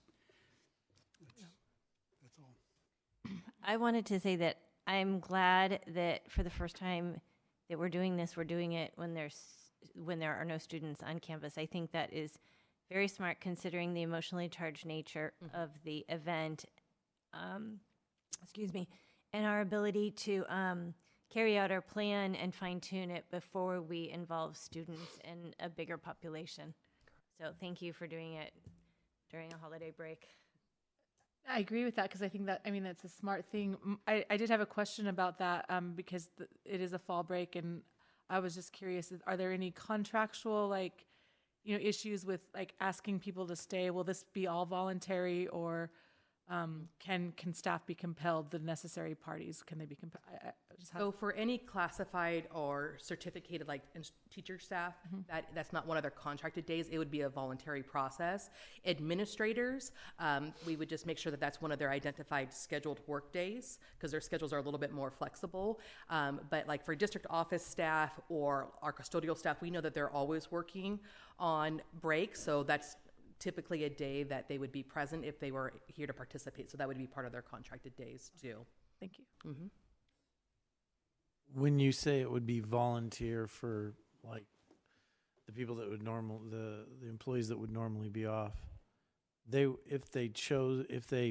all. I wanted to say that I'm glad that for the first time that we're doing this, we're doing it when there are no students on campus. I think that is very smart considering the emotionally charged nature of the event, and our ability to carry out our plan and fine tune it before we involve students in a bigger population. So thank you for doing it during a holiday break. I agree with that because I think that's a smart thing. I did have a question about that because it is a fall break, and I was just curious, are there any contractual issues with asking people to stay? Will this be all voluntary, or can staff be compelled, the necessary parties, can they be compelled? So for any classified or certificated teacher staff, that's not one of their contracted days. It would be a voluntary process. Administrators, we would just make sure that that's one of their identified scheduled work days because their schedules are a little bit more flexible. But for district office staff or our custodial staff, we know that they're always working on break. So that's typically a day that they would be present if they were here to participate. So that would be part of their contracted days too. Thank you. Mm-hmm. When you say it would be volunteer for the people that would the employees that would normally be off, if they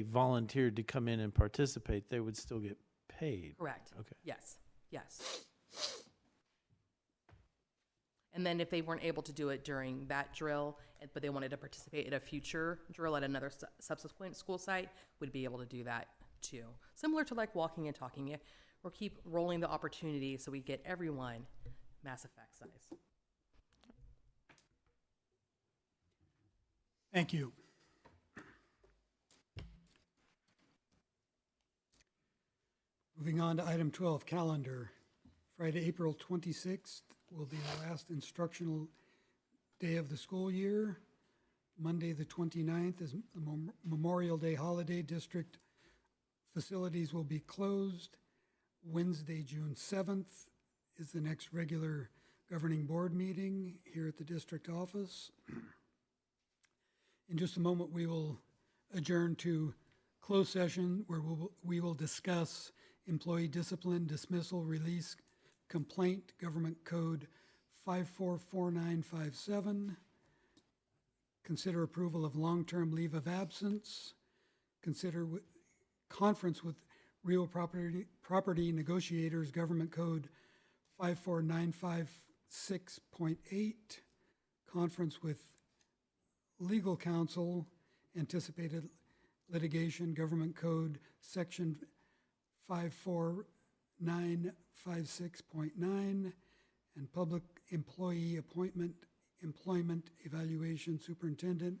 volunteered to come in and participate, they would still get paid. Correct. Okay. Yes. And then if they weren't able to do it during that drill, but they wanted to participate at a future drill at another subsequent school site, would be able to do that too. Similar to walking and talking. We'll keep rolling the opportunity so we get everyone Mass Effect size. Thank you. Moving on to item 12, calendar. Friday, April 26th will be the last instructional day of the school year. Monday, the 29th is Memorial Day holiday. District facilities will be closed. Wednesday, June 7th is the next regular governing board meeting here at the district office. In just a moment, we will adjourn to closed session where we will discuss employee discipline, dismissal, release, complaint, government code 544957, consider approval of long-term leave of absence, consider conference with real property negotiators, government code 54956.8, conference with legal counsel, anticipated litigation, government code section 54956.9, and Public Employee Employment Evaluation Superintendent,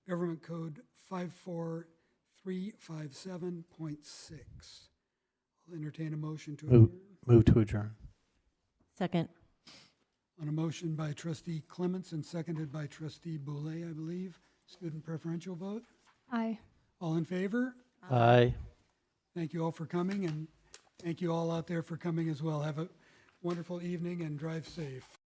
Government Code 54357.6. I'll entertain a motion to adjourn. Move to adjourn. Second. On a motion by Trustee Clements and seconded by Trustee Boulay, I believe. Student preferential vote. Aye. All in favor? Aye. Thank you all for coming, and thank you all out there for coming as well. Have a wonderful evening and drive safe.